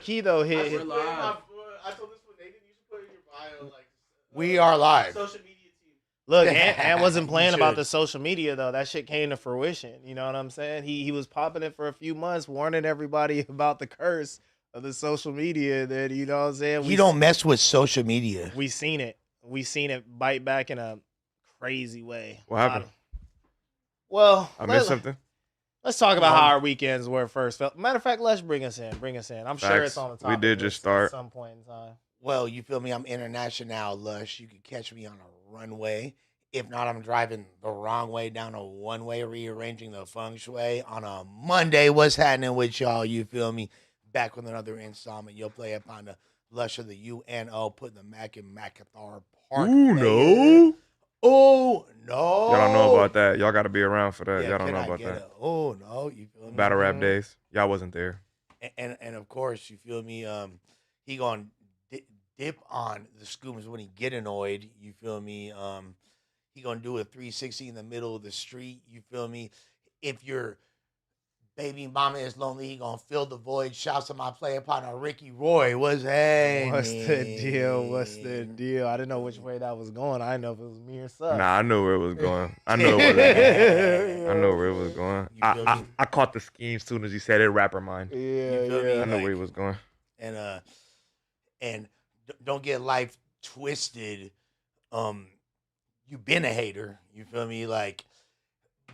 Key though hit. We're live. I told this one, Nathan, you should put in your bio like. We are live. Social media team. Look, and wasn't You playing about should. the social media though. That shit came to fruition. You know what I'm saying? He was popping it for a few months, warning everybody about the curse of the social media. That you know what I'm saying? You don't mess with social media. We seen it. We seen it bite back in a crazy way. What happened? Well, I missed something. Let's talk about how our weekends were first. Matter of fact, let's bring us in. I'm sure it's on the top. We did just start at some point in time. Well, you feel me? I'm international, Lush. You can catch me on a runway. If not, I'm driving the wrong way down a one-way, rearranging the feng shui on a Monday. What's happening with y'all? You feel me? Back with another installment. You'll play up on the Lush of the UNO, putting the Mac in Macathar Park. Ooh, no. Oh, no. Y'all don't know about that. Y'all got to be around for that. Yeah, Y'all don't can know I about get that. oh, no. You feel me? Battle rap days. Y'all wasn't there. And of course, you feel me? He gonna dip on the scoops when he get annoyed. You feel me? He gonna do a 360 in the middle of the street. You feel me? If your baby mama is lonely, he gonna fill the void. Shouts to my player partner Ricky Roy. What's the deal? What's the deal? I didn't know which way that was going. I didn't know if it was me or something. Nah, I knew where it was going. I knew where it was going. I caught the scheme as soon as he said it. Rapper mind. Yeah. I know where he was going. And don't get life twisted. You been a hater. You feel me? Like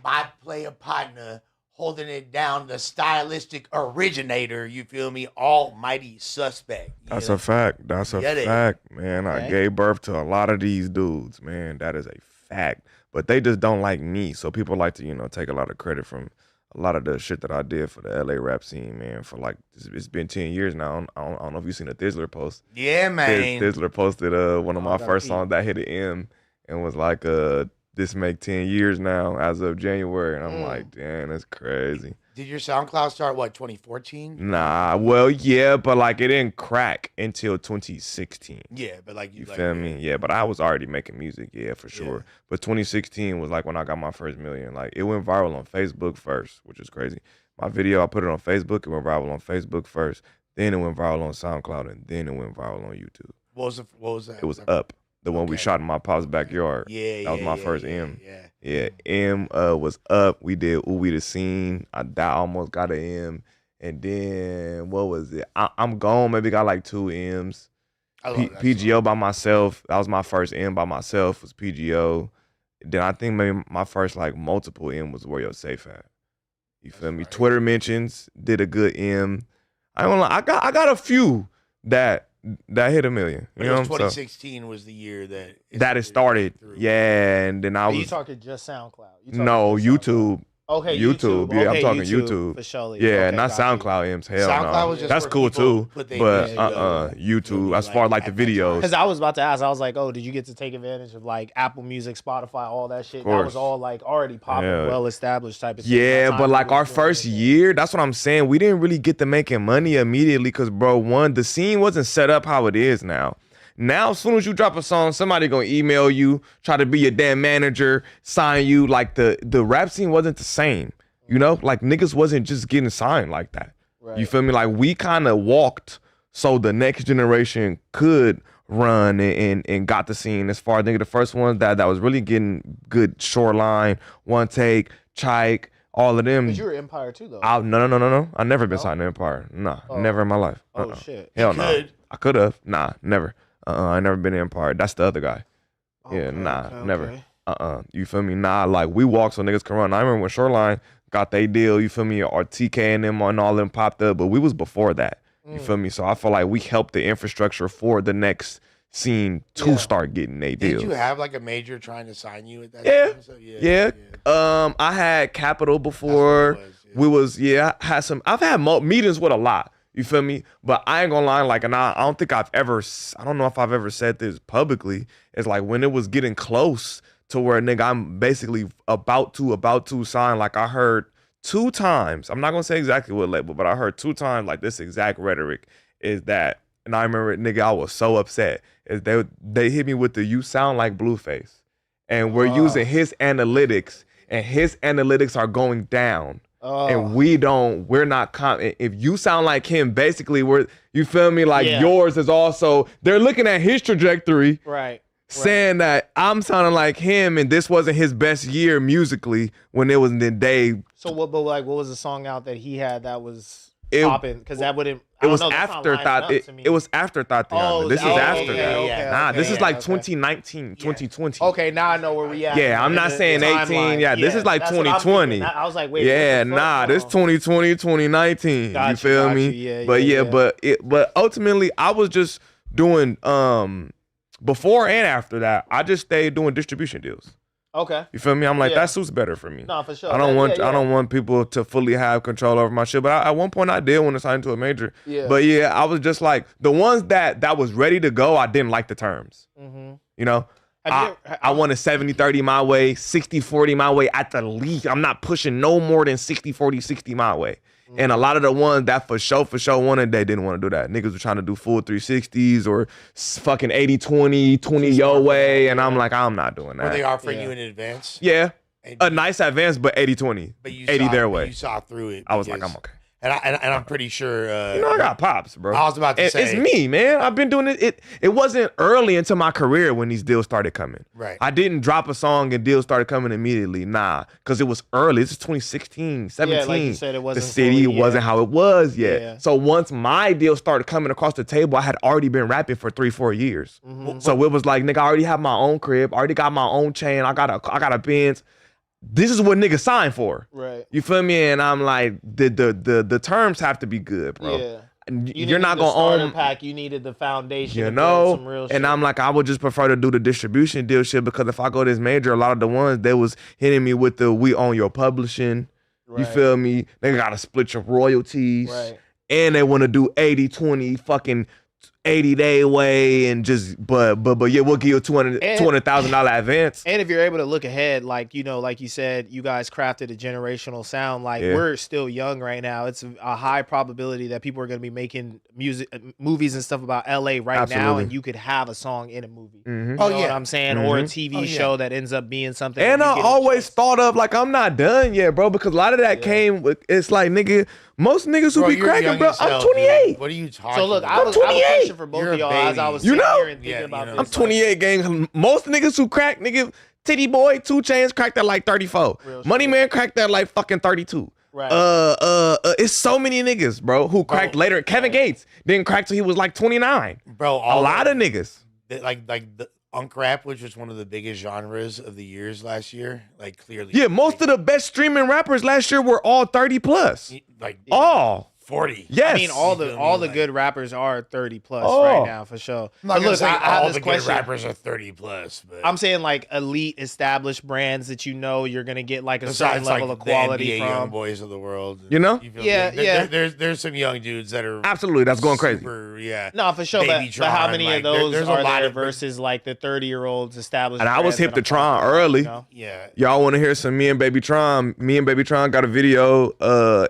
my player partner holding it down, the stylistic originator. You feel me? Almighty suspect. That's a fact. That's a fact, man. I gave birth to a lot of these dudes, man. That is a fact. But they just don't like me. So people like to, take a lot of credit from a lot of the shit that I did for the LA rap scene, man. For like, it's been 10 years now. I don't know if you've seen the Thizzler post. Yeah, man. Thizzler posted one of my first songs that hit an M and was like, this make 10 years now as of January. And I'm like, damn, that's crazy. Did your SoundCloud start, 2014? Nah, well, yeah, but like it didn't crack until 2016. Yeah, but like you feel me? Yeah, but I was already making music, for sure. Yeah. But 2016 was like when I got my first million. Like it went viral on Facebook first, which is crazy. My video, I put it on Facebook. It went viral on Facebook first. Then it went viral on SoundCloud, and then it went viral on YouTube. What was that? It was Up. The one we shot in my pop's backyard. Yeah, that was my first yeah, M. Yeah. M was Up. We did Ooh We the Scene. I almost got an M. And then what was it? I'm Gone. Maybe got like 2 M's. PGO by myself. That was my first M by myself. Was PGO. Then I think maybe my first like multiple M was Where Your Safe At. You feel me? Right. Twitter mentions did a good M. I don't know. I got a few that hit a million. You know, 2016 was the year that it started. Yeah, and then I was. You talking just SoundCloud? No, YouTube. Okay, YouTube. Yeah, I'm talking YouTube. For sure. Yeah, not SoundCloud M's. Hell no. Was just that's cool too. But YouTube, as far as like the videos. Because I was about to ask, I was like, oh, did you get to take advantage of like Apple Music, Spotify, all that shit? That was all like already popping, well established type of thing. Yeah, but like our first year, that's what I'm saying. We didn't really get to making money immediately because, bro, one, the scene wasn't set up how it is now. Now, as soon as you drop a song, somebody gonna email you, try to be your damn manager, sign you. Like the rap scene wasn't the same, Like niggas wasn't just getting signed like that. Right. You feel me? Like we kind of walked so the next generation could run and got the scene. As far as the first ones that was really getting good, Shoreline, One Take, Chike, all of them. But you were Empire too, though. No. I never been signed to Empire. Nah, never in my life. Oh shit. Hell no. I could have. Nah, never. I never been in Empire. That's the other guy. Okay, never. You feel me? Nah, like we walk so niggas can run. I remember when Shoreline got they deal, you feel me? Or TK and them and all them popped up, but we was before that. You feel me? So I feel like we helped the infrastructure for the next scene to start getting they deals. Did you have like a major trying to sign you at that time? So, yeah. I had Capital before. I've had meetings with a lot. You feel me? But I ain't gonna lie, like, and I don't know if I've ever said this publicly. It's like when it was getting close to where, nigga, I'm basically about to sign, like I heard 2 times. I'm not gonna say exactly what label, but I heard 2 times like this exact rhetoric is that, and I remember, nigga, I was so upset. Is they hit me with the "you sound like Blueface," and we're using his analytics, and his analytics are going down. And we're not if you sound like him, basically you feel me? Like yours is also, they're looking at his trajectory. Right. Saying that I'm sounding like him and this wasn't his best year musically when it was the day. So what was the song out that he had that was popping? Because that wouldn't. It was Afterthought. It was Afterthought. This is after that. This is like 2019, 2020. Okay, now I know where we at. Yeah, I'm not saying 18. Yeah, this is like 2020. I was like, wait. Yeah, this 2020, 2019. You feel me? Yeah, but ultimately, I was just doing before and after that. I just stayed doing distribution deals. Okay. You feel me? I'm like, that suits better for me. No, for sure. I don't want people to fully have control over my shit. But at one point I did want to sign to a major. Yeah. But yeah, I was just like, the ones that was ready to go, I didn't like the terms. Mm-hmm. You know? I wanted 70-30 my way, 60-40 my way at the least. I'm not pushing no more than 60-40, 60 my way. Mm-hmm. And a lot of the ones that for sure wanted, they didn't want to do that. Niggas were trying to do full 360s or fucking 80-20, 20 your way. And I'm like, I'm not doing that. Were they offering you in advance? Yeah. A nice advance, but 80-20. But you 80 their way. You saw through it. I was like, I'm okay. And I'm pretty sure. I got pops, bro. I was about to say. It's me, man. I've been doing it. It wasn't early into my career when these deals started coming. Right. I didn't drop a song and deals started coming immediately. Nah, because it was early. This is 2016, 17. Yeah, like you said, it wasn't the city wasn't how it was yet. Yeah. So once my deal started coming across the table, I had already been rapping for 3-4 years. Mm-hmm. So it was like, nigga, I already have my own crib. I already got my own chain. I got a Benz. This is what niggas sign for. Right. You feel me? And I'm like, the terms have to be good, bro. Yeah. You're not gonna own pack. You needed the foundation. You to know, some real and shit. I'm like, I would just prefer to do the distribution deal shit because if I go this major, a lot of the ones they was hitting me with the we own your publishing. Right. You feel me? They gotta split your royalties. Right. And they want to do 80-20 fucking 80-day way and just but yeah, we'll give you a $200,000 advance. And if you're able to look ahead, like, you know, like you said, you guys crafted a generational sound. Like we're still young right now. It's a high probability that people are going to be making movies and stuff about LA right now, and you could have a song in a movie. Mm-hmm. You know what I'm saying? Or a TV show that ends up being something. And I always thought of like, I'm not done yet, bro, because a lot of that came with, it's like, nigga, most niggas who be cracking, bro. I'm 28. Dude. What are you talking So look, about? I was a question for both of y'all as I was sitting here and thinking about this. I'm 28, gang. Most niggas who crack, nigga, Titty Boy, 2 Chainz cracked at like 34. Money Man cracked at like fucking 32. Right. It's so many niggas, bro, who cracked later. Kevin Gates didn't crack till he was like 29. Bro, a lot of niggas. Like the Unk Rap, which was one of the biggest genres of the years last year, like clearly. Yeah, most of the best streaming rappers last year were all 30 plus. Like all 40. Yes. I mean, all the good rappers are 30 plus right now for sure. I'm not I have all this the question. good rappers are 30 plus. But I'm saying like elite established brands that you know you're gonna get like a certain level of quality the NBA from. young boys of the world. You know? There's some young dudes that are absolutely that's going crazy. Yeah. No, for sure. But how many of those are there versus like the 30-year-olds established? And I was hip to Tron early. You know? Yeah. Y'all want to hear some Me and Baby Tron? Me and Baby Tron got a video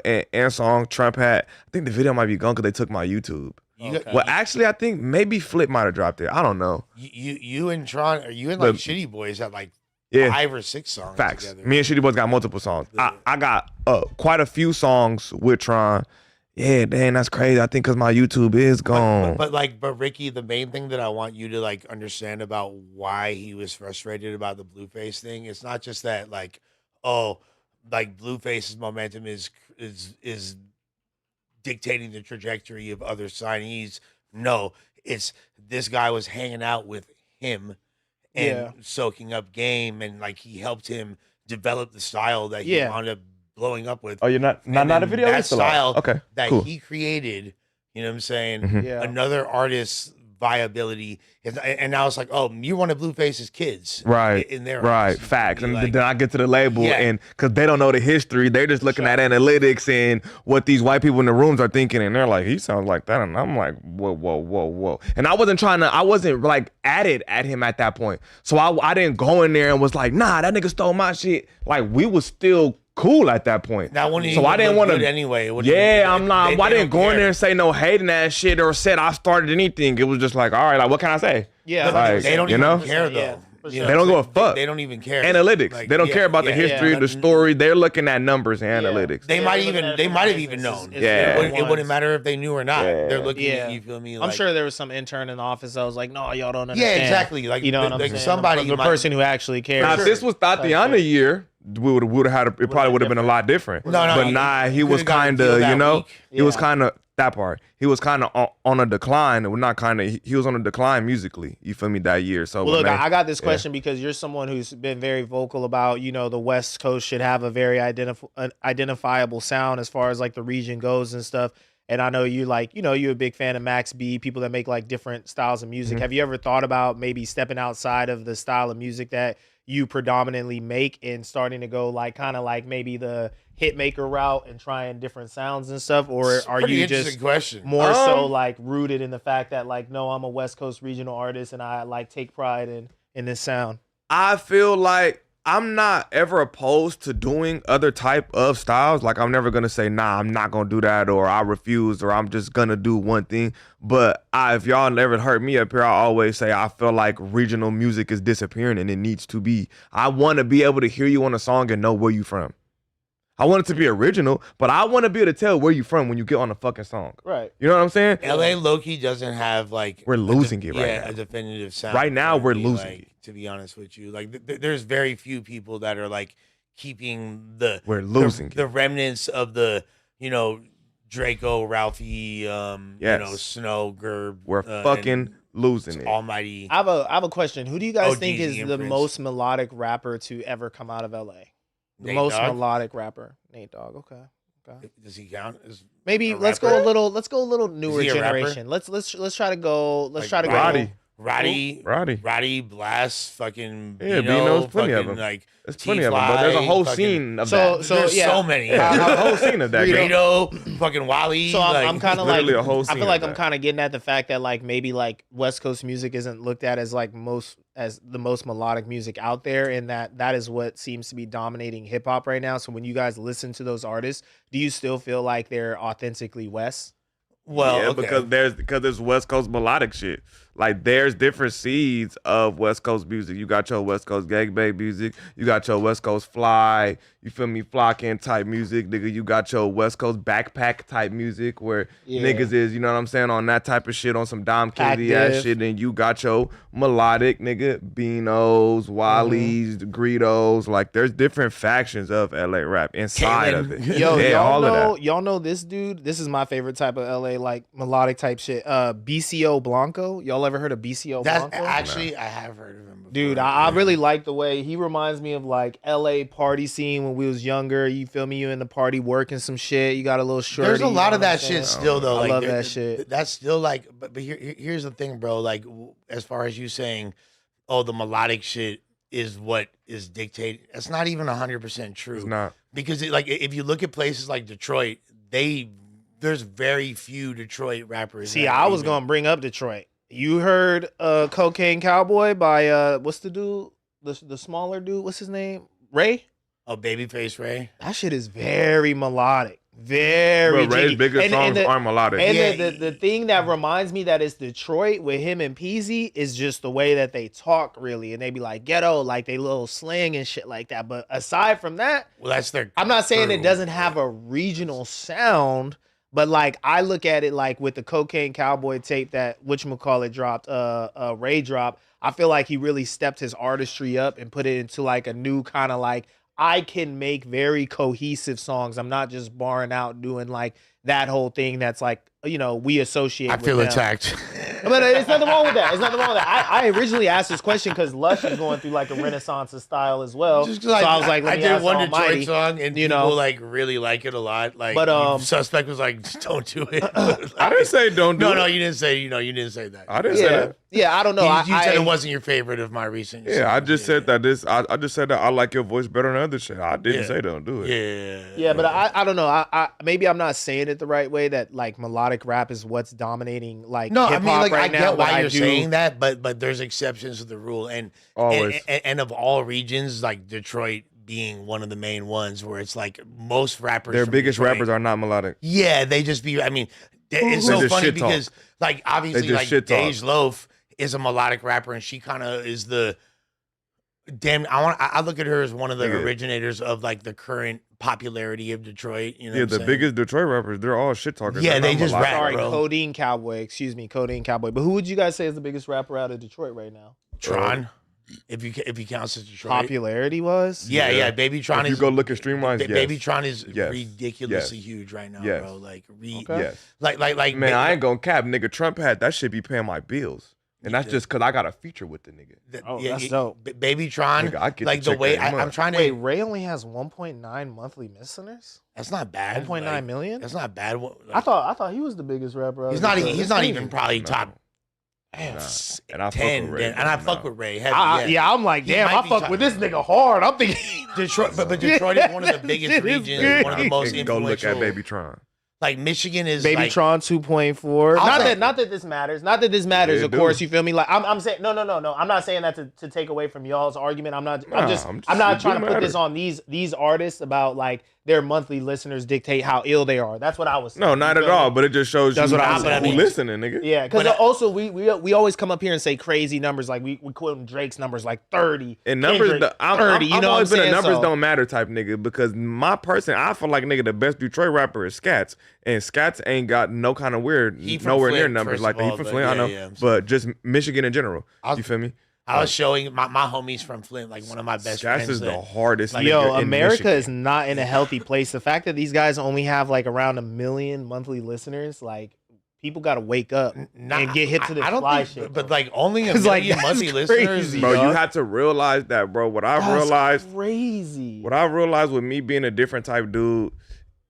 and song Trump Hat. I think the video might be gone because they took my YouTube. Well, actually, I think maybe Flip might have dropped it. I don't know. You and Tron, are you and like Shitty Boys had like 5 or 6 songs Facts. together? Me and Shitty Boys got multiple songs. I got quite a few songs with Tron. Yeah, dang, that's crazy. I think because my YouTube is gone. But Ricky, the main thing that I want you to like understand about why he was frustrated about the Blueface thing, it's not just that like, oh, like Blueface's momentum is dictating the trajectory of other signees. No, it's this guy was hanging out with him and soaking up game, and like he helped him develop the style that he wound up blowing up with. Oh, you're not a video? That style that he created, you know what I'm saying? Mm-hmm. Another artist's viability. And now it's like, oh, you're one of Blueface's kids. Right. In their right. eyes. Facts. And like, then I get to the label and because they don't know the history, they're just looking at analytics and what these white people in the rooms are thinking. And they're like, he sounds like that. And I'm like, whoa. And I wasn't like at him at that point. So I didn't go in there and was like, nah, that nigga stole my shit. Like we was still cool at that point. That one, so I didn't want to anyway. I'm not. I didn't go in there and say no hating ass shit or said I started anything. It was just like, all right, like what can I say? Yeah, like, they don't even care though. You know, They don't it's give a fuck. They don't even care. Analytics. Like, they don't care about the history, the story. They're looking at numbers and analytics. They might have even known. It wouldn't matter if they knew or not. They're looking at, you feel me? Like, I'm sure there was some intern in the office that was like, no, y'all don't understand. Yeah, exactly. Like, you know what I'm saying? Somebody, the person who actually cares. Now, if this was Tatiana year, we would have had it probably would have been a lot different. No, but nah, he was kind of, you know, he was kind of that part. He was kind of on a decline. Well, not kind of. He was on a decline musically. You feel me that year? So well, look, I got this question because you're someone who's been very vocal about, you know, the West Coast should have a very identifiable sound as far as like the region goes and stuff. And I know you like, you know, you're a big fan of Max B, people that make like different styles of music. Have you ever thought about maybe stepping outside of the style of music that you predominantly make and starting to go like kind of like maybe the hit maker route and trying different sounds and stuff? Or are you just more so like rooted in the fact that like, no, I'm a West Coast regional artist and I like take pride in this sound? I feel like I'm not ever opposed to doing other type of styles. Like, I'm never going to say, nah, I'm not going to do that, or I refuse, or I'm just going to do one thing. But if y'all never heard me up here, I always say I feel like regional music is disappearing and it needs to be. I want to be able to hear you on a song and know where you from. I want it to be original, but I want to be able to tell where you from when you get on a fucking song. Right. You know what I'm saying? LA low-key doesn't have like we're losing it right now. A definitive sound. Right now we're losing it. To be honest with you, like there's very few people that are like keeping the remnants of the, you know, Draco, Ralphie, you know, Snow, Gerb. We're fucking losing it. Almighty. I have a question. Who do you guys think is the most melodic rapper to ever come out of LA? The Nate most Dogg? Melodic rapper, Nate Dogg. Okay. Does he count? Maybe let's go a little newer generation. Let's try to go. Let's try to go. Roddy, Blast, fucking Bino's plenty of them. Like there's plenty of them, but there's a whole scene of that. There's so many. A whole scene of that. Rito, fucking Wally. So I'm kind of like, I feel like I'm kind of getting at the fact that like maybe like West Coast music isn't looked at as like the most melodic music out there, and that is what seems to be dominating hip hop right now. So when you guys listen to those artists, do you still feel like they're authentically West? Well, yeah, because there's West Coast melodic shit. Like, there's different seeds of West Coast music. You got your West Coast gangbang music. You got your West Coast fly. You feel me? Flocking type music, nigga. You got your West Coast backpack type music where niggas is, you know what I'm saying, on that type of shit, on some Dom Kennedy ass shit. And you got your melodic, nigga, Beanos, Wallies, Greedos. Like, there's different factions of LA rap inside of it. Yo, y'all know this dude? This is my favorite type of LA, like, melodic type shit. BCO Blanco. Y'all ever heard of BCO Blanco? Actually, I have heard of him before. Dude, I really like the way he reminds me of like LA party scene when we was younger. You feel me? You in the party working some shit. You got a little shorty. There's a lot of that shit still though. I love that shit. That's still like, but here's the thing, bro. Like, as far as you saying, oh, the melodic shit is what is dictated. That's not even 100% true. It's not. Because like if you look at places like Detroit, there's very few Detroit rappers. See, I was gonna bring up Detroit. You heard Cocaine Cowboy by what's the dude? The smaller dude, what's his name? Ray? Oh, Babyface Ray. That shit is very melodic. Very Bro, Ray's biggest songs are melodic. And the thing that reminds me that it's Detroit with him and Peasy is just the way that they talk, really. And they be like ghetto, like they little slang and shit like that. But aside from that, well, that's their I'm not saying it doesn't have a regional sound. But like I look at it like with the Cocaine Cowboy tape that whatchamacallit dropped, Ray dropped, I feel like he really stepped his artistry up and put it into like a new kind of like, I can make very cohesive songs. I'm not just barring out doing like that whole thing that's like, you know, we associate with them. attacked. But it's nothing wrong with that. It's nothing wrong with that. I originally asked this question because Lush is going through like a renaissance of style as well. Just so I was like, let I me did ask one Almighty, Detroit song and people like really like it a lot. Like, but Suspect was like, don't do it. I didn't say don't do it. No, you didn't say. You didn't say that. I didn't say that. Yeah, I don't know. You said it wasn't your favorite of my recent. Yeah, I just said that I just said that I like your voice better than other shit. I didn't say don't do it. Yeah, but I don't know. I maybe I'm not saying it the right way. That like melodic rap is what's dominating like hip hop like right I now. get why you're saying that, but there's exceptions to the rule, and always and of all regions, like Detroit being one of the main ones, where it's like most rappers, their biggest Detroit, rappers are not melodic. Yeah, they just be. I mean, it's so funny because like obviously like Dej Loaf is a melodic rapper, and she kind of is the Damn, I look at her as one of the Nigga. originators of like the current popularity of Detroit. You know, Yeah, what the I'm saying? biggest Detroit rappers, they're all shit talkers. Yeah, They're they not just melodic. rap, Sorry, bro. Codeine Cowboy. Excuse me, Codeine Cowboy. But who would you guys say is the biggest rapper out of Detroit right now? Tron, if you count as Detroit. Popularity was? Yeah, Baby Tron If you is. go look at streamlines, yes. Baby Tron is Yes. ridiculously Yes. huge right now, Yes. bro. Like, Okay. Yes. like. Man, I ain't gonna cap, nigga. Trump had that shit be paying my bills. And that's just because I got a feature with the nigga. Oh, that's dope. Baby Tron, Nigga, I get like the the check way every I'm month. trying to. Wait, Ray only has 1.9 monthly listeners? That's not bad. 1.9 like, million? That's not bad. I thought he was the biggest rapper. out He's of not. Detroit. He's That's not crazy. even probably No. top. Nah. And I fuck 10, with Ray. and I fuck Nah. with Ray. Heavy, Yeah, I'm like, He damn, might I be fuck top- with this nigga hard. I'm thinking Detroit, but Detroit is one of the biggest Shit is regions, one of the most Nigga, go look influential. at Baby Tron. Like Michigan is Baby like, Tron 2.4. I'll say- Not that this matters. Not that this matters. Yeah, Of it course, do. you feel me. Like I'm saying, no. I'm not saying that to take away from y'all's argument. I'm not. Nah, I'm just. I'm just- I'm it not do trying to put matter. this on these artists about like their monthly listeners dictate how ill they are. That's what I was saying. No, not You at feel me? all. But it just shows That's you what I who said. listening, nigga. Yeah, because But I- also we always come up here and say crazy numbers. Like we quote Drake's numbers like 30. And numbers, Kendrick, I'm 30. You know what I'm always been a saying? numbers So- don't matter type nigga because my person, I feel like nigga the best Detroit rapper is Scats, and Scats ain't got no kind of weird, He from nowhere near Flint, numbers first like of that. He all, from but Flint, I yeah, know, yeah, I'm but just Michigan in general. I'll- You feel me? I was showing my homies from Flint, like one of my best Scats friends. is the that- hardest. Like, nigga Yo, in America Michigan. is not in a healthy place. The fact that these guys only have like around 1 million monthly listeners, like people got to wake up Nah, and get hit to this I don't fly think, shit. but like only a It's like, million that's monthly crazy, listeners. Bro, you dog. have to realize that, bro. What I That's realized, crazy. what I realized with me being a different type dude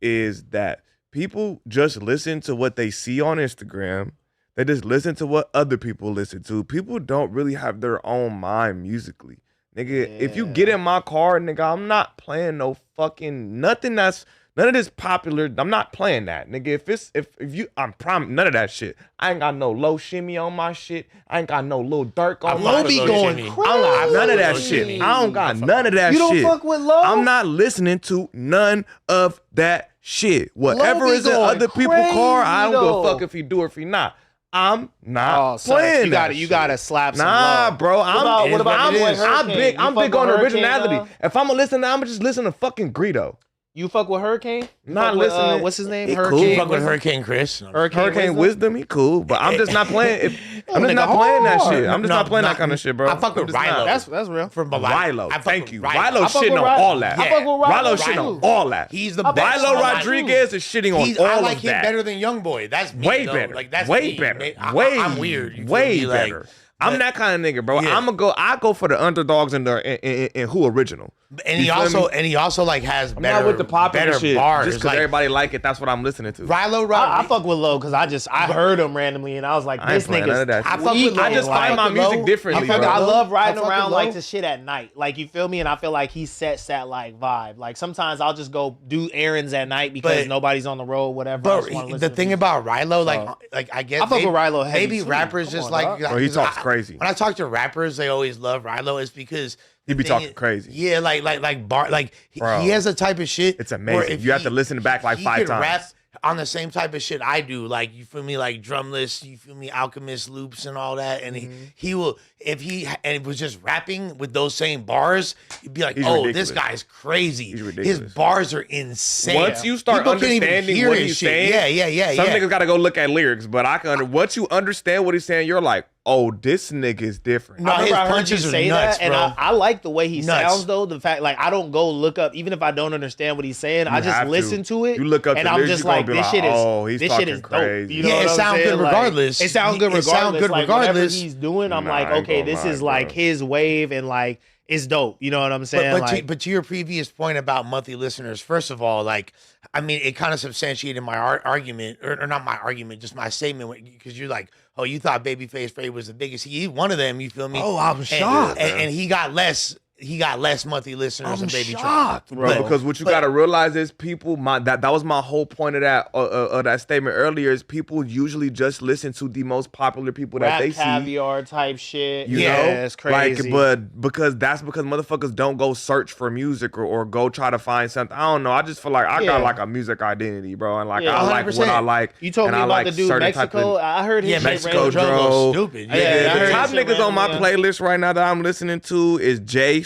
is that people just listen to what they see on Instagram. They just listen to what other people listen to. People don't really have their own mind musically. Nigga, if you get in my car, nigga, I'm not playing no fucking nothing that's none of this popular. I'm not playing that. Nigga, if you none of that shit. I ain't got no low shimmy on my shit. I ain't got no little Dirk on my fuck Low with be Lil going Shimmy. crazy. I don't got none of that Low shit. Shimmy. I don't got none of that You don't shit. fuck with Low? I'm not listening to none of that shit. Whatever be is in going other people's car, I don't give a crazy, fuck if he do or if he not. I'm not Oh, son, playing you that got you shit. got to slap some Nah, Low. bro. What about It is Boy what it is. I'm Hurricane? big. You I'm fuck big with on Hurricane, originality. though? If I'm gonna listen, I'm gonna just listen to fucking Greedo. You fuck with Hurricane? You Not fuck with, listening. what's his name? He cool. Hurricane. Fuck with Hurricane Chris. No, Hurricane Wisdom, he cool, but I'm just not playing. I'm just nigga not playing that hard. shit. I'm just No, not playing no, that kind of shit, bro. I fuck with I'm just Rilo. not. That's real. From Rilo. I fuck Thank with you. Rilo. Rilo I fuck shitting with on Rilo. all that. I fuck with Rilo. Rilo shitting on all that. He's the I best. Rilo fuck with Rodriguez is shitting on all I like of him that. better than YoungBoy. That's me. Way though. better. Like that's way me. better. I'm weird. You feel Way me? Like, better. I'm that kind of nigga, bro. Yeah. I go for the underdogs and who original. And You feel me? he also like has I'm better, not with the popular better shit. bars. Just because like, everybody like it, that's what I'm listening to. Rilo I fuck with Low because I heard him randomly and I was like, I ain't this playing none of nigga's that I shit. fuck with Low. I just find my music differently, I bro. love riding I fuck around with like Low. to shit at night. Like, you feel me? And I feel like he sets that like vibe. Like sometimes I'll just go do errands at night because But- nobody's on the road, whatever. I But just wanna listen the to thing music. about Rilo, like I guess I fuck with Rilo heavy, maybe too. rappers Come just on, like dog. Bro, he talks crazy. When I talk to rappers, they always love Rilo. It's because He be the thing talking crazy. Yeah, like bar, like Bro, he has a type of shit. it's where amazing. if You have to listen back like he 5 could times. Rap on the same type of shit I do, like you feel me, like drumless, you feel me, Alchemist loops and all that, and he will if he and it was just rapping with those same bars, you'd be like, He's oh, ridiculous. this guy's crazy. He's His ridiculous. bars are insane. Once you start People can't even understanding hear what his he's shit. saying, yeah. some niggas gotta go look at lyrics, but I can. Once you understand what he's saying, you're like, oh, this nigga is different. No, I remember his I heard punches you are say nuts, that, and bro. I like the way he Nuts. sounds though. The fact, like, I don't go look up, even if I don't understand what he's saying. I just have to. listen to it. You look up and the I'm lyrics, just you gonna like, be this like, shit is, oh, he's this shit talking is dope. crazy. You know Yeah, what it I'm sound saying? good Like, regardless. it sounds good It regardless. sound good like, whatever regardless. he's doing, I'm Nah, like, I ain't okay, gonna this lie, is like bro. his wave, and like it's dope. You know what I'm saying? But to your previous point about monthly listeners, first of all, like, I mean, it kind of substantiated my argument, or not my argument, just my statement, because you're like, oh, you thought Babyface Fred was the biggest. He's one of them. You feel me? Oh, I'm shocked. And he got less. He got less monthly listeners than Baby shocked, Tron. bro. Bro, because what you gotta realize is people. That was my whole point of that statement earlier. Is people usually just listen to the most popular people that rap they see. caviar type shit. You Yeah, know, it's crazy. Like, but because motherfuckers don't go search for music or go try to find something. I don't know. I just feel like I Yeah. got like a music identity, bro, and like Yeah, I like what 100%. I like. You told and me I about like the dude certain type Mexico. of- I heard his Yeah, shit Mexico randomly. Dro Dro. stupid. Yeah, the I heard top his shit niggas on my randomly, playlist right now that I'm listening to is Jace,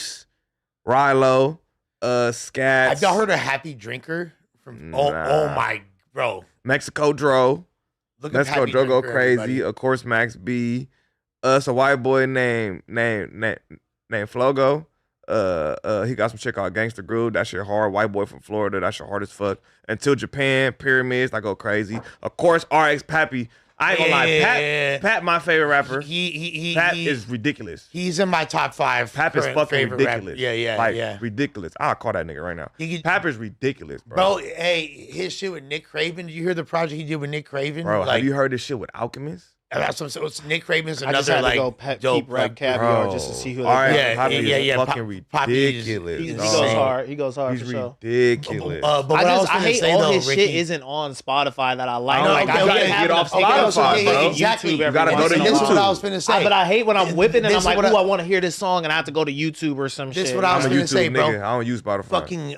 Rilo, Scats. Have y'all heard of Happy Drinker? From oh Nah. my bro. Mexico Dro. Look up Mexico Happy Dro go Drinker, crazy. everybody. Of course, Max B. Us a white boy named Flogo. He got some shit called Gangster Groove. That shit hard. White boy from Florida. That shit hard as fuck. Until Japan, Pyramids. I go crazy. Of course, RX Pappy. I ain't gonna lie. Pat, my favorite rapper. Pat is ridiculous. He's in my top 5. Pap is fucking ridiculous. Yeah. Ridiculous. I'll call that nigga right now. Pap is ridiculous, bro. Bro, hey, his shit with Nick Craven. Did you hear the project he did with Nick Craven? Bro, have you heard this shit with Alchemist? That's what, so it's Nick Craven's I just another had like to go dope keep rap like, caviar bro. just to see who All right, they got. Pappy is fucking ridiculous. He dog. goes hard. He goes hard He's for sure. ridiculous. But what I I hate say, all though, his Ricky, shit isn't on Spotify that I like. I know, Like you I gotta hate get having off to take it Spotify, bro. Exactly. YouTube You gotta every go to once in a This is what YouTube. I was finna say. But I hate when I'm whipping and This I'm is like, what ooh, I want to hear this song, and I have to go to YouTube or some This shit. what I was I'm a finna YouTube say, bro. nigga. I don't use Spotify. Fucking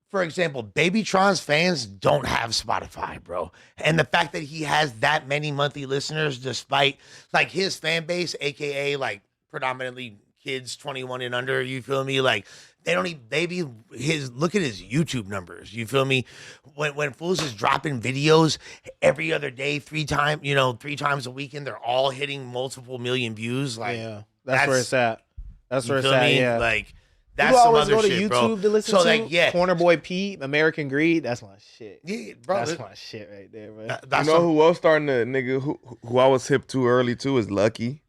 for example, Babytron's fans don't have Spotify, bro. And the fact that he has that many monthly listeners, despite like his fan base, aka like predominantly kids 21 and under, you feel me? Like they don't even look at his YouTube numbers. You feel me? When Fools is dropping videos every other day, 3 times a weekend, they're all hitting multiple million views. Like Yeah, that's where it's at. That's you where it's feel at. me? Yeah. Like You that's some always other go to shit, YouTube bro. to listen So to. like, yeah, Corner Boy Pete, American Greed. That's my shit. yeah, bro. That's my shit right there, bro. That's You know who else starting to nigga who I was hip to early too is Lucky.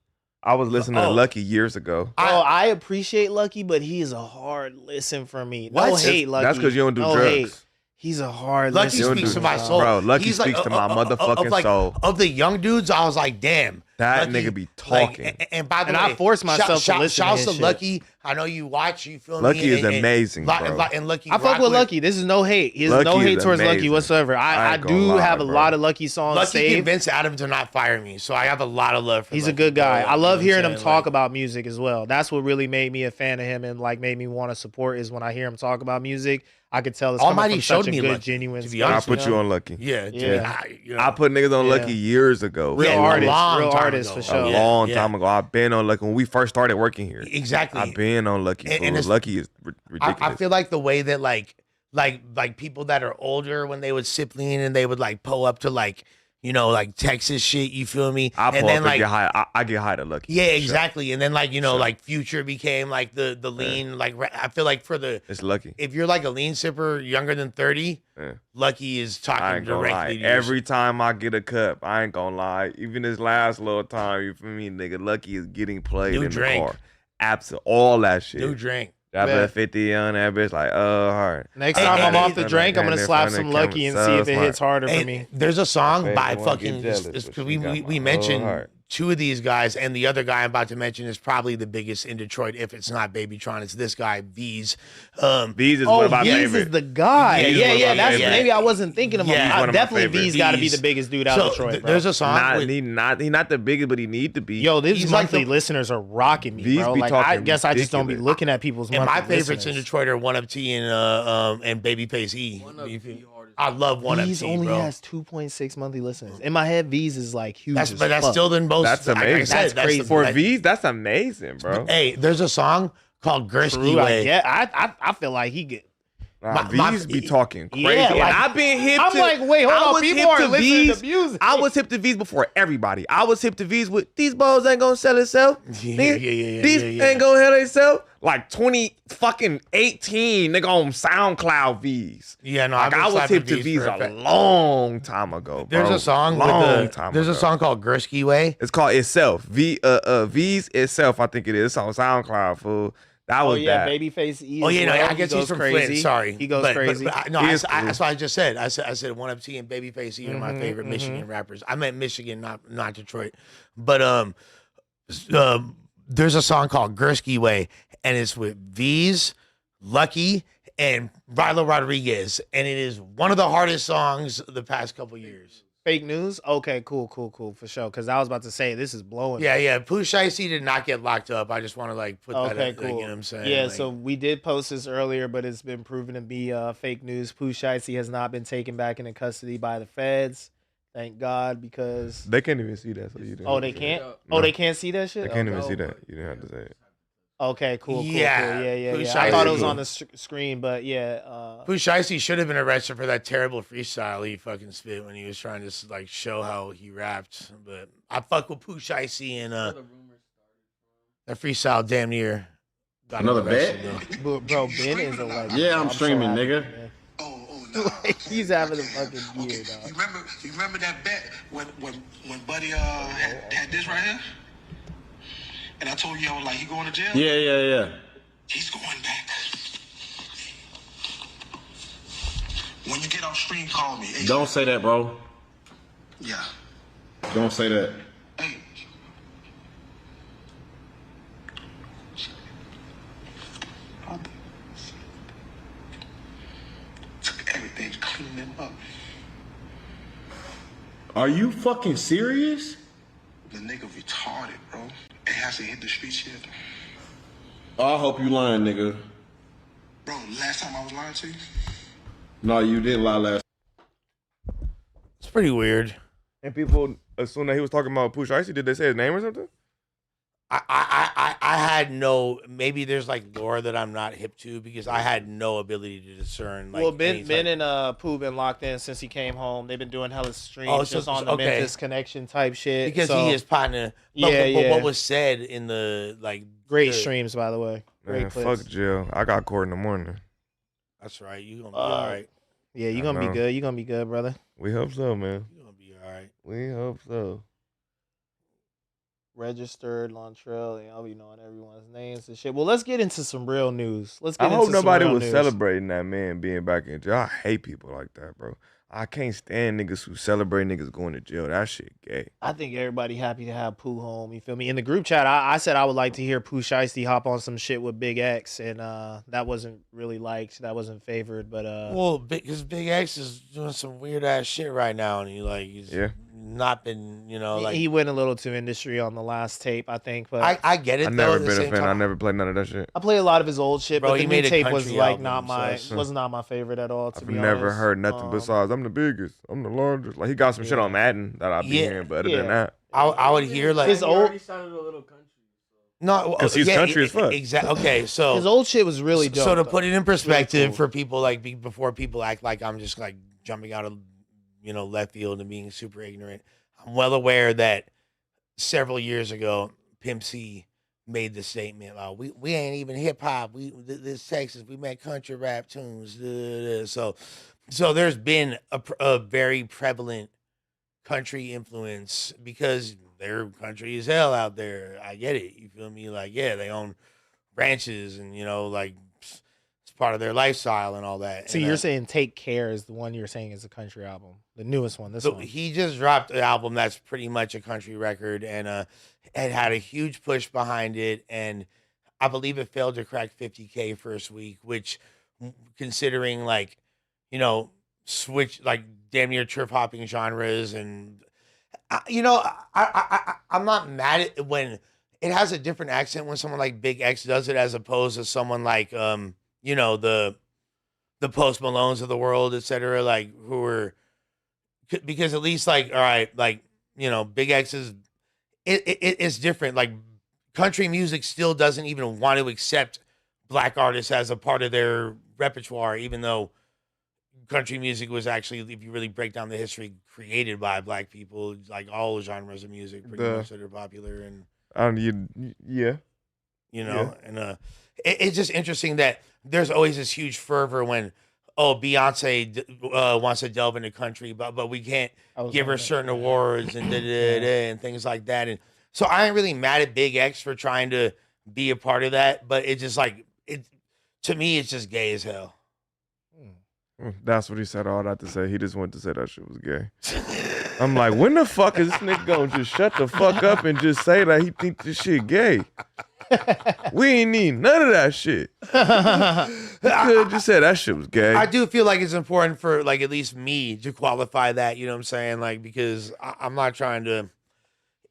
I was listening to Oh. Lucky years ago. I appreciate Lucky, but he is a hard listen for me. No What? hate, Lucky. That's because you don't do no drugs. Hate. He's a hard Lucky listen. speaks do- to my soul. Bro, Lucky He's speaks to my motherfucking like, soul. Of the young dudes, I was like, damn. That Lucky, nigga be like, talking. and by the And way, I force myself to listen to shouts his to shit. Lucky. I know you watch. You feel Lucky me? is amazing, bro. And Lucky, I fuck rock with Lucky. This is no hate. He has no Lucky hate is towards Lucky amazing. whatsoever. I ain't gonna do lie, have a bro. lot of Lucky songs Lucky saved. convinced Adam to not fire me, so I have a lot of love for. He's a Lucky, good guy. bro. I love You know hearing what him I'm talk saying? about music as well. That's what really made me a fan of him and like made me want to support is when I hear him talk about music. I could tell it's coming Almighty from showed such a me good, Lucky, genuine. to be space, I honest put you know? on Lucky. Yeah, Yeah. I put niggas on Yeah. Lucky years ago. Real Yeah, artist, long real time artist ago. for A sure. Yeah. long time ago. I've been on Lucky when we first started working here. Exactly. I've been on Lucky. And Fools. it's- Lucky is ridiculous. I feel like the way that like people that are older when they would sip lean and they would like pull up to like like Texas shit. You feel me? I pull and then up like and get high. I get high to Lucky. yeah, for sure. exactly. And then like Sure. like Future became like the lean like I feel like for the It's Lucky. if you're like a lean sipper younger than 30, Yeah. Lucky is I talking ain't gonna lie. directly to you. Every time I get a cup, I ain't gonna lie. Even this last little time, you feel me, nigga? Lucky is getting played New in drink. the car. Absolutely, all that shit. New drink. That Man. bet 50 on that bitch, like, hard. Next Hey, time hey, I'm hey, off the hey, drink, I'm hey, gonna hey, slap hey, some hey, Lucky and so see if it smart. hits harder for And me. there's a song Hey, by you wanna get fucking jealous, but because she we got my mentioned whole heart. two of these guys, and the other guy I'm about to mention is probably the biggest in Detroit. If it's not Babytron, it's this guy V's. V's is one Oh, of my V's favorite. is the guy. V's Yeah, one of yeah. my That's favorite. maybe I wasn't thinking of him. Yeah. One of my Definitely favorite. V's got to be V's. the biggest dude out So of Detroit, bro. there's a song. Not, with- he not the biggest, but he need to be. Yo, these He's like monthly the- listeners are rocking me, These bro. be Like I talking guess I just don't be ridiculous. looking at people's and monthly my favorites in listeners. Detroit are One Up T and Babyface E. You feel- I love One Up V's T, only bro. has 2.6 monthly listeners. In my head, V's is like huge. That's as but that's fuck. still the most. That's like I amazing. said, That's crazy. the- For like- V's, that's amazing, bro. Hey, there's a song called Gursky True, I Way. get. I feel like he get. Nah, my- V's be talking crazy. Yeah, and like- I've been hip I'm to. like, wait, hold I on. was People hip are to listening V's. to music. I was hip to V's before everybody. I was hip to V's with these balls ain't gonna sell itself. Yeah, Nigga, yeah, These yeah. ain't gonna sell itself. Like 2018, nigga on SoundCloud V's. Yeah, no, Like I've been I was slapping hip to V's V's for a fact. long time ago. Bro. There's a song long with time there's a ago. song called Gursky Way. It's called Itself. V's Itself, I think it is. It's on SoundCloud, fool. That Oh was yeah, that. Babyface E. Oh as yeah, no, well. I guess He he's goes from crazy. Flint. Sorry, He goes But crazy. no, He is that's what I just said. I said One Up T and Babyface E are my Mhm, favorite mhm. Michigan rappers. I meant Michigan, not Detroit. But there's a song called Gursky Way, and it's with V's, Lucky, and Rilo Rodriguez, and it is one of the hardest songs of the past couple years. Fake news. Okay, cool, for sure. Because I was about to say this is blowing. Yeah. Pooh Shiesty did not get locked up. I just want to like put that. Okay, Like, cool. you know what I'm saying? Yeah, Like, so we did post this earlier, but it's been proven to be fake news. Pooh Shiesty has not been taken back into custody by the feds. Thank God, because They can't even see that. So you didn't oh, have they to say can't. it. Oh, No. they can't see that shit. They can't Okay. even see that. You didn't have to say it. Okay, cool. Yeah, Yeah. Pooh I thought it was Shiesty. on the screen, but yeah. Pooh Shiesty should have been arrested for that terrible freestyle he fucking spit when he was trying to like show how he rapped. But I fuck with Pooh Shiesty and that freestyle damn near got him Another arrested, though. Bro, Ben is a legend. Yeah, I'm so streaming, happy, nigga. man. No. Like, he's having a fucking year, Okay, dog. you remember that bet when Buddy had this right here? And I told you I was like, he going to jail? Yeah. He's going back. When you get off stream, call me. Hey, Don't say that, bro. Yeah. Don't say that. Hey. Took everything, cleaned them up. Are you fucking serious? The nigga retarded, bro. It hasn't hit the streets yet. I hope you lying, nigga. Bro, last time I was lying to you, No, you didn't lie last. It's pretty weird. And people assume that he was talking about Pooh Shiesty. Did they say his name or something? I had no. Maybe there's like lore that I'm not hip to because I had no ability to discern. Like, Well, Ben any type- and Pooh been locked in since he came home. They've been doing hella streams just on the okay. Memphis Connection type shit. because so, he is partner. But what was said in the like great the- streams, by the way. Great Man, clips. fuck jail. I got court in the morning. That's right. You gonna be all right. Yeah, you're I gonna be know. good. You're gonna be good, brother. We hope so, man. You gonna be all right. We hope so. Registered Lontrell, and I'll be knowing everyone's names and shit. Well, let's get into some real news. Let's get I into hope some nobody real was news. celebrating that man being back in jail. I hate people like that, bro. I can't stand niggas who celebrate niggas going to jail. That shit gay. I think everybody happy to have Pooh home. You feel me? In the group chat, I said I would like to hear Pooh Shiesty hop on some shit with Big X, and that wasn't really liked. That wasn't favored, but Well, because Big X is doing some weird ass shit right now, and he's Yeah. not been, like he went a little too industry on the last tape, I think. But I get it. I though, never at the been a same fan. I time. never played none of that shit. I play a lot of his old shit, Bro, but he the new made a tape was country like album, not my so- was not my favorite at all. To I've be never honest. heard nothing besides I'm the biggest, I'm the largest. Like he got some shit on Madden that I be Yeah. hearing, but other Yeah. than that, I would hear like His He old already sounded a little country. no, 'Cause he's country as fuck. Exactly. Okay, so his old shit was really dope. So to though. put it in perspective cool. for people before people act like I'm just like jumping out of left field and being super ignorant, I'm well aware that several years ago Pimp C made the statement, we ain't even hip hop, this Texas, we make country rap tunes. So there's been a very prevalent country influence because they're country as hell out there. I get it. You feel me? Like, yeah, they own ranches and, like it's part of their lifestyle and all that. So And, you're saying Take Care is the one you're saying is a country album, the newest one. This so one. he just dropped an album that's pretty much a country record and it had a huge push behind it. And I believe it failed to crack 50K first week, which considering switch like damn near trip hopping genres and I'm not mad at when it has a different accent when someone like Big X does it as opposed to someone like the Post Malones of the world, etc. Like who are because at least like all right, like Big X is it's different. Like country music still doesn't even want to accept black artists as a part of their repertoire, even though country music was actually, if you really break down the history, created by black people. Like all genres of music, pretty much that are popular, and yeah. and it's just interesting that there's always this huge fervor when Beyonce wants to delve into country, but we can't give her certain awards and and things like that. And so I ain't really mad at Big X for trying to be a part of that, but it's just like to me, it's just gay as hell. That's what he said. All that to say, he just wanted to say that shit was gay. I'm like, when the fuck is this nigga gonna just shut the fuck up and just say that he think this shit gay? We ain't need none of that shit. He could just say that shit was gay. I do feel like it's important for like at least me to qualify that, you know what I'm saying? Like because I'm not trying to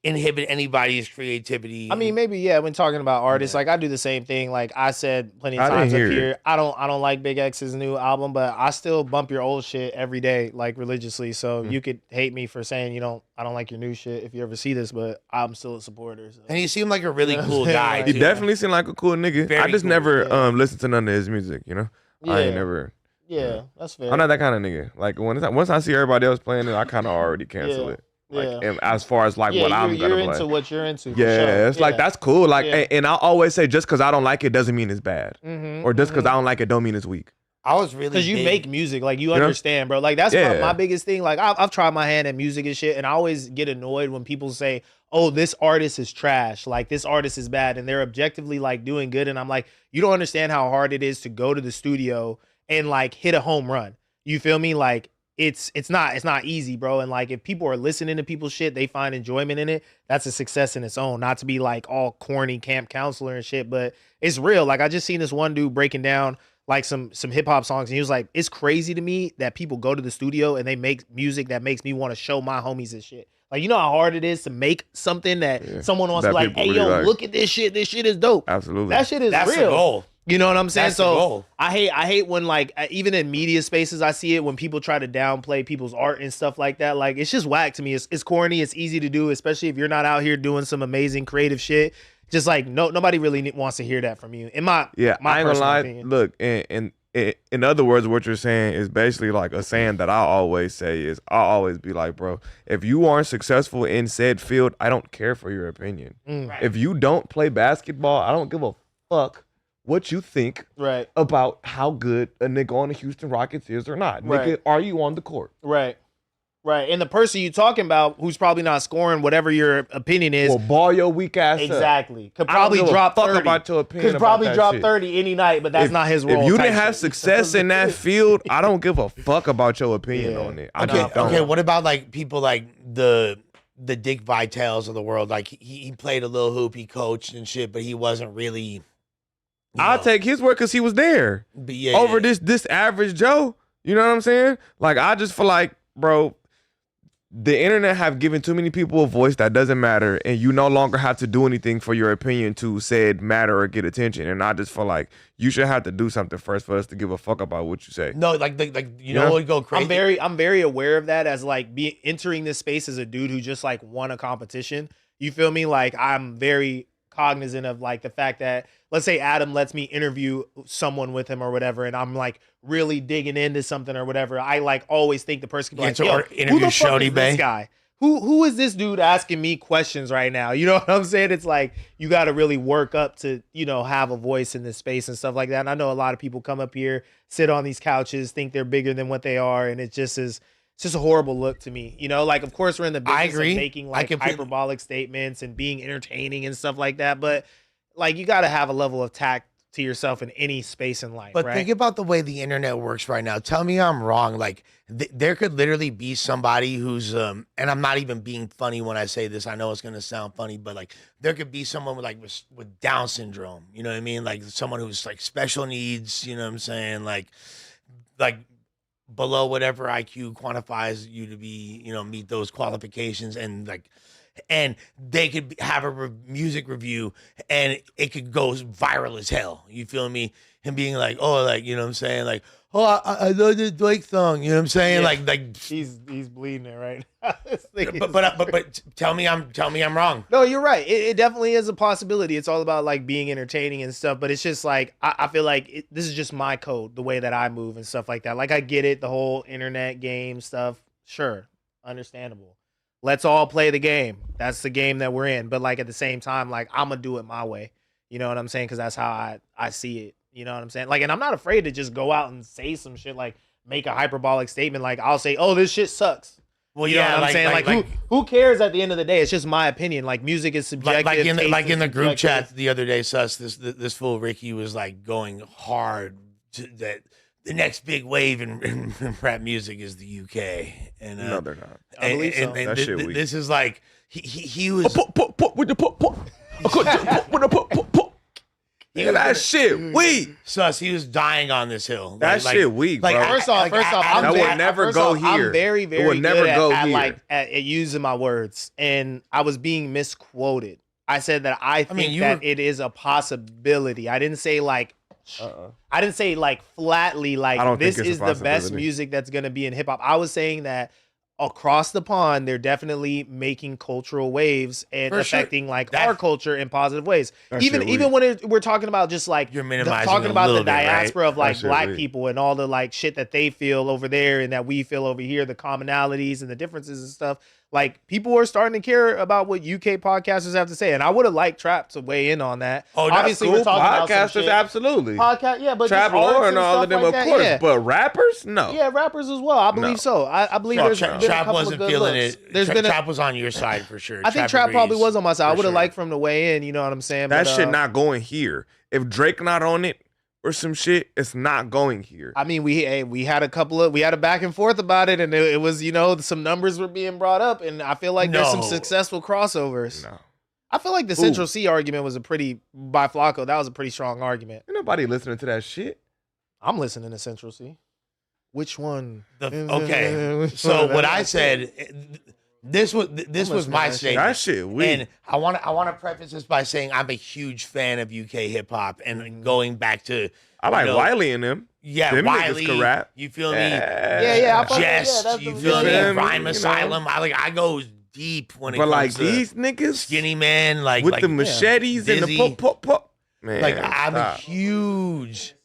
inhibit anybody's creativity. I mean, maybe when talking about artists, like I do the same thing. Like I said plenty of I didn't times up hear here, I don't like Big X's new album, but I still bump your old shit every day, like religiously. So you could hate me for saying I don't like your new shit if you ever see this, but I'm still a supporter. So. and he seemed like a really You know cool what I'm guy. saying? He too. definitely seemed like a cool nigga. Very I just cool, never listened to none of his music, you know? I ain't Yeah. never. Yeah, that's fair. I'm not that kind of nigga. Like once I see everybody else playing it, I kind of already cancel Yeah. it. Like Yeah. and as far as like what I'm you're gonna into play. what you're into. For Yeah, sure. it's like that's cool. Like, Yeah. and I always say just because I don't like it doesn't mean it's bad, or just because I don't like it don't mean it's weak. I was really Because you big- make music, like you know? understand, bro. Like that's Yeah. my biggest thing. Like I've tried my hand at music and shit, and I always get annoyed when people say, "Oh, this artist is trash," like this artist is bad, and they're objectively like doing good, and I'm like, you don't understand how hard it is to go to the studio and like hit a home run. You feel me? Like it's not easy, bro. And like if people are listening to people's shit, they find enjoyment in it. That's a success in its own. Not to be like all corny camp counselor and shit, but it's real. Like I just seen this one dude breaking down like some hip hop songs, and he was like, "It's crazy to me that people go to the studio and they make music that makes me want to show my homies this shit." Like, you know how hard it is to make something that someone wants That to be like, people "Hey, really yo, like. look at this shit. This shit is dope." Absolutely. That shit is That's real. the goal. You know what I'm saying? That's the So goal. I hate when like even in media spaces I see it when people try to downplay people's art and stuff like that. Like it's just whack to me. It's corny. It's easy to do, especially if you're not out here doing some amazing creative shit. Just like nobody really wants to hear that from you. In my Yeah, my I ain't gonna personal lie. opinion. Look, in other words, what you're saying is basically like a saying that I always say is I'll always be like, bro, if you aren't successful in said field, I don't care for your opinion. Right. If you don't play basketball, I don't give a fuck what you think Right. about how good a nigga on the Houston Rockets is or not. Right. Nigga, are you on the court? Right. Right. And the person you talking about who's probably not scoring whatever your opinion is. Well, ball your weak ass up. Exactly. Could I don't probably give a drop fuck 30. about your opinion Could about probably that drop shit. 30 any night, but that's not his role. If you type didn't have shit. success in that field, I don't give a fuck about your opinion Yeah. on it. I Okay, just don't. okay. What about like people like the Dick Vitales of the world? Like he played a little hoop, he coached and shit, but he wasn't really. I'll take his word because he was there But yeah, over yeah. this average Joe. You know what I'm saying? Like I just feel like, bro, the internet have given too many people a voice that doesn't matter, and you no longer have to do anything for your opinion to said matter or get attention. And I just feel like you should have to do something first for us to give a fuck about what you say. No, like you Yeah. know what would go crazy? I'm very aware of that as like entering this space as a dude who just like won a competition. You feel me? Like I'm very cognizant of like the fact that let's say Adam lets me interview someone with him or whatever, and I'm like really digging into something or whatever. I like always think the person can be Yeah, like, to "Yo, interview who the fuck Shorty is this Bay. guy? Who is this dude asking me questions right now?" You know what I'm saying? It's like you got to really work up to, you know, have a voice in this space and stuff like that. And I know a lot of people come up here, sit on these couches, think they're bigger than what they are, and it just is. It's just a horrible look to me. You know, like of course we're in the I business agree. of making I like completely- hyperbolic statements and being entertaining and stuff like that, but like you got to have a level of tact to yourself in any space in life, But right? think about the way the internet works right now. Tell me I'm wrong. Like there could literally be somebody who's and I'm not even being funny when I say this. I know it's gonna sound funny, but like there could be someone with Down syndrome. You know what I mean? Like someone who's like special needs. You know what I'm saying? Like below whatever IQ quantifies you to be. You know, meet those qualifications and they could have a music review and it could go viral as hell. You feel me? Him being like, oh, like, you know what I'm saying? Like, oh, I love the Drake song. You know what I'm saying? Yeah. Like he's bleeding it right now. This thing is- but tell me I'm wrong. No, you're right. It definitely is a possibility. It's all about like being entertaining and stuff. But it's just like I feel like this is just my code, the way that I move and stuff like that. Like I get it, the whole internet game stuff. Sure, understandable. Let's all play the game. That's the game that we're in. But like at the same time, like I'm gonna do it my way. You know what I'm saying? Because that's how I see it. You know what I'm saying? Like, and I'm not afraid to just go out and say some shit, like make a hyperbolic statement. Like I'll say, "Oh, this shit sucks." Well, You know yeah, what I'm saying? Like, who cares at the end of the day? It's just my opinion. Like music is subjective. like in taste is the group subjective. chat the other day, Sus, this fool Ricky was like going hard to that the next big wave in rap music is the UK. And No, they're not. I believe so. That shit weak. this is like he was Yeah, that shit weak. Sus, he was dying on this hill. That shit weak, bro. First off, I'm That very- would never first go off, here. I'm very, It very would never good go at here. at using my words, and I was being misquoted. I said that I think that it is a possibility. I didn't say like. I didn't say like flatly like I don't this think it's is a the best possibility. music that's gonna be in hip hop. I was saying that across the pond, they're definitely making cultural waves and For sure. affecting like That- our culture in positive ways. That Even shit even when we're talking about just like You're minimizing talking a about the little bit, right? diaspora of like That shit black weak. people and all the like shit that they feel over there and that we feel over here, the commonalities and the differences and stuff. Like people are starting to care about what UK podcasters have to say, and I would have liked Trap to weigh in on that. Oh, that's Obviously, cool. we're talking about some Podcasters, shit. absolutely. Podcast, yeah, but Trap just arts lore and all stuff of them, like of that, course. yeah. But rappers, no. Yeah, rappers as well. I believe No. so. I believe So there's Trap, been a Trap couple wasn't of good feeling looks. it. There's been Trap was on your side for sure. I think Trap probably agrees, was on my side. I for would have sure. liked for him to weigh in. You know what I'm saying? That But, shit not going here. If Drake not on it or some shit, it's not going here. I mean, we had a back and forth about it, and it was some numbers were being brought up, and I feel like there's some No. successful crossovers. No. I feel like the Central C argument was by Flacco. That was a pretty strong argument. Ain't nobody listening to that shit. I'm listening to Central C. Which one? Okay. So what I said, this was my That statement. shit weak. And I want to preface this by saying I'm a huge fan of UK hip hop and going back to I like you know, Wiley and them. Yeah, Them niggas Wiley. could rap. You feel me? Yeah, I fuck with- Jest. that's You the- feel me? yeah, Rhyme you know. Asylum. I go deep when it But comes like to these niggas Skinny Man, like with the machetes and the Dizzy. pop pop pop. Man, Like I'm a stop. huge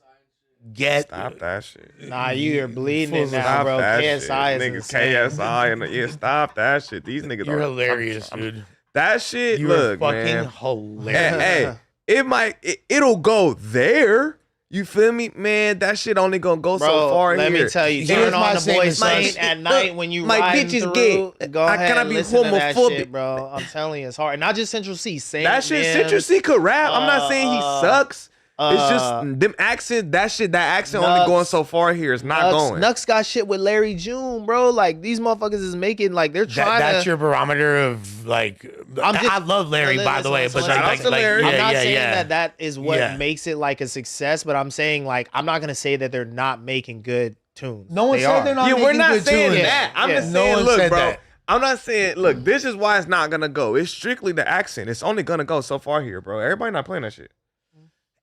get. Stop that shit. Nah, you're bleeding it now, Stop bro. that KSI shit. is Niggas, insane. KSI and yeah, stop that shit. These niggas You're are hilarious, dude. That shit, You're look, fucking man. hilarious. Hey, it'll go there. You feel me, man? That shit only gonna go so Bro, far let here. me tell you, Here's turn my on the statement, boys' son. lane at night when you My riding bitch is through. gay. Go I ahead, cannot be listen to that homophobic. shit, bro. I'm telling you, it's hard. Not just Central C. Saint That shit, Mims, Central C could rap. I'm not saying he sucks. It's just them accent. That accent only Nux. going so far here. It's not going. Nux got shit with Larry June, bro. Like these motherfuckers is making like they're trying That's to. your barometer of like. I love Larry, by the way, but Shout out like, to Larry. I'm not yeah, saying yeah. that is what Yeah. makes it like a success, but I'm saying like I'm not gonna say that they're not making good tunes. No one They said are. they're not. Yeah, we're making not good saying tunes. that. I'm Yeah. just No saying, one look, said bro. that. I'm not saying, look, this is why it's not gonna go. It's strictly the accent. It's only gonna go so far here, bro. Everybody not playing that shit.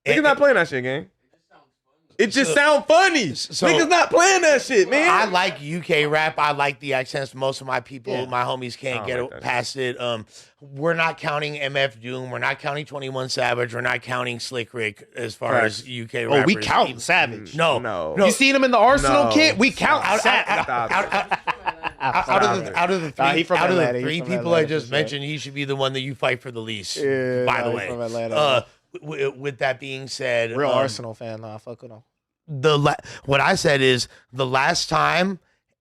Niggas not playing that shit, gang. It just sound funny. so- Niggas not playing that shit, man. I like UK rap. I like the accents. Most of my people, Yeah. my homies, can't I get don't like that past it. We're not counting MF Doom. We're not counting 21 Savage. We're not counting Slick Rick as far Facts. as UK Oh, rappers. we count Savage. No, No. You seen him in the Arsenal No. kit? We count Stop. Savage. Stop. out of the Nah, three, he from out of Atlanta. the He three from people Atlanta I just for sure. mentioned, he should be the one that you fight for the least. Yeah, by the nah, he way, from Atlanta. with that being said, Real Arsenal fan, nah, fuck with him. what I said is the last time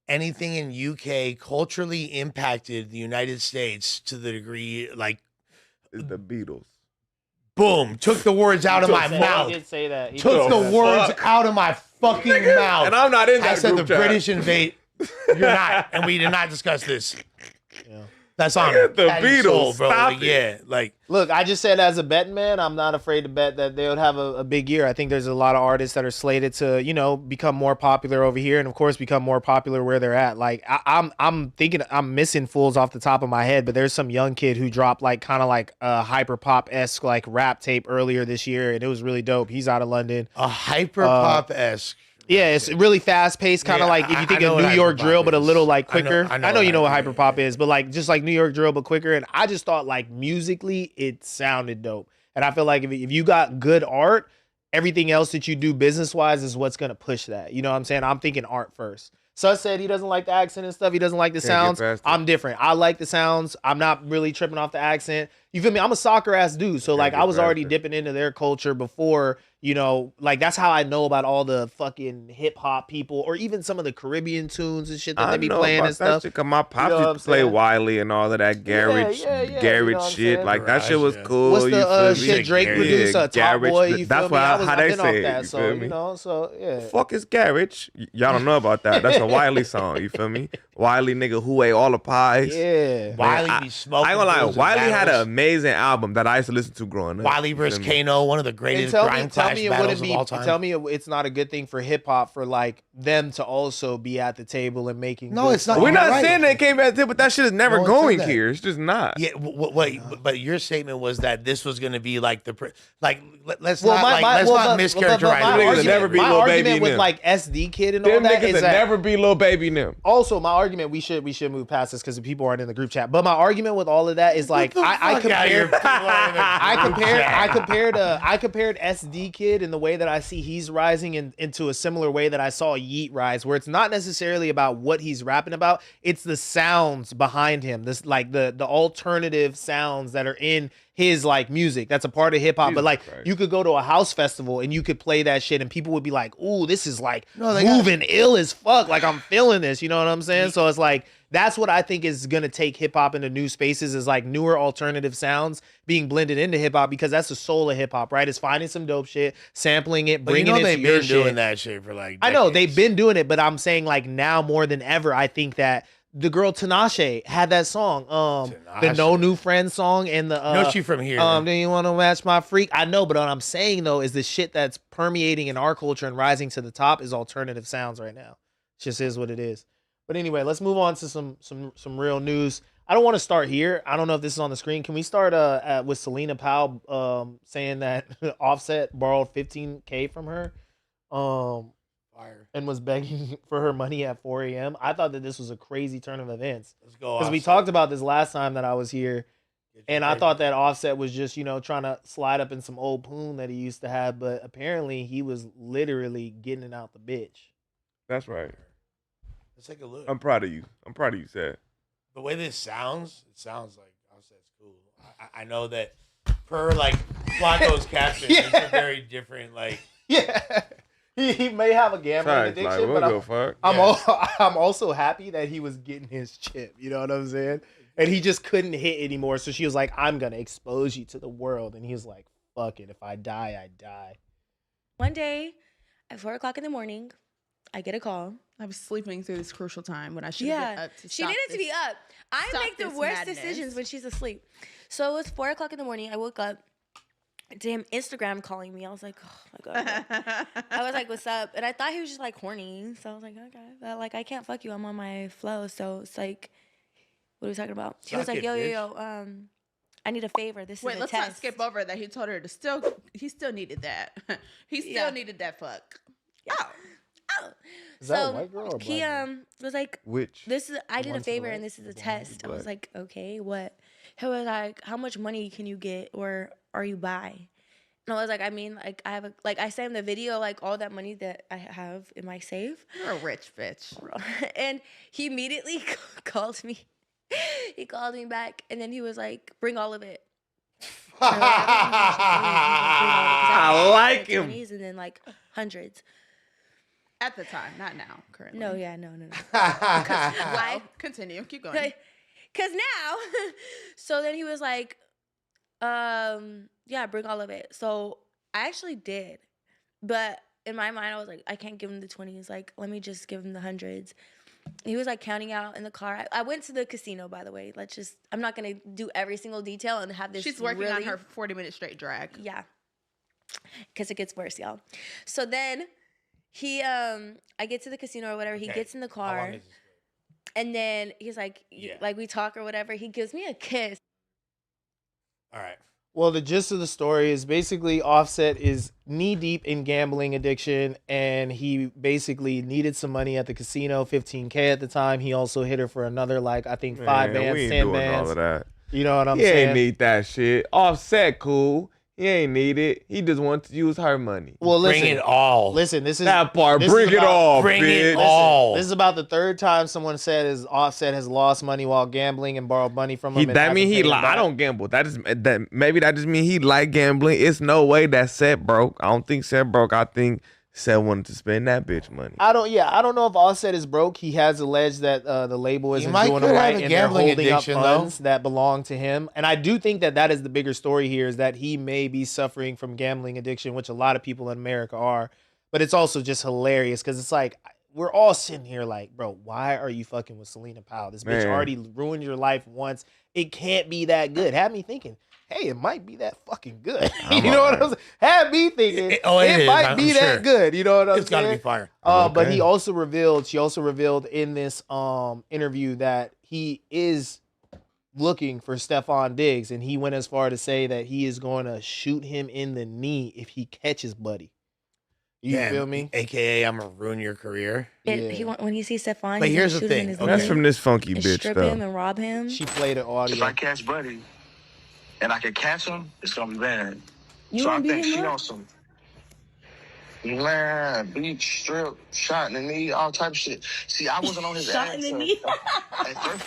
anything in UK culturally impacted the United States to the degree like It's the Beatles. boom, took the words out of my He mouth. did say that. He Took did the say that. words out of my fucking mouth. And I'm not in that I said the group chat. British invade. You're not, and we did not discuss this. Yeah. That's on Look at the Patty's Beatles. soul, bro. Stop Like, it. yeah, like Look, I just said as a betting man, I'm not afraid to bet that they would have a big year. I think there's a lot of artists that are slated to, become more popular over here, and of course become more popular where they're at. Like I'm thinking I'm missing fools off the top of my head, but there's some young kid who dropped like kind of like a hyper pop esque like rap tape earlier this year, and it was really dope. He's out of London. a hyper pop esque. Yeah, it's really fast paced, kind of Yeah, like if I you think know of what New York hyperpop drill, but a is. little like I know- quicker. I know I know what you know what hyper- hyperpop is, but like just like New York drill, but quicker. And I just thought like musically, it sounded dope. And I feel like if you got good art, everything else that you do business wise is what's gonna push that. You know what I'm saying? I'm thinking art first. Sus said he doesn't like the accent and stuff. He doesn't like the Can't get sounds. past it. I'm different. I like the sounds. I'm not really tripping off the accent. You feel me? I'm a soccer ass dude. So like get I was past already it. dipping into their culture before, You know, like that's how I know about all the fucking hip hop people, or even some of the Caribbean tunes and shit that I they be know playing about and that stuff. shit, 'cause my pops know what used I'm to play saying? Wiley and all of that garage, yeah, you know garage what I'm shit. saying? Like that shit Garage, was yeah. cool. What's you the feel me? shit Drake Yeah, produced? Top garage. Boy. You That's feel me? how I've they been say off it. that, You so feel me? you know, so yeah. Fuck is garage. Y'all don't know about that. That's a Wiley song. You feel me? Wiley nigga who ate all the pies. Yeah. Wiley I, be smoking. I ain't gonna lie. fools in Wiley had an battles. amazing album that I used to listen to growing up. Wiley You versus feel me? Kano, one of the And greatest tell grime me clash it battles wouldn't of be. all time. Tell me it's not a good thing for hip hop for like them to also be at the table and making. No, good it's not. songs. We're not Right. saying they came back there, but that shit is never No one said going that. here. It's just not. Yeah, wait, but your statement was that this was going to be like let's Well, not mischaracterize. my Niggas it. will argument, never be my Lil Baby argument and with them. like SD Kid and all Them that niggas is will that never be Lil Baby and them. also my argument we should move past this because the people aren't in the group chat. But my argument with all of that is like I compared SD Kid in the way that I see he's rising into a similar way that I saw Yeet rise, where it's not necessarily about what he's rapping about, it's the sounds behind him. This like the alternative sounds that are in his like music that's a part of hip hop. But Jesus like Christ. you could go to a house festival and you could play that shit and people would be like, "Ooh, this is like they moving ill as fuck. Like I'm feeling this." You know what I'm saying? So it's like that's what I think is gonna take hip hop into new spaces, is like newer alternative sounds being blended into hip hop, because that's the soul of hip hop, right? It's finding some dope shit, sampling it, But you bringing know it to they've your been doing shit. that shit for like. I know they've decades. been doing it, but I'm saying like now more than ever, I think that the girl Tinashe had that song, the Tinashe. No New Friends song, and the No, she from here. Do you want to match my freak? I know, but what I'm saying though is the shit that's permeating in our culture and rising to the top is alternative sounds right now. It just is what it is. But anyway, let's move on to some real news. I don't want to start here. I don't know if this is on the screen. Can we start with Selena Powell saying that Offset borrowed $15K from her? Fire. And was begging for her money at 4 a.m. I thought that this was a crazy turn of events. Let's go. Because we Offset. talked about this last time that I was here, Get your and I paper. thought that Offset was just, trying to slide up in some old poon that he used to have, but apparently he was literally getting it out the bitch. That's right. Let's take a look. I'm proud of you. I'm proud of you, Sad. The way this sounds, it sounds like Offset's cool. I know that per like Flacco's caption, it's a very different like. Yeah. He may have a gambling Facts, addiction, like, but we'll go fuck. I'm also happy that he was getting his chip. You know what I'm saying? And he just couldn't hit anymore. So she was like, "I'm gonna expose you to the world," and he was like, "Fuck it. If I die, I die." One day, at 4 o'clock in the morning, I get a call. I was sleeping through this crucial time when I should have been Yeah, up to she stop needed to be this. up. I stop make the this worst madness. decisions when she's asleep. So it was 4 o'clock in the morning. I woke up to him Instagram calling me. I was like, oh my God. I was like, what's up? And I thought he was just like horny. So I was like, okay. But like, I can't fuck you. I'm on my flow. So it's like, what are we talking about? He was Suck like, it, yo, I need a favor. This Wait, is a let's test. not skip over that he told her he still needed that. He still Yeah. needed that fuck. Oh. Is that a So white girl or a he black girl? was like, Which? I did one a to the favor right, and this is a the one test. I was black. like, okay, what? He was like, how much money can you get or are you by? And I was like, I mean, like I have I sent him the video, like all that money that I have in my safe. You're a rich bitch. And he immediately called me. He called me back and then he was like, bring all of it. I like him. 20s and then like hundreds. At the time, not now, currently. No. Why? Continue. Keep going. Cause now, so then he was like, yeah, bring all of it. So I actually did, but in my mind, I was like, I can't give him the 20s. Like, let me just give him the hundreds. He was like counting out in the car. I went to the casino, by the way. I'm not gonna do every single detail and have this. She's working on really- her 40-minute straight drag. Yeah, because it gets worse, y'all. So then he, I get to the casino or whatever. He Okay. gets in the How long car. is this? And then he's like, Yeah. like we talk or whatever. He gives me a kiss. All right. Well, the gist of the story is basically Offset is knee deep in gambling addiction, and he basically needed some money at the casino, $15K at the time. He also hit her for another, like, I think 5 Man, bands, we ain't 10 doing bands. all of that. You know what I'm He saying? ain't need that shit. Offset cool. He ain't need it. He just wanted to use her money. Well, listen, Bring it all. Listen, this is That part, this bring is it about- all, Bring bitch. it all. This is about the third time someone said his Offset has lost money while gambling and borrowed money from him. That mean he like I don't gamble. That maybe that just mean he like gambling. It's no way that Seth broke. I don't think Seth broke. I think Seth wanted to spend that bitch money. I don't know if Offset is broke. He has alleged that the label isn't might doing could him have right, a and they're gambling holding up addiction, funds that belong to him. And I do think that is the bigger story here, is that he may be suffering from gambling addiction, which a lot of people in America are. But it's also just hilarious because it's like we're all sitting here like, bro, why are you fucking with Selena Powell? This bitch Man. already ruined your life once. It can't be that good. Had me thinking, hey, it might be that fucking good. You know what I'm saying? Had me thinking, It it is, might I'm be sure. that good. You know what I'm It's saying? got to be fire. But Okay. she also revealed in this interview that he is looking for Stephon Diggs, and he went as far to say that he is going to shoot him in the knee if he catches Buddy. You Damn, feel me? AKA, I'm gonna ruin your career. He when he sees Stephon, But he's here's gonna the shoot him in thing, his okay. That's knee from this funky and bitch strip though. him and rob him. She played the If audio. I catch Buddy and I can catch him, it's gonna be bad. You So I wanna think beat she him on up? some man, beach, strip, shot in the knee, all type of shit. See, I wasn't on his Shot ass in the at- knee. at first.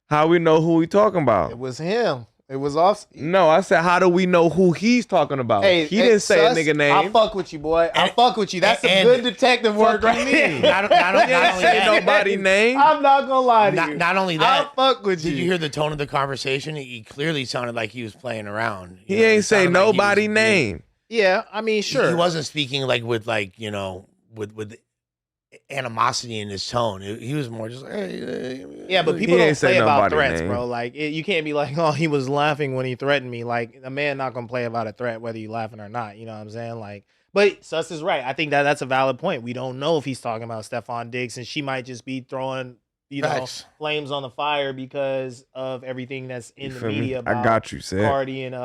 How we know who we talking It about? was him. It was off. No, I said how do we know who he's talking about? Hey, he didn't say Sus, a nigga name. I fuck with you, boy. I fuck with you. That's some and- good detective work Fuck right you there. mean? Not He only didn't say that, nobody name. I'm not gonna lie to you. not only that, I fuck with did you. you hear the tone of the conversation? He clearly sounded like he was playing around. You He know, ain't it say sounded like he was nobody being- name. Yeah, I mean, sure. He wasn't speaking like with with animosity in his tone. He was more just like, hey, Yeah, but people He don't ain't say play about nobody threats, name. bro. Like, you can't be like, oh, he was laughing when he threatened me. Like, a man not gonna play about a threat whether you laughing or not. You know what I'm saying? Like, but Sus is right. I think that's a valid point. We don't know if he's talking about Stephon Diggs, and she might just be throwing, Facts. flames on the fire because of everything that's in You the feel me? media I about got you, Seth. Cardi and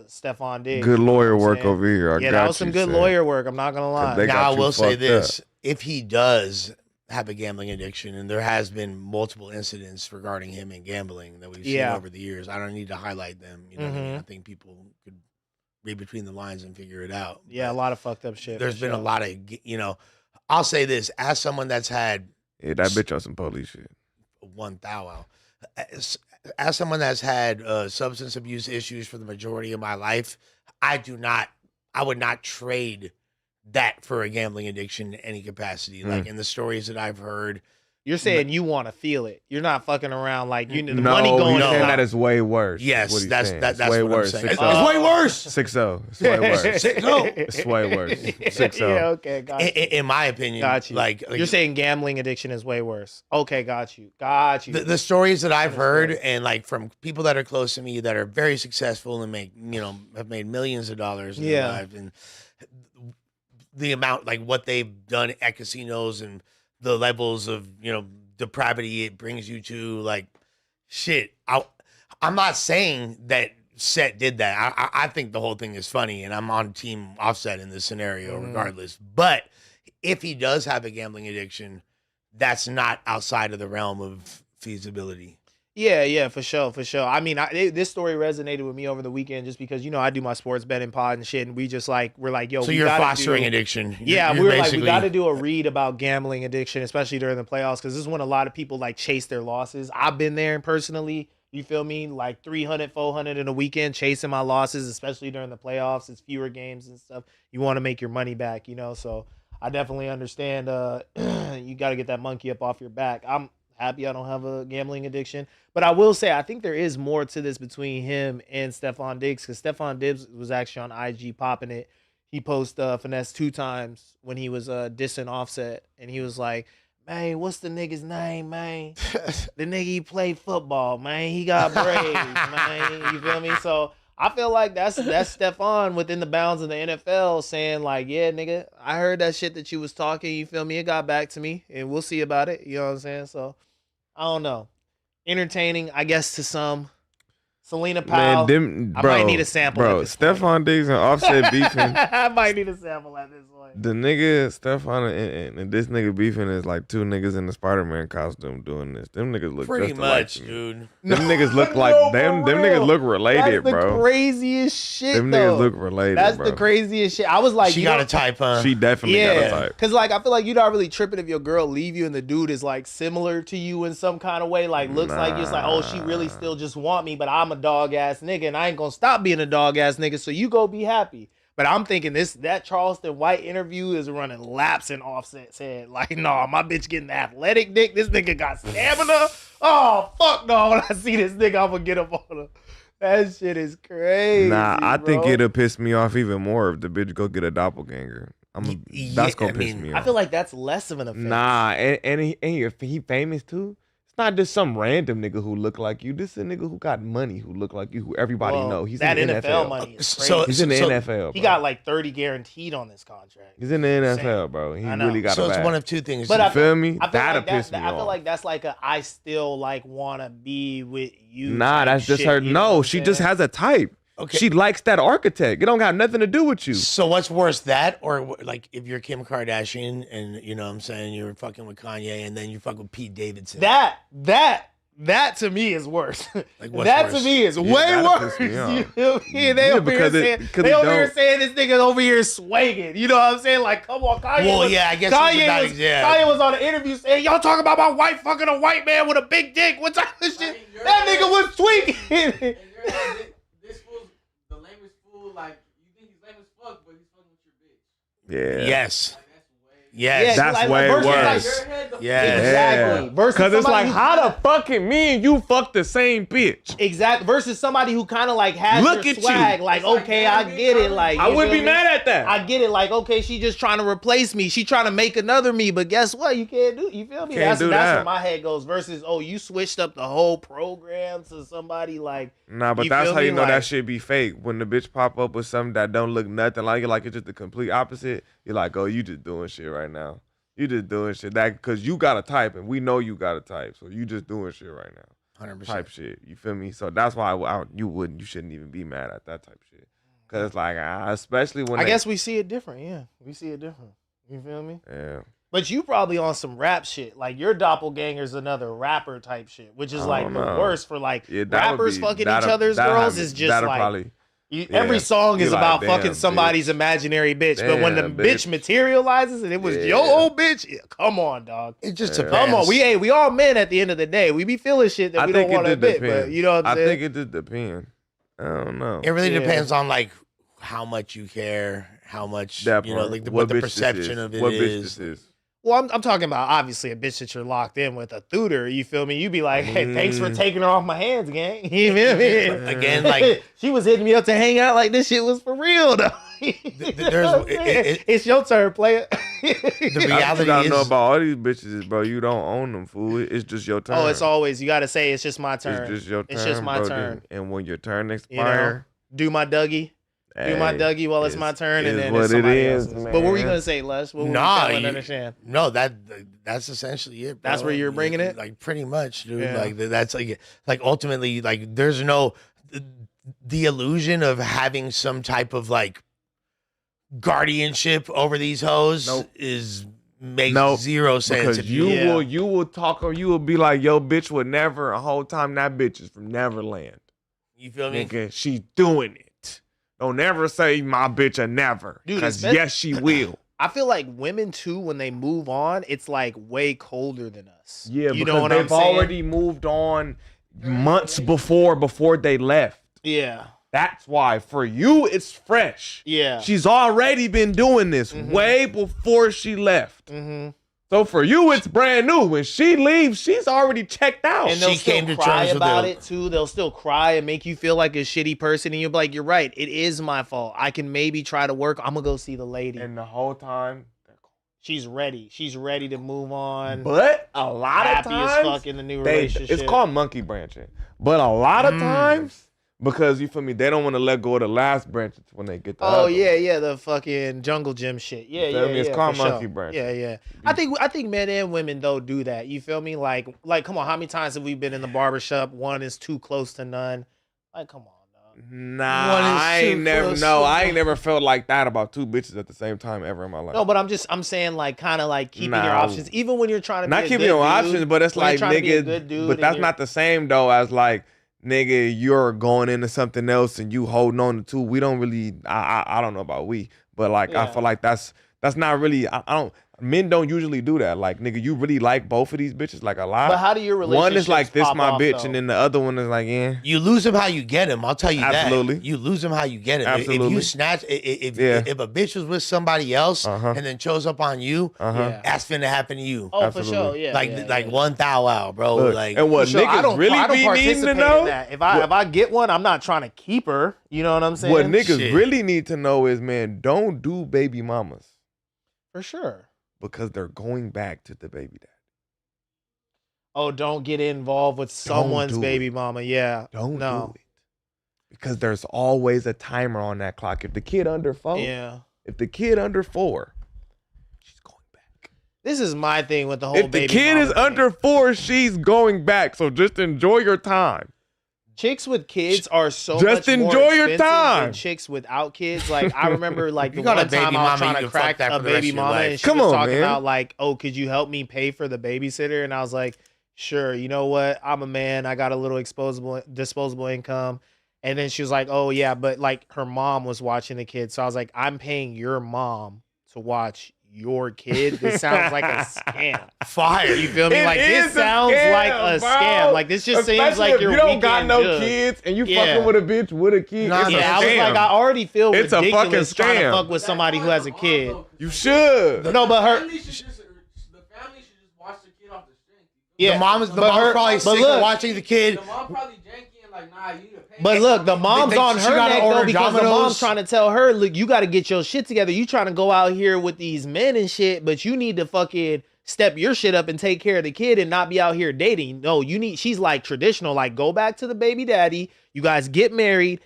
Stephon Diggs. Good You know lawyer what I'm work saying? over here. I Yeah, got that was some you, good Seth. lawyer work. I'm not gonna lie. They now got I you will say fucked this: if he does have a gambling addiction, and there has been multiple incidents regarding him and gambling that we've seen Yeah. over the years, I don't need to highlight them. You know what I mean? Mhm. I think people could read between the lines and figure it out. Yeah, a But lot of fucked up shit. there's for been a sure. lot of, I'll say this: as someone that's had Yeah, that bitch on some police shit. one thou out. As someone that's had substance abuse issues for the majority of my life, I would not trade that for a gambling addiction in any capacity. Like in the stories that I've heard, You're saying you want to feel it. You're not fucking around like the No, money going. he's is saying not- that is way worse. yes, what he's that's saying. that, It's that's way what I'm worse. saying. 6-0. It's way worse. 6-0. It's way worse. 6-0. It's way worse. 6-0. Yeah, okay, got you. In my opinion, Got you. like You're saying gambling addiction is way worse. Okay, got you. Got you. the stories that I've heard, Understood. and like from people that are close to me that are very successful and have made millions of dollars in Yeah. their life, and the amount, like what they've done at casinos and the levels of depravity it brings you to, like shit. I'm not saying that Set did that. I think the whole thing is funny, and I'm on team Offset in this scenario regardless. But if he does have a gambling addiction, that's not outside of the realm of feasibility. Yeah, for sure. I mean, this story resonated with me over the weekend just because I do my sports betting pod and shit, and we're like, yo, So we you're gotta fostering do- addiction. Yeah, You're we were like, we basically- got to do a read about gambling addiction, especially during the playoffs, because this is when a lot of people like chase their losses. I've been there personally. You feel me? Like 300, 400 in a weekend, chasing my losses, especially during the playoffs. It's fewer games and stuff. You want to make your money back, So I definitely understand. You got to get that monkey up off your back. I'm happy I don't have a gambling addiction, but I will say I think there is more to this between him and Stephon Diggs, because Stephon Diggs was actually on IG popping it. He posted finesse 2 times when he was dissing Offset, and he was like, man, what's the nigga's name, man? The nigga he played football, man. He got braids, man. You feel me? So I feel like that's Stephon within the bounds of the NFL saying like, yeah, nigga, I heard that shit that you was talking. You feel me? It got back to me, and we'll see about it. You know what I'm saying? So I don't know. Entertaining, I guess, to some. Selena Powell. Man, I might need a sample. Bro, at this point. Stephon Diggs and Offset beefing. I might need a sample at this point. The nigga Stephon and this nigga beefing is like two niggas in the Spider-Man costume doing this. Them niggas look Pretty just much, alike to me. dude. Them niggas look like No, them. for Them real. niggas look related, That's bro. the craziest shit. Them though. niggas look related. That's bro. the craziest shit. I was like, She you got know- a type, huh? She definitely got a Yeah, type. because like I feel like you're not really tripping if your girl leave you and the dude is like similar to you in some kind of way. Like looks like it's like, oh, she really still just want me, but I'm a dog ass nigga and I ain't gonna stop being a dog ass nigga. So you go be happy. But I'm thinking that Charleston White interview is running laps and Offset said like, nah, my bitch getting the athletic dick. This nigga got stamina. Oh fuck no! When I see this nigga, I'm gonna get up on him. That shit is crazy. Nah, I think bro. it'll piss me off even more if the bitch go get a doppelganger. That's gonna piss me off. I feel like that's less of an offense. Nah, and he famous too. It's not just some random nigga who look like you. This is a nigga who got money who look like you, who everybody Well, know. He's that in the NFL NFL. money is crazy. So- He's in the so- NFL. He bro. got like 30 guaranteed on this contract. He's in the NFL, bro. He I know. really got So a it's bag. one of two things. But You I feel me? I feel That'll like piss that, me I feel off. like that's like a I still like want to be with you. Nah, type that's just shit, her. you know what No, I'm she just saying? has a type. Okay. She likes that architect. It don't got nothing to do with you. So what's worse, that or like if you're Kim Kardashian and you know what I'm saying you're fucking with Kanye and then you fuck with Pete Davidson? That to me is worse. Like, what's that worse? to me is way that'll worse. piss me off. You feel me? They Yeah, over here because it- saying because they it over here don't- saying this nigga over here swinging. You know what I'm saying? Like, come on, Kanye. Well, was, yeah, I guess it's Kanye about- was, yeah. Kanye was on an interview saying, "Y'all talking about my wife fucking a white man with a big dick? What type of shit?" That nigga was tweaking. And you're like, this fool's the lamest fool. Like you think he's lame as fuck, but he's fucking with your bitch. Yeah. Yes. Like that's way. Yes. That's like, way versus, like, worse. Your head, the Yes. Exactly. Versus Because it's somebody like, who- how the fucking me and you fuck the same bitch? Exactly. Versus somebody who kind of like has Look your at you. swag. Like, It's like, okay, damn, I get it. Like, I you wouldn't feel be me? mad at that. I get it. Like, okay, she just trying to replace me. She trying to make another me. But guess what? You can't do. You feel me? Can't That's do that's that. where my head goes. Versus, oh, you switched up the whole program to somebody like. Nah, but You that's feel how you me? know Like- that shit be fake. When the bitch pop up with something that don't look nothing like it, like it's just the complete opposite, you're like, oh, you just doing shit right now. You just doing shit. That because you got a type and we know you got a type. So you just doing shit right now. 100%. Type shit. You feel me? So that's why you shouldn't even be mad at that type shit. Cause it's like, especially when I guess we see it different. Yeah, we see it different. You feel me? Yeah. But you probably on some rap shit. Like your doppelganger's another rapper type shit, which is I like don't the know. worst for like Yeah, that would rappers be- fucking each that'll- other's that'll girls have- is just that'll like. probably- Every song You're is like, about damn, fucking bitch. somebody's imaginary bitch, but when the Damn, bitch bitch. materializes and it was Yeah. your old bitch, yeah, come on, dog. It just Yeah. depends. Come on, we all men at the end of the day. We be feeling shit that I we don't think it want to just admit, depends. but you know what I'm I saying? think it just depends. I don't know. It really Yeah. depends on like how much you care, how much That you know, part. like What what the bitch this perception is. of it What bitch is. this is. Well, I'm talking about obviously a bitch that you're locked in with, a tutor. You feel me? You be like, hey, thanks for taking her off my hands, gang. You feel me? Again, like she was hitting me up to hang out like this shit was for real, though. It's your turn, player. the That's what you reality gotta know is, about all these bitches is, bro, you don't own them, fool. It's just your turn. Oh, it's always you got to say it's just my turn. It's just your turn. It's just my bro. turn. And when your turn You know, expire, do my Dougie. Do my hey, Dougie while it's my turn, and is then what it's it somebody is, else's. But what were you man. gonna say, Les? What were Nah, you trying to you- understand? no, that's essentially it. Bro. That's where you're bringing it? like pretty much, dude. Yeah. Like that's like ultimately, like there's no the illusion of having some type of like guardianship over these hoes Nope. makes Nope. zero sense. because If you will talk or you will be like, yo, bitch would never a whole time that bitch is from Neverland. you feel me? Nigga, she's doing it. Don't ever say my bitch a never. Dude, Because especially- yes, she will. I feel like women too, when they move on, it's like way colder than us. Yeah, you because know what they've I'm saying? already moved on months before they left. Yeah, That's why for you it's fresh. yeah. She's already been doing this Mhm. way before she left. Mm-hmm. So for you it's brand new. When she leaves, she's already checked out. And they'll She still came to cry terms with about it. it too. They'll still cry and make you feel like a shitty person, and you're like, "You're right. It is my fault. I can maybe try to work. I'm gonna go see the lady. And the whole time, She's ready. She's ready to move on. but a lot of Happy as times fuck in the new they, relationship. it's called monkey branching. But a lot of times, because you feel me, they don't want to let go of the last branches when they get the Oh other yeah, the fucking jungle gym shit. Yeah, feel yeah, me? It's yeah, called for monkey sure. branch. Yeah. I think men and women though do that. You feel me? Like, come on, how many times have we been in the barbershop? One is too close to none. Like, come on, dog. Nah, One is I ain't two never. for a No, I super- ain't never felt like that about two bitches at the same time ever in my life. No, but I'm saying like kind of like keeping your Nah. options, even when you're trying to be Not a keeping good your dude, options, but it's when you're like trying to be a nigga. good dude But and that's you're- not the same though as like nigga. You're going into something else and you holding on to two. We don't really. I don't know about we, but like I Yeah. feel like that's not really. I don't. Men don't usually do that. Like nigga, you really like both of these bitches like a lot. But how do your relationships One is like this pop my off, bitch, though? and then the other one is like yeah. You lose him how you get him. I'll tell you Absolutely. that. You lose him how you get him. If Absolutely. you snatch, if Yeah. if a bitch was with somebody else Uh-huh. and then chose up on you, Yeah. that's finna happen to you. Oh, Absolutely. for sure, yeah. like yeah, like yeah. one thou out, bro. Look, like and what For sure. niggas really I don't be needing to participate know. in that. If I get one, I'm not trying to keep her. You know what I'm saying? What niggas Shit. really need to know is, man, don't do baby mamas For sure. because they're going back to the baby dad. Oh, don't get involved with someone's do baby it. mama. Yeah. Don't No. do it. Because there's always a timer on that clock. If the kid under 4, Yeah. if the kid under 4, she's going back. This is my thing with the whole If the baby kid mama is thing. under 4, she's going back. So just enjoy your time. Chicks with kids are so Just much more enjoy your expensive time. than chicks without kids. Like I remember, like You the got a one time baby I was mama, trying you to can fuck crack that a for the rest baby of your mama, life. and she Come was on, talking man. about like, oh, could you help me pay for the babysitter? And I was like, sure. You know what? I'm a man. I got a little disposable income. And then she was like, oh yeah, but like her mom was watching the kid, so I was like, I'm paying your mom to watch your kid. This sounds like a scam. fire. You feel me? It Like this is a sounds scam, like a bro. scam. Like this just seems Especially like if your you don't got weekend no good. kids and you Yeah. fucking with a bitch with a kid. Nah, it's nah, a Yeah, I was scam. like, I already feel It's a fucking ridiculous trying to scam. fuck with somebody who has a kid. You should. No, but her, The family should just watch the kid off the strength. yeah, The mom's but her- probably but sick look, of watching the kid. The mom probably janky and like, nah, you need to pay. But look, the mom's They- on she her gotta neck order though because the Domino's. mom's trying to tell her, look, you got to get your shit together. You trying to go out here with these men and shit, but you need to fucking step your shit up and take care of the kid and not be out here dating. No, you need. She's like traditional, like go back to the baby daddy. You guys get married,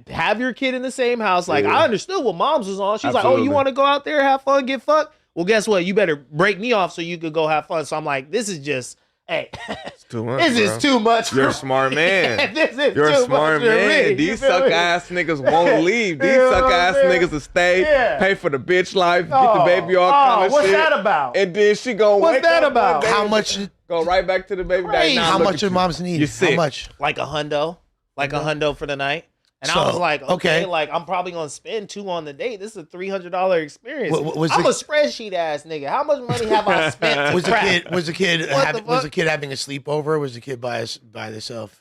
have your kid in the same house. Like Yeah. I understood what mom's was on. She's like, oh, Absolutely. you want to go out there, have fun, get fucked? Well, guess what? You better break me off so you could go have fun. So I'm like, this is just, hey, It's too much, this bro. is too much. You're a for smart me. man. This is You're a too smart much for man. me. You These feel suck me? ass niggas won't leave. These You know suck what ass I'm saying? niggas will stay, Yeah. pay for the bitch life, get Oh, the baby all kind of what's shit. that about? And then she gonna What's wake that up one about? day How and much? Go right back to the baby daddy. Crazy. Now How look much at do you. moms need? You're How sick. much? Like a hundo, like a hundo for the night. And I So, was like, okay, okay. like I'm probably gonna spend $2 on the date. This is a $300 experience. Was I'm the- a spreadsheet ass nigga. How much money have I spent? To Was the crack? kid? Was the kid? What the fuck? Having a sleepover? Was the kid by themselves?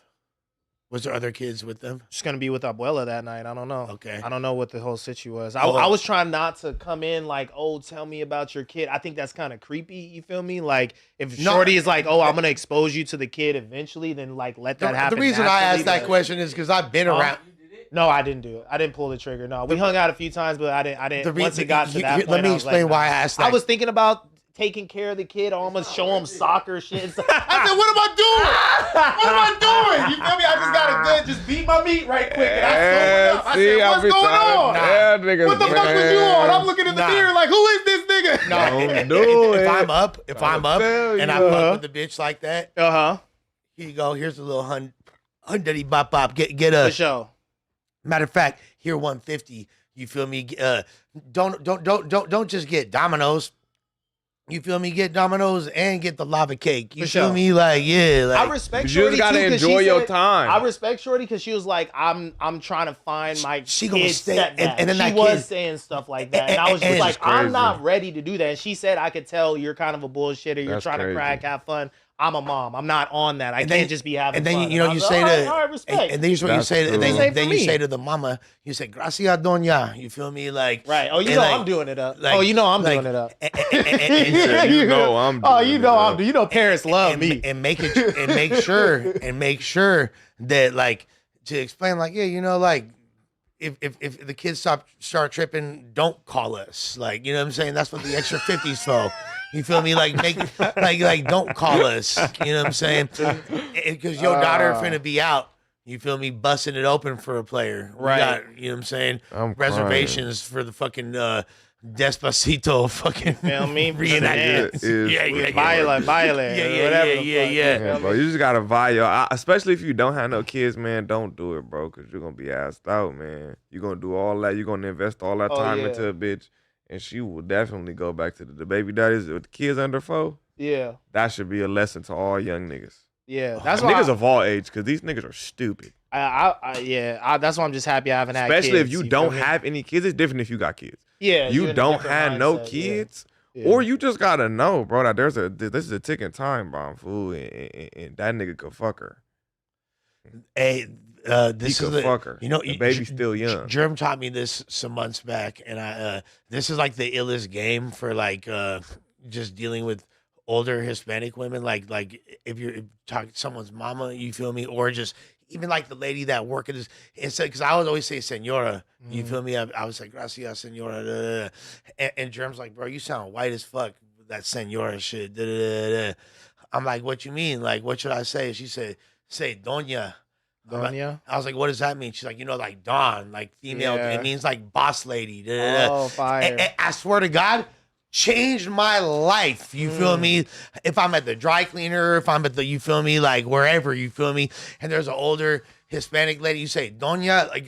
Was there other kids with them? Just gonna be with Abuela that night. I don't know. Okay. I don't know what the whole situ was. Oh. I was trying not to come in like, oh, tell me about your kid. I think that's kind of creepy. You feel me? Like if No. Shorty is like, oh, I'm gonna expose you to the kid eventually, then like let that happen. The reason I naturally, asked that but- question is because I've been around. No, I didn't do it. I didn't pull the trigger. No, we hung out a few times, but I didn't. Once it got to that point, let me I was explain like, why I nah. asked that. I was thinking about taking care of the kid, almost show him soccer shit. And stuff. I said, what am I doing? What am I doing? You feel me? I just gotta just beat my meat right quick. And I Yeah, sobered up. I see, said, I what's be going trying to- on? Yeah, niggas, What the fuck was you on? I'm looking in the Nah. mirror like, who is this nigga? Don't do it. If I'm up, tell and I you. fuck with the bitch like that, Uh-huh. here you go. Here's a little hundredty bop bop. Get For a. sure. Matter of fact, here 150. You feel me? Don't just get Domino's. You feel me? Get Domino's and get the lava cake. You For feel sure. me? Like yeah. Like, I respect You Shorty just gotta too, 'cause she enjoy your said- time. I respect Shorty because she was like, I'm trying to find my She gonna kid's stay- stepdad. and then she that was kid- saying stuff like that. And I was just and- like, That's I'm crazy. not ready to do that. And she said, I could tell you're kind of a bullshitter. You're That's trying to crazy. crack, have fun. I'm a mom. I'm not on that. I And can't then- just be having and then fun. you know And I you was say like, to all right, respect. and then here's what you That's say to, cool. then, Same then for you me. say to the mama, you say gracias doña. You feel me? Like Right. Oh, you and know like- I'm doing it up. like- Oh, you know I'm like- doing it up. and- You know I'm Oh, doing you it know up. I'm doing. You know parents love me. and make sure that like to explain like yeah, you know, like if the kids start tripping, don't call us. Like, you know what I'm saying? That's what the extra 50's for. You feel me? Like make like don't call us. You know what I'm saying? Because your daughter finna be out. You feel me? Busting it open for a player. We Right. got, you know what I'm saying? I'm Reservations for the fucking Despacito fucking Feel me? reenactment. Baila, whatever. Yeah, bro, you just gotta vibe, especially if you don't have no kids, man. Don't do it, bro, because you're gonna be asked out, man. You're gonna do all that. You're gonna invest all that time into a bitch, and she will definitely go back to the baby daddies with the kids under 4. Yeah, that should be a lesson to all young niggas. Yeah, that's why niggas of all age, because these niggas are stupid. That's why I'm just happy I haven't had kids. Especially if you don't have any kids. It's different if you got kids. Yeah, you don't have no kids, yeah. or you just gotta know, bro, that this is a ticking time bomb, fool, and that nigga could fuck her. Hey, this he is could fuck her. You know, the baby's still young. Germ taught me this some months back, and this is like the illest game for like just dealing with older Hispanic women. Like if you're talking to someone's mama, you feel me, or just even like the lady that work at this, instead, because I would always say senora, you feel me? I was like, gracias, senora. And Germ's like, bro, you sound white as fuck with that senora shit. I'm like, what you mean? Like, what should I say? She said, say doña. Doña? I was like, what does that mean? She's like, you know, like Don, like female. Yeah. It means like boss lady. Oh, fire. And I swear to God, changed my life. You feel me? If I'm at the dry cleaner, if I'm at the, you feel me, like wherever, you feel me, and there's an older Hispanic lady, you say doña, like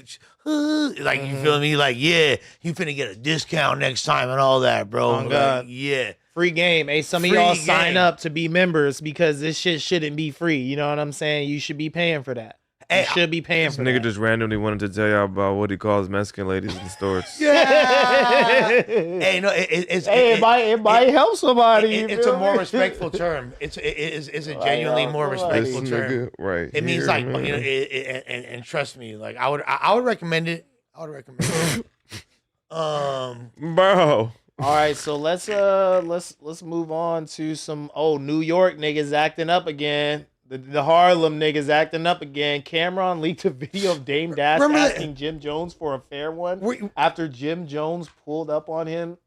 you feel me, like, yeah, you finna get a discount next time and all that, bro. Oh, God. Like, yeah. Free game. Hey, some of Free y'all game. sign up to be members because this shit shouldn't be free. You know what I'm saying? You should be paying for that. You should be paying This for nigga that. just randomly wanted to tell y'all about what he calls Mexican ladies in the stores. Hey, no, it might help somebody. It's a more respectful term. It's a genuinely more respectful This term. nigga right It means here, like, man. you know, and trust me, like I would recommend it. I would recommend it. Bro. All right, so let's move on to some New York niggas acting up again. The Harlem niggas acting up again. Cameron leaked a video of Dame Dash asking Jim Jones for a fair one after Jim Jones pulled up on him.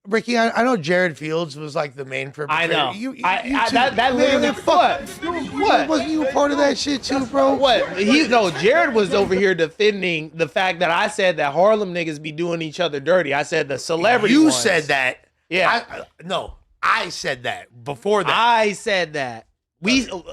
Ricky, I know Jared Fields was like the main perpetrator. I know. You that literally what? Wasn't you a part of that shit too, bro? What? Jared was over here defending the fact that I said that Harlem niggas be doing each other dirty. I said the celebrity You ones. said that. Yeah. I said that before that. I said that.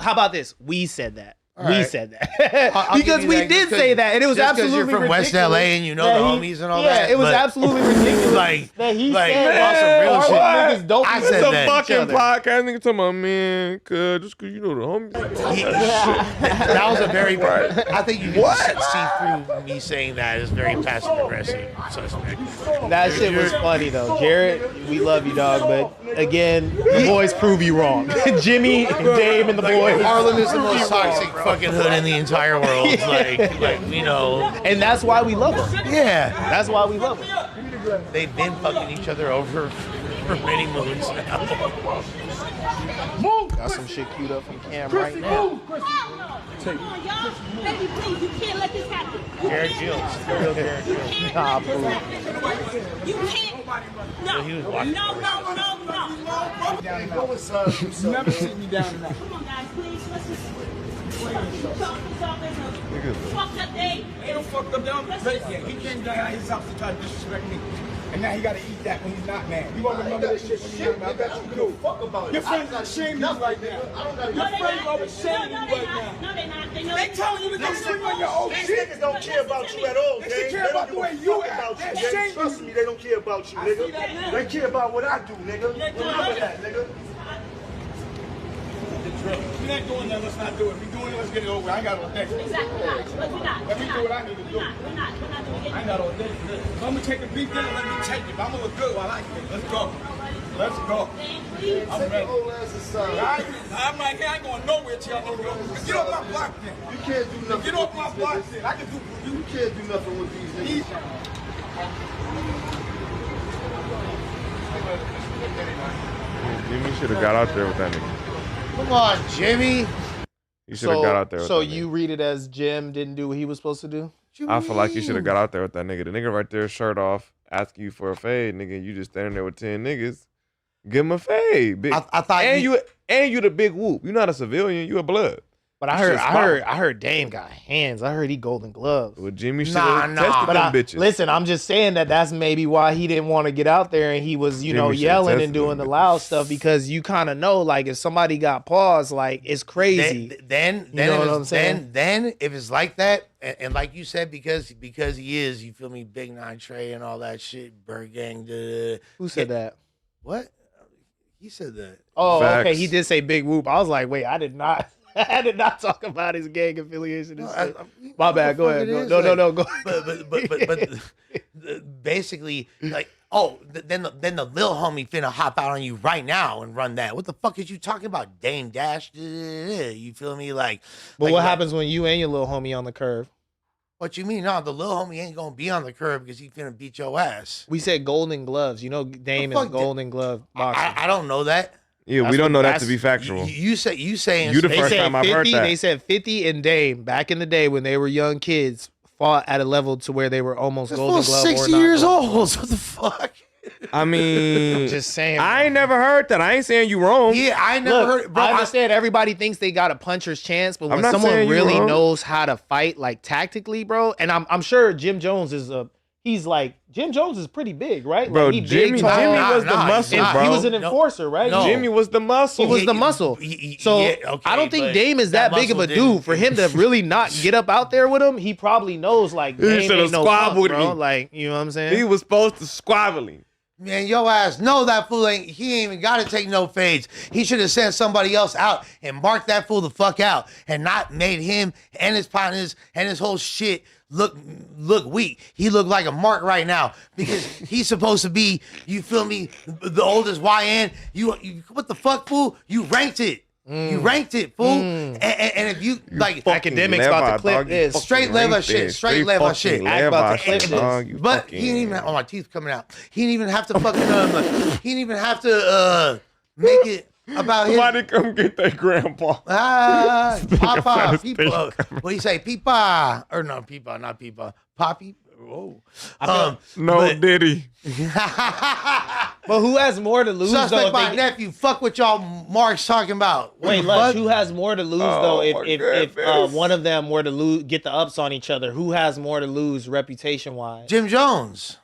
How about this? We said that. All We right. said that. I'll because give you we that did because- say that, and it was just 'cause absolutely you're from West ridiculous LA and you know that the he- homies and all yeah, that. it was but- absolutely ridiculous like that he like, said on some real Harlem shit. niggas don't I be said It's a that. fucking podcast. Nigga talking about, man, just cause you know the homies. That was a very. I think you can see through me saying that is very passive aggressive suspect. That shit was funny though. Jared, we love you, dog, but again, the boys prove you wrong. Jimmy, Dame, and the boys. Harlem is the most toxic fucking hood in the entire world. Like you know, and that's why we love them. yeah, That's why we love them. they've been fucking each other over for many moons now. Got some shit queued up from Cam right now. Baby, please, you can't let this happen. Jared Fields, real Jared Fields. Nah, boo. You can't. No, he was no, watching. no, no. You never see me down enough. Come on, guys, please. Let's just talk this off as a fucked up day. Ain't no fucked up down. He came down at his house to try to disrespect me. And now he gotta eat that when he's not mad. You gonna remember this shit when he's not mad? I bet you do. Fuck about it. Your friends are ashamed of you right now. Your friends are ashamed of you right now. No, they're not. They telling you to go swing on your old shit. These niggas don't care about you at all, They gang. care about the way you act. They They're ashamed trust of me, you. they don't care about you, I see that nigga. now. They care about what I do, nigga. Remember that, nigga. If you're not doing that, let's not do it. If you're doing it, let's get it over. I ain't got all day. Exactly. But we're not. Let me do what I need to do. We're not doing I it. ain't got all day for this. If I'm gonna take a beat dinner, let me take it. But I'm gonna look good while I can. Let's go. Let's go. Please. I'm ready. Whole ass aside. I'm right here. I ain't going nowhere till y'all go. Get off my block then. You can't do nothing. Get off with my these block niggas. then. I can do for you. You can't do nothing with these niggas. Jimmy should have got out there with that nigga. Come on, Jimmy. You should have got out there with So that you nigga. read it as Jim didn't do what he was supposed to do? I feel like you should have got out there with that nigga. The nigga right there, shirt off, asking you for a fade, nigga. You just standing there with 10 niggas. Give him a fade, bitch. I thought and you the big whoop. You're not a civilian. You a blood. But I heard Dame got hands. I heard he Golden Gloves. Well, Jimmy should Nah, have nah. tested But them bitches. listen, I'm just saying that's maybe why he didn't want to get out there and he was, Jimmy should've yelling tested and doing them the loud stuff because you kind of know, like, if somebody got paused, like, it's crazy. Then You know what I'm saying? Then if it's like that, and like you said, because he is, you feel me, Big 9 Trey and all that shit, Bird Gang. Who said that? What? He said that. Oh, Facts. okay. He did say Big Whoop. I was like, wait, I did not. I did not talk about his gang affiliation. And shit. My bad. Go ahead. No. Go. But basically, like, then the lil homie finna hop out on you right now and run that. What the fuck is you talking about, Dame Dash? You feel me? Like, But what happens when you and your little homie on the curve? What you mean? No, the little homie ain't gonna be on the curb because he finna beat your ass. We said Golden Gloves. You know, Dame is Golden Glove boxer. I don't know that. Yeah, we don't know that to be factual. You saying You the They first said time I've 50, heard that. They said 50 and Dame back in the day when they were young kids fought at a level to where they were almost this Golden fool's Glove 60 or not years Golden old. What the fuck? I mean, Just saying. I ain't never heard that. I ain't saying you wrong. Yeah, I never Look, heard. Bro, I understand everybody thinks they got a puncher's chance, but I'm when not someone saying you really wrong. knows how to fight, like tactically, bro, and I'm sure Jim Jones is Jim Jones is pretty big, right? Bro, like, he Jimmy big, tall. was the muscle, And bro. He was an enforcer, right? No. Jimmy was the muscle. He was the muscle. So yeah, okay, I don't think but Dame is that big of a muscle didn't- dude for him to really not get up out there with him. He probably knows like Dame should've ain't no squabbled punk, bro. him. Like, you know what I'm saying? He was supposed to squabble him. Man, your ass know that fool ain't. He ain't even got to take no fades. He should have sent somebody else out and marked that fool the fuck out, and not made him and his partners and his whole shit look weak. He look like a mark right now because he's supposed to be. You feel me? The oldest YN. You what the fuck, fool? You ranked it. You ranked it, fool. And if you like Academics about to clip this. straight level shit, straight level shit. Act about to clip this. But he didn't even. Oh, my teeth coming out. He didn't even have to fucking. He didn't even have to make it about his. Somebody come get that grandpa. Papa, people. What do you say, Peepa? Or no, Peepa, not Peepa. Poppy. Whoa. No, Diddy. But who has more to lose though? Suspect If my they, nephew. Fuck what y'all Mark's talking about. What wait, the Lush, fuck? who has more to lose Oh, though? my If goodness. one of them were to get the ups on each other, who has more to lose reputation wise? Jim Jones.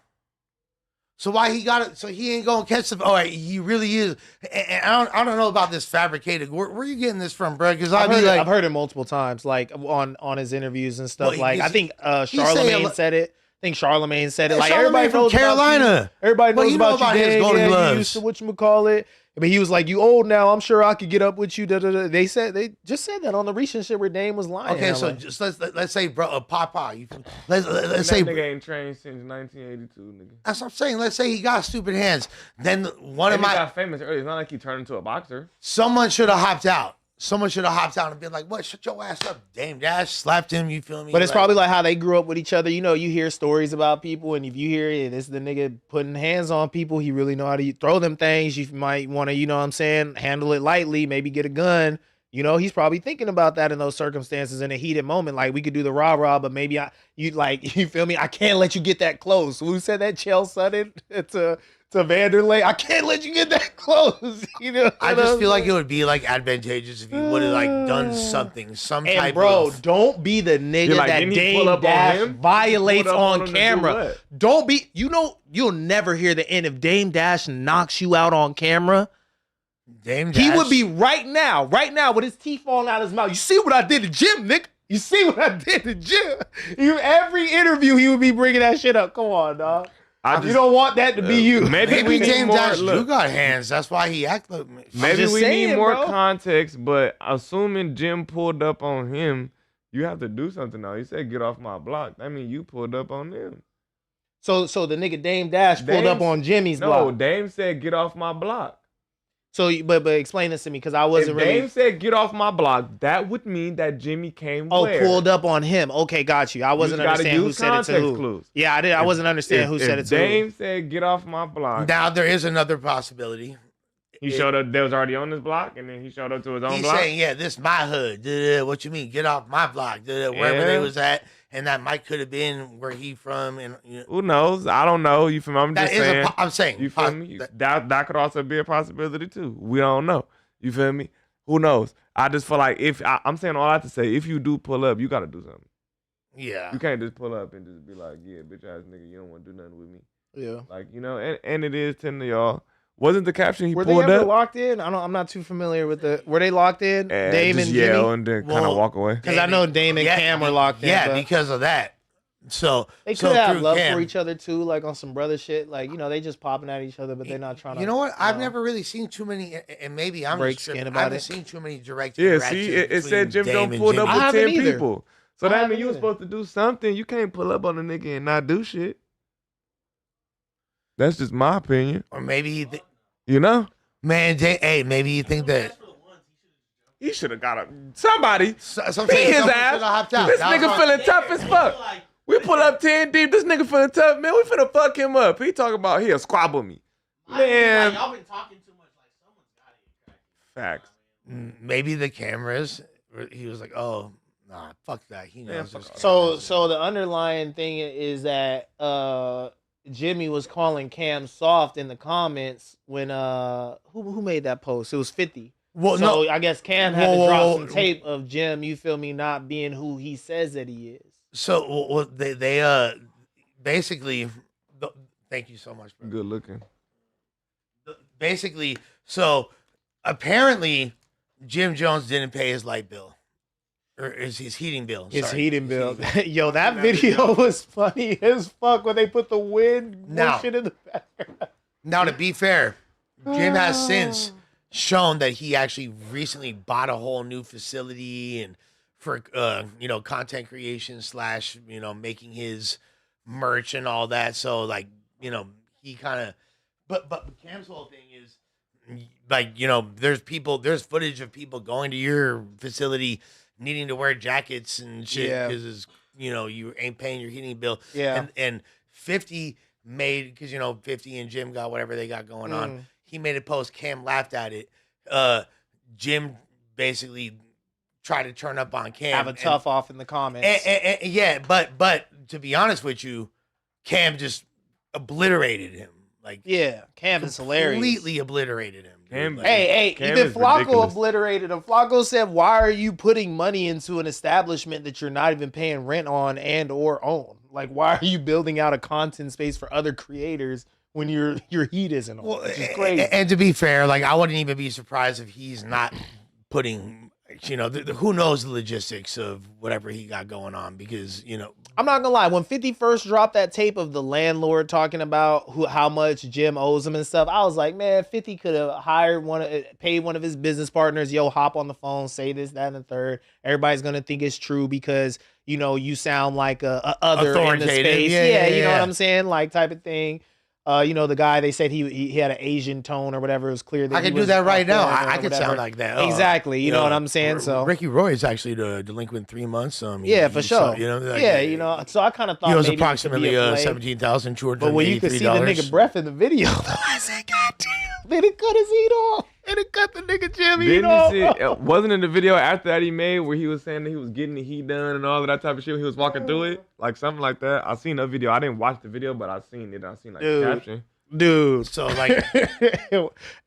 So why he got it? So he ain't gonna catch the. Oh, he really is. And I don't know about this fabricated. Where are you getting this from, bro? Because I've heard it multiple times, like on his interviews and stuff. Well, like I think saying Charlemagne said it. I think Charlemagne said it. Yeah, Like Charlemagne everybody from knows Carolina. About you. Everybody Well, knows you know about you. about his Dang, Golden yeah, Gloves. You used to whatchamacallit. But he was like, "You old now. I'm sure I could get up with you." Da, da, da. They just said that on the recent shit where Dame was lying. Okay, I'm so like, just let's say, bro, Papa. Let's say That nigga ain't trained since 1982, nigga. that's what I'm saying. Let's say he got stupid hands. Then one of And he my got famous early. It's not like he turned into a boxer. someone should have hopped out. Someone should have hopped out and been like, "What? Shut your ass up, Dame Dash." Slapped him. You feel me? but it's Like, probably like how they grew up with each other. You know, you hear stories about people, and if you hear it, this is the nigga putting hands on people. He really know how to throw them things. You might want to, you know what I'm saying, handle it lightly. Maybe get a gun. You know, he's probably thinking about that in those circumstances in a heated moment. Like we could do the rah-rah, but maybe you feel me? I can't let you get that close. Who said that? Chael Sutton to Vanderlei. I can't let you get that close. You know, I just feel like it would be like advantageous if you would have like done something, some And type bro, of. don't be the nigga You're like, that didn't he pull Dame up on Dash him? violates Pulled up on on him to do camera. what? Don't be, you'll never hear the end if Dame Dash knocks you out on camera. Dame He Dash. would be right now with his teeth falling out of his mouth. You see what I did to Jim, nigga? You see what I did to Jim? Every interview, he would be bringing that shit up. Come on, dog. You don't want that to be you. Maybe we need Dame more. Dash Look, do got hands. That's why he act like me. maybe just we saying, need more bro. context. But assuming Jim pulled up on him, you have to do something now. He said, "Get off my block." That means you pulled up on them. So the nigga Dame Dash pulled Dame- up on Jimmy's No, block. Dame said, "Get off my block." So, but explain this to me because I wasn't If really. Dame said, "Get off my block," that would mean that Jimmy came. Oh, where? pulled up on him. Okay, got you. I wasn't gotta understanding who use said it to context who. clues. Yeah, I did. I wasn't understanding who said it to Dame who. said, "Get off my block." Now there is another possibility. He showed up. They was already on his block, and then he showed up to his own He's block. saying, "Yeah, this my hood." Duh, what you mean? Get off my block. Duh, wherever they Yeah. was at, and that might could have been where he from. And you know, Who knows? I don't know. You feel me? I'm that just is saying. I'm saying. You feel me? That could also be a possibility too. We don't know. You feel me? Who knows? I just feel like I'm saying all I have to say, if you do pull up, you gotta do something. Yeah. You can't just pull up and just be like, yeah, bitch ass nigga, you don't want to do nothing with me. Yeah. Like, you know, and it is 10 of y'all. Wasn't the caption he were pulled they ever up? locked in? I'm not too familiar with the. Were they locked in? Dame just and yell Jimmy? and then kind of walk away. Because I know Dame and Cam were locked in. Yeah, but because of that. So they could have through love Cam, for each other too, like on some brother shit. Like, you know, they just popping at each other, but they're not trying to. You know what? I've never really seen too many, and maybe I'm break just skin tripping. about I haven't it. seen too many direct. Yeah, see, it said Jim Jones pulled up with 10 people. So that means you was supposed to do something. You can't pull up on a nigga and not do shit. That's just my opinion. Or maybe, you know? Man, hey, maybe you think that. He should have got somebody. Some beat his ass. This nigga feeling tough as fuck. We pull up 10 deep. This nigga feeling tough, man. We finna fuck him up. He talking about he'll squabble me. Man. Y'all been talking too much. Like someone's got it. Facts. Maybe the cameras. He was like, "Oh, nah, fuck that." He knows. So the underlying thing is that Jimmy was calling Cam soft in the comments when who made that post? It was 50. Well, so no. I guess Cam had to drop some tape of Jim. You feel me? Not being who he says that he is. So they basically. Thank you so much, bro. Good looking. Basically, so apparently Jim Jones didn't pay his light bill. Or his heating bill. His heating bill. Yo, that video was funny as fuck when they put the wind shit in the background. Now, to be fair, Jim has since shown that he actually recently bought a whole new facility and for content creation / making his merch and all that. So like, he kind of but Cam's whole thing is like, there's footage of people going to your facility needing to wear jackets and shit because you ain't paying your heating bill. Yeah. And 50 made, because 50 and Jim got whatever they got going on. He made a post. Cam laughed at it. Jim basically tried to turn up on Cam. Have a tough off in the comments. Yeah, but to be honest with you, Cam just obliterated him. Like, yeah, Cam is hilarious. Completely obliterated him. Cam, hey, Cam even Flacco ridiculous. obliterated him. Flacco said, "Why are you putting money into an establishment that you're not even paying rent on and or own? Like, why are you building out a content space for other creators when your heat isn't on?" Which is crazy. And to be fair, like, I wouldn't even be surprised if he's not putting, who knows the logistics of whatever he got going on, because, I'm not gonna lie. When 50 first dropped that tape of the landlord talking about how much Jim owes him and stuff, I was like, man, 50 could have paid one of his business partners, yo, hop on the phone, say this, that, and the third. Everybody's gonna think it's true because you sound like a other in the space. Yeah, you know what I'm saying, like type of thing. The guy, they said he had an Asian tone or whatever. It was clear that I could do that right now. I could sound like that. Exactly. You know what I'm saying? So Ricky Roy is actually the delinquent 3 months. Yeah, for sure. So I kind of thought he was maybe approximately $17,283. But when you could see the nigga breath in the video, I said, God damn, they done cut his heat off. They done cut the nigga Jim heat off. Didn't you see? Wasn't in the video after that he made where he was saying that he was getting the heat done and all of that type of shit when he was walking through it, like something like that. I seen that video. I didn't watch the video, but I seen it. I seen like the caption. Dude, so like,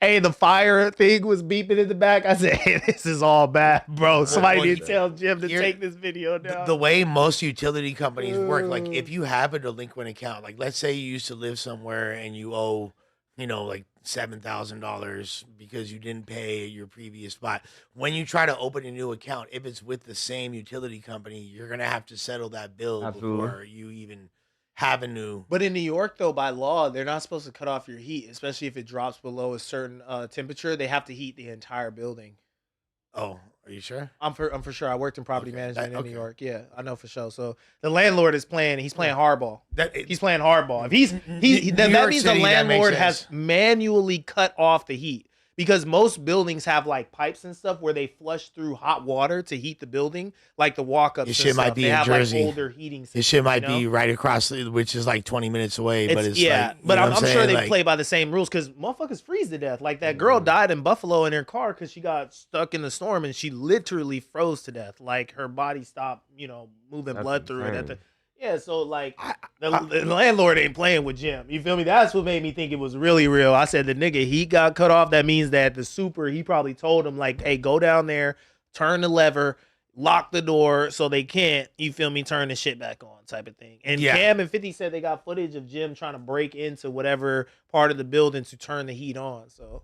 hey, the fire thing was beeping in the back. I said, hey, this is all bad, bro. Somebody didn't tell Jim to take this video down. The way most utility companies work, like if you have a delinquent account, like let's say you used to live somewhere and you owe, like $7,000 because you didn't pay your previous spot. When you try to open a new account, if it's with the same utility company, you're gonna have to settle that bill before you even have a new. But in New York, though, by law, they're not supposed to cut off your heat, especially if it drops below a certain temperature. They have to heat the entire building. Oh, are you sure? I'm for sure. I worked in property management in New York. Yeah, I know for sure. So the landlord is playing. He's playing hardball. He's playing hardball. If that means the landlord has manually cut off the heat. Because most buildings have like pipes and stuff where they flush through hot water to heat the building, like the walk-ups. This shit might be in Jersey. Like older heating systems, this shit might be right across, which is like 20 minutes away. But it's but I'm sure they play by the same rules because motherfuckers freeze to death. Like that girl died in Buffalo in her car because she got stuck in the storm and she literally froze to death. Like her body stopped, moving blood through it. Yeah, so like the landlord ain't playing with Jim. You feel me? That's what made me think it was really real. I said the nigga, he got cut off. That means that the super, he probably told him like, hey, go down there, turn the lever, lock the door so they can't, you feel me, turn the shit back on type of thing. And Cam and 50 said they got footage of Jim trying to break into whatever part of the building to turn the heat on. So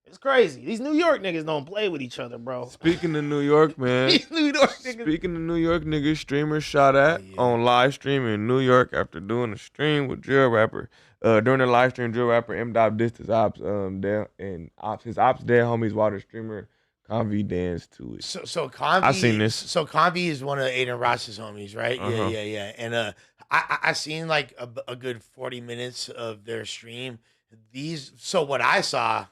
it's crazy. These New York niggas don't play with each other, bro. Speaking of New York, man. Speaking of New York niggas, streamer shot at on live stream in New York after doing a stream with drill rapper. During the live stream, drill rapper M-Dot dissed his ops his ops dead homies while the streamer Convy danced to it. So Convy, I seen this. So Convy is one of Aiden Ross's homies, right? Yeah. And I seen like a good 40 minutes of their stream. So what I saw,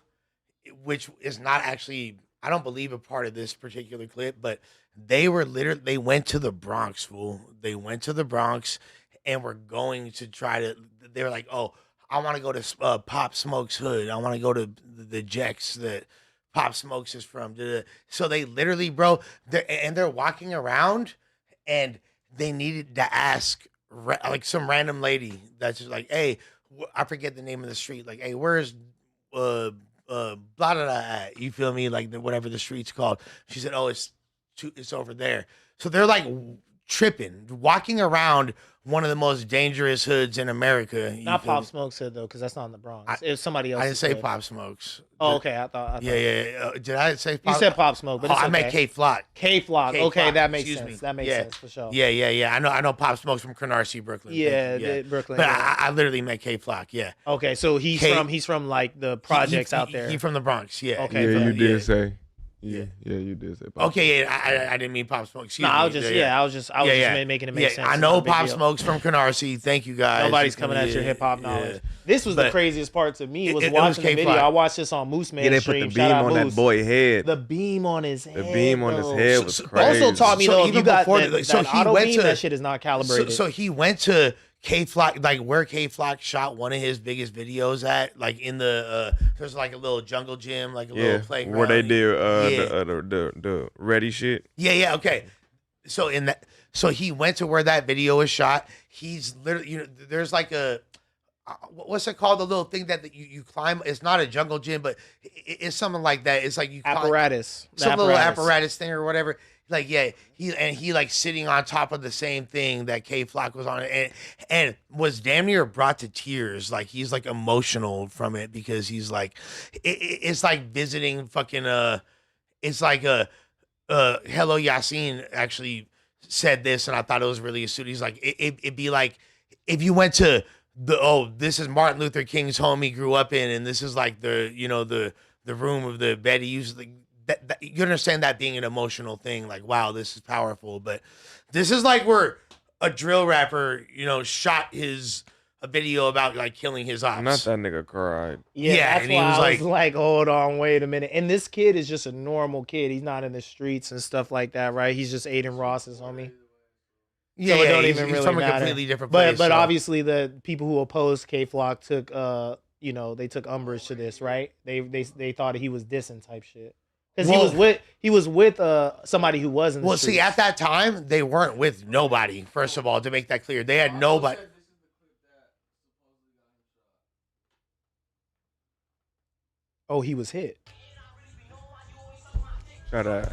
which is not actually, I don't believe a part of this particular clip, but they went to the Bronx, fool. They went to the Bronx and were going to they were like, oh, I want to go to Pop Smoke's hood. I want to go to the Jacks that Pop Smokes is from. So they literally, bro, they're walking around and they needed to ask like some random lady that's just like, hey, I forget the name of the street. Like, hey, where's blah blah blah at? You feel me? Like whatever the street's called. She said, "Oh, it's over there." So they're like tripping, walking around one of the most dangerous hoods in America. Not Pop Smoke's hood though, because that's not in the Bronx. It was somebody else. I didn't say Pop Smokes. Oh, okay. I thought. Yeah. Did I say Pop? You said Pop Smoke, but it's okay. I meant K-Flock. K-Flock. Okay, that makes sense. That makes sense for sure. Yeah. I know Pop Smokes from Canarsie, Brooklyn. Yeah, Brooklyn. But I literally meant K-Flock. Yeah. Okay, so he's from like the projects out there. He's from the Bronx. Yeah. Okay. Yeah, you did say. Yeah, you did say Pop. Okay, yeah, I didn't mean Pop Smoke. Excuse me. I was just making it make sense. I know Pop Smokes from Canarsie. Thank you guys. Nobody's coming at your hip hop knowledge. This was the craziest part to me was watching the video. I watched this on Moose Man. Yeah, they put the beam on that boy head. The beam on his head. The beam on his head was crazy. Also taught me though, you got so he went to that shit is not calibrated. So he went to K-Flock, like where K-Flock shot one of his biggest videos at, like in the there's like a little jungle gym, like a little playground where they did the ready shit. Yeah, okay. So he went to where that video was shot. He's literally, there's like a what's it called? The little thing that you climb. It's not a jungle gym, but it's something like that. It's like you apparatus, some little apparatus thing or whatever. Like he like sitting on top of the same thing that K-Flock was on, and was damn near brought to tears. Like he's like emotional from it because he's like, it's like visiting fucking it's like Hello Yasin actually said this, and I thought it was really astute. He's like, it'd be like if you went to this is Martin Luther King's home he grew up in, and this is like the room of the bed he used. Like, that you understand that being an emotional thing, like wow, this is powerful. But this is like where a drill rapper, shot a video about like killing his ops. Not that nigga cried. Yeah, that's why I was like, hold on, wait a minute. And this kid is just a normal kid. He's not in the streets and stuff like that, right? He's just Aiden Ross's homie. Yeah, so it don't even he's really from matter. A completely different place. But obviously the people who opposed K-Flock took they took umbrage to this, right? They thought he was dissing type shit. Because he was with somebody who was in the streets. See, at that time, they weren't with nobody, first of all, to make that clear. They had nobody. Oh, he was hit. Shut up.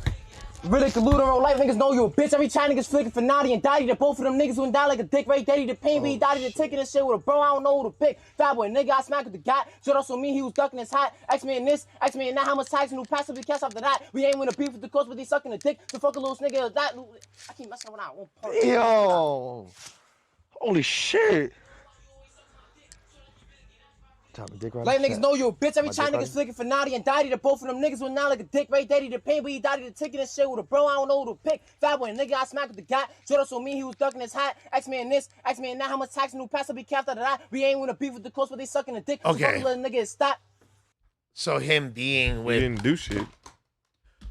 Really collude on life, niggas know you a bitch. Every time niggas flicking for Naughty and Dottie, that both of them niggas wouldn't die like a dick, right? Daddy the pain, be Dottie the ticket and shit with a bro, I don't know who to pick. Fat boy, nigga, I smacked with the gat. Shit also me, he was ducking his hat. Ask me in this, ask me in that, how much tags and who passed up the cash after that. We ain't win a beef with the coach, but they sucking the dick. So fuck a little nigga, that. I keep messing around. Yo. Holy shit. Like niggas know you a bitch. Every time niggas flicking for Naughty and Dottie, that both of them niggas went down like a dick, right? Daddy the pain, but he Dottie the ticket and shit with a bro, I don't know who to pick. Fat boy, nigga, I smacked with the gat. Shit also me, he was ducking his hat. Ask me in this, ask me in that, how much tax and who passed up be capped out of that. We ain't win a beef with the coach, but they sucking the dick. Okay. So fuck little nigga, stop. So him being with. He didn't do shit.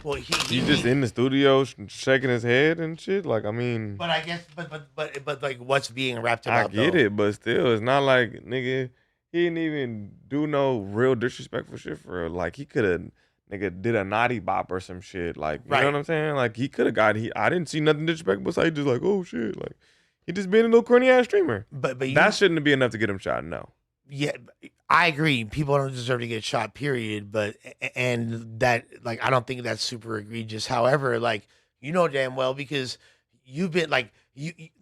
Well, he just in the studio shaking his head and shit. Like, I mean. But I guess, but like, what's being wrapped about? I get it, but still, it's not like nigga. He didn't even do no real disrespectful shit for real. Like, he could have, nigga, did a naughty bop or some shit. Like, you know what I'm saying? Like, he could have got, I didn't see nothing disrespectful besides just like, oh shit. Like, He just being a little corny ass streamer. But that shouldn't be enough to get him shot. No. Yeah, I agree. People don't deserve to get shot, period. But and that, like, I don't think that's super egregious. However, like, you know damn well, because you've been like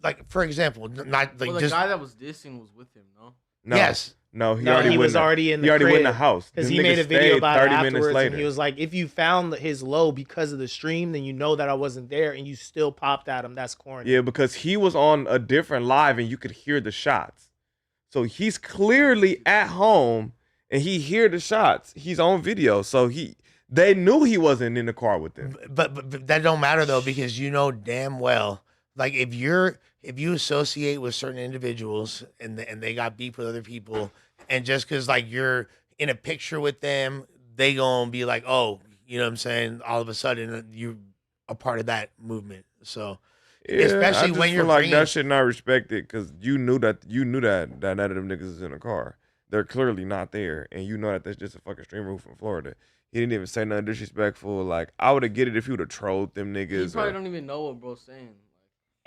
like, for example, not like well, the just guy that was dissing was with him, no? Yes. No, he was already in the he already went in the crib, house because Them he made a niggas video stayed about it 30 minutes afterwards, later. and he was like, "If you found his low because of the stream, then you know that I wasn't there, and you still popped at him. That's corny." Yeah, because he was on a different live, and you could hear the shots. So he's clearly at home, and he hear the shots. He's on video, so they knew he wasn't in the car with them. But that don't matter though, because you know damn well, like, if you associate with certain individuals and they got beef with other people, and just because like you're in a picture with them, they gonna be like, oh, you know what I'm saying? All of a sudden you a part of that movement. So Yeah, especially I just when you're feel like bringing, that shit not respected, because you knew that none of them niggas is in the car. They're clearly not there, and you know that that's just a fucking streamer who from Florida. He didn't even say nothing disrespectful. Like, I would have get it if he would have trolled them niggas. He probably don't even know what bro's saying.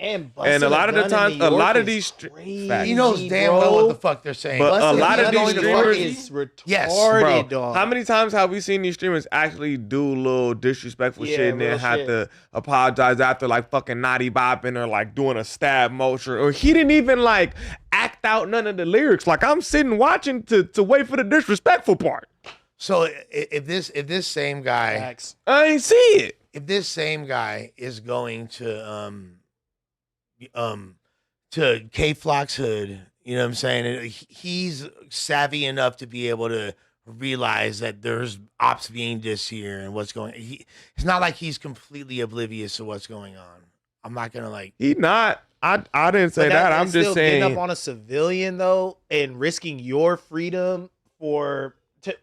And a lot of the times, a lot of these he knows damn well what the fuck they're saying. But a lot of these streamers is retarded, yes, bro. dog. How many times have we seen these streamers actually do little disrespectful shit and then have to apologize after, like fucking naughty bopping or like doing a stab motion, or he didn't even like act out none of the lyrics. Like, I'm sitting watching to wait for the disrespectful part. So if this same guy, I ain't see it. If this same guy is going to K Flock's hood, you know what I'm saying? And he's savvy enough to be able to realize that there's ops being dissed here and what's going. It's not like he's completely oblivious to what's going on. I'm not gonna like. He not. I didn't say that. I'm just saying. Getting up on a civilian though and risking your freedom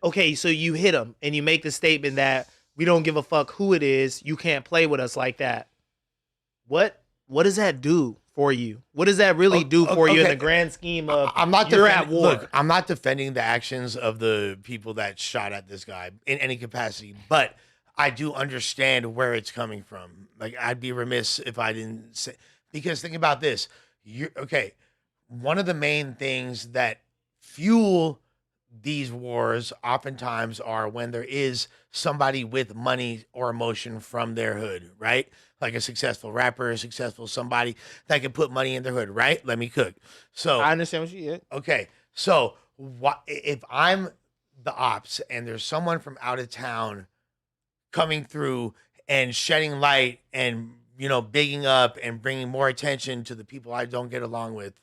okay, so you hit him and you make the statement that we don't give a fuck who it is. You can't play with us like that. What does that do for you? What does that really do for you in the grand scheme of you're at war? Look, I'm not defending the actions of the people that shot at this guy in any capacity, but I do understand where it's coming from. Like, I'd be remiss if I didn't say, because think about this. One of the main things that fuel these wars oftentimes are when there is somebody with money or emotion from their hood, right? Like a successful rapper, a successful somebody that can put money in their hood, right? Let me cook. So I understand what you did. Okay, so if I'm the ops and there's someone from out of town coming through and shedding light and, you know, bigging up and bringing more attention to the people I don't get along with,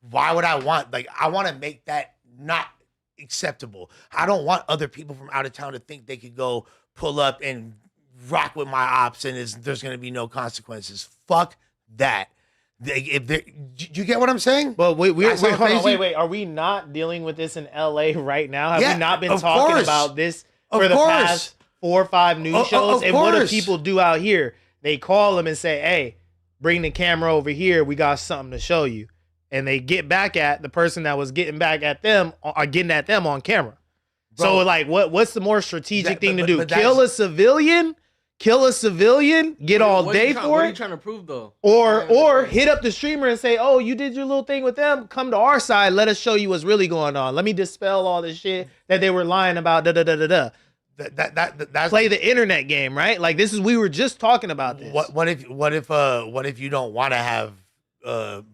why would I want, like, I want to make that not acceptable. I don't want other people from out of town to think they could go pull up and rock with my ops and there's going to be no consequences. Fuck that. Do you get what I'm saying? But wait. Are we not dealing with this in LA right now? Have we not been talking about this for the past 4 or 5 news shows? And what do people do out here? They call them and say, hey, bring the camera over here. We got something to show you. And they get back at the person that was getting back at them, or getting at them on camera. Bro, so like, what's the more strategic thing to do? Kill a civilian, get all day for it. What are you trying to prove though? Or hit up the streamer and say, oh, you did your little thing with them. Come to our side. Let us show you what's really going on. Let me dispel all this shit that they were lying about. That's play the internet game, right? Like, we were just talking about this. What if you don't want to have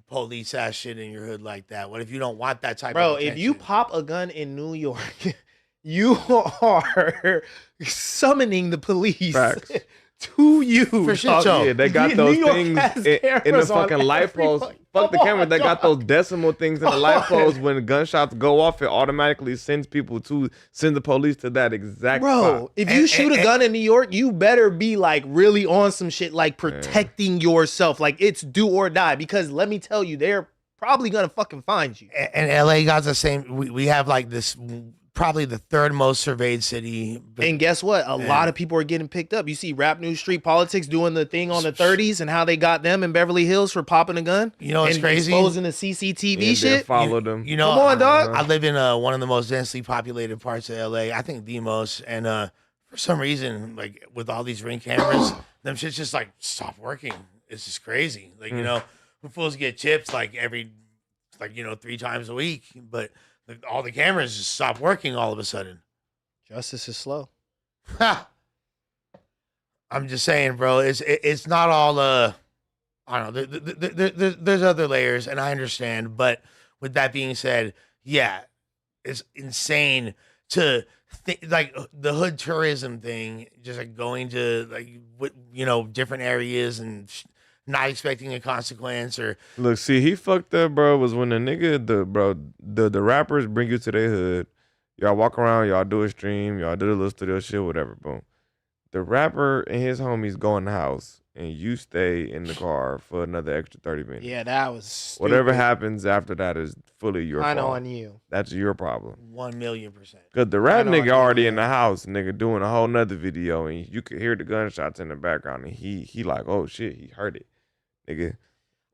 police ass shit in your hood like that? What if you don't want that type of attention? If you pop a gun in New York, you are summoning the police to you. For shit show. Yeah, they got those things in the fucking light post. Fuck the camera. They got those decimal things in the light post. When gunshots go off, it automatically sends the police to that exact spot. If you shoot a gun in New York, you better be like really on some shit, like protecting yourself. Like, it's do or die, because let me tell you, they're probably gonna fucking find you. And LA got the same. We have like this, probably the 3rd most surveyed city. And guess what? A lot of people are getting picked up. You see Rap News Street Politics doing the thing on the 30s and how they got them in Beverly Hills for popping a gun. You know, it's crazy. Exposing the CCTV shit. Followed them. You know, come on, dog. I live in one of the most densely populated parts of LA. I think the most. And for some reason, like, with all these Ring cameras, them shit's just like stop working. It's just crazy. Like, you know, fools get chips like 3 times a week, but all the cameras just stop working all of a sudden. Justice is slow. Ha! I'm just saying, bro. It's not all I don't know. There's other layers, and I understand. But with that being said, yeah, it's insane to think like the hood tourism thing, just like going to different areas and not expecting a consequence or look. See, he fucked up, bro. Was when the rappers bring you to their hood. Y'all walk around, y'all do a stream, y'all do the little studio shit, whatever. Boom. The rapper and his homies go in the house, and you stay in the car for another extra 30 minutes. Yeah, that was stupid. Whatever happens after that is fully your fault. On you. That's your problem. 1,000,000%. Because the rap nigga already in the house, nigga, doing a whole nother video, and you could hear the gunshots in the background, and he like, oh shit, he heard it, nigga.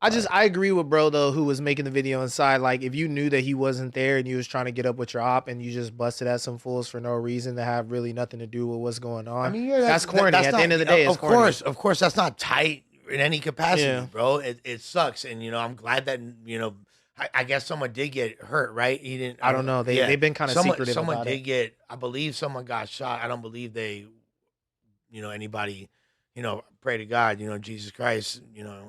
I agree with bro though, who was making the video inside. Like, if you knew that he wasn't there and you was trying to get up with your op and you just busted at some fools for no reason to have really nothing to do with what's going on. I mean, yeah, that's corny. At the end of the day, it's corny. corny. Of course, that's not tight in any capacity, Yeah. bro. It sucks, and I'm glad that I guess someone did get hurt, right? He didn't. I don't know. They've been kind of secretive Someone about did it. get. I believe someone got shot. I don't believe they, anybody, pray to God, Jesus Christ,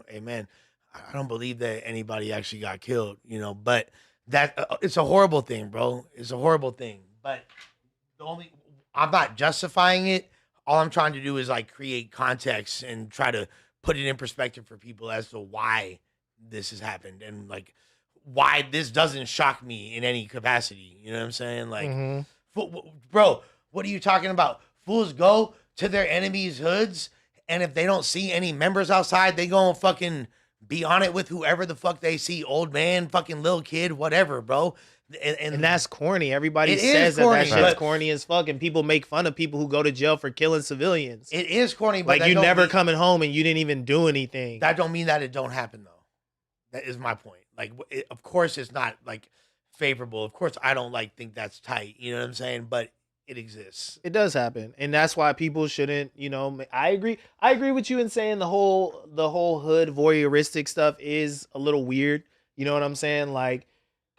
amen. I don't believe that anybody actually got killed, but that it's a horrible thing, bro. It's a horrible thing. But I'm not justifying it. All I'm trying to do is like create context and try to put it in perspective for people as to why this has happened and like why this doesn't shock me in any capacity. You know what I'm saying? Like, bro, what are you talking about? Fools go to their enemies' hoods, and if they don't see any members outside, they go and fucking be on it with whoever the fuck they see, old man, fucking little kid, whatever, bro. And that's corny. Everybody It says is corny, that shit's but- corny as fuck, and people make fun of people who go to jail for killing civilians. It is corny, but Like, that you don't never mean- coming home and you didn't even do anything. That don't mean that it don't happen, though. That is my point. Like, of course it's not, like, favorable. Of course I don't, like, think that's tight. You know what I'm saying? But it exists. It does happen, and that's why people shouldn't. I agree with you in saying the whole hood voyeuristic stuff is a little weird. You know what I'm saying? Like,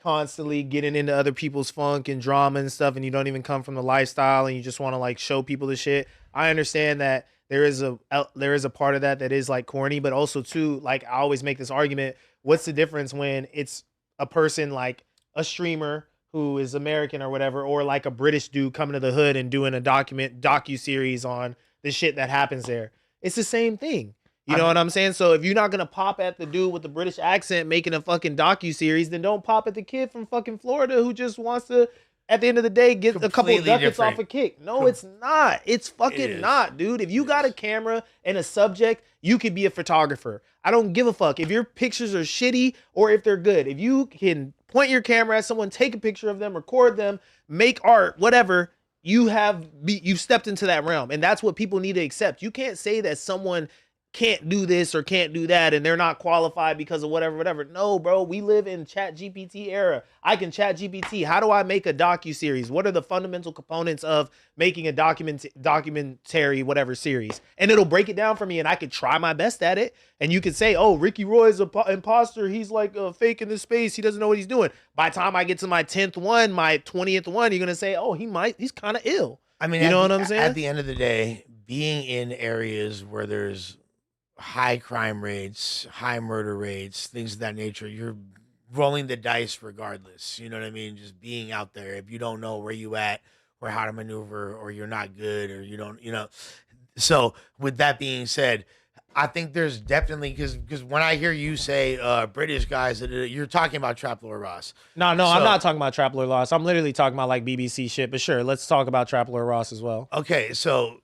constantly getting into other people's funk and drama and stuff, and you don't even come from the lifestyle, and you just want to like show people the shit. I understand that there is a part of that is like corny, but also too, like, I always make this argument: what's the difference when it's a person like a streamer who is American or whatever, or like a British dude coming to the hood and doing a docu-series on the shit that happens there? It's the same thing. You know what I'm saying? So if you're not gonna pop at the dude with the British accent making a fucking docu-series, then don't pop at the kid from fucking Florida who just wants to, at the end of the day, get a couple Completely ducats different. off a kick. No, it's not. It's fucking not, dude. If you got a camera and a subject, you could be a photographer. I don't give a fuck if your pictures are shitty or if they're good. If you can point your camera at someone, take a picture of them, record them, make art, whatever, you've stepped into that realm. And that's what people need to accept. You can't say that someone can't do this or can't do that and they're not qualified because of whatever. No, bro, we live in Chat GPT era. I can Chat GPT. How do I make a docu-series? What are the fundamental components of making a documentary whatever series? And it'll break it down for me, and I could try my best at it. And you could say, oh, Ricky Roy's an imposter. He's like fake in this space. He doesn't know what he's doing. By the time I get to my 10th one, my 20th one, you're going to say, oh, he's kind of ill. I mean, you know what I'm saying? At the end of the day, being in areas where there's high crime rates, high murder rates, things of that nature, you're rolling the dice regardless. You know what I mean? Just being out there. If you don't know where you at or how to maneuver, or you're not good, or you don't, So with that being said, I think there's definitely, because when I hear you say British guys, you're talking about Trap Lord Ross. No, I'm not talking about Trap Lord Ross. I'm literally talking about like BBC shit. But sure, let's talk about Trap Lord Ross as well. Okay, so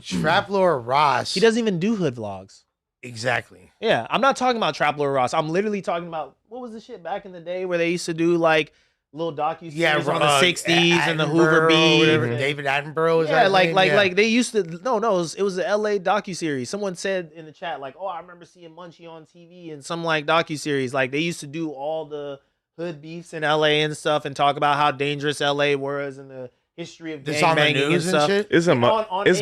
Trap Lord Ross, he doesn't even do hood vlogs. Exactly. Yeah, I'm not talking about Trap Lord Ross. I'm literally talking about, what was the shit back in the day where they used to do like little docu-series on the 60s and the Hoover Beat. David Attenborough. Yeah, like they used to. No, it was the LA docu-series. Someone said in the chat like, oh, I remember seeing Munchie on TV and some like docu-series. Like they used to do all the hood beefs in LA and stuff and talk about how dangerous LA was and the history of This on the gangbanging and news and stuff. shit? It's On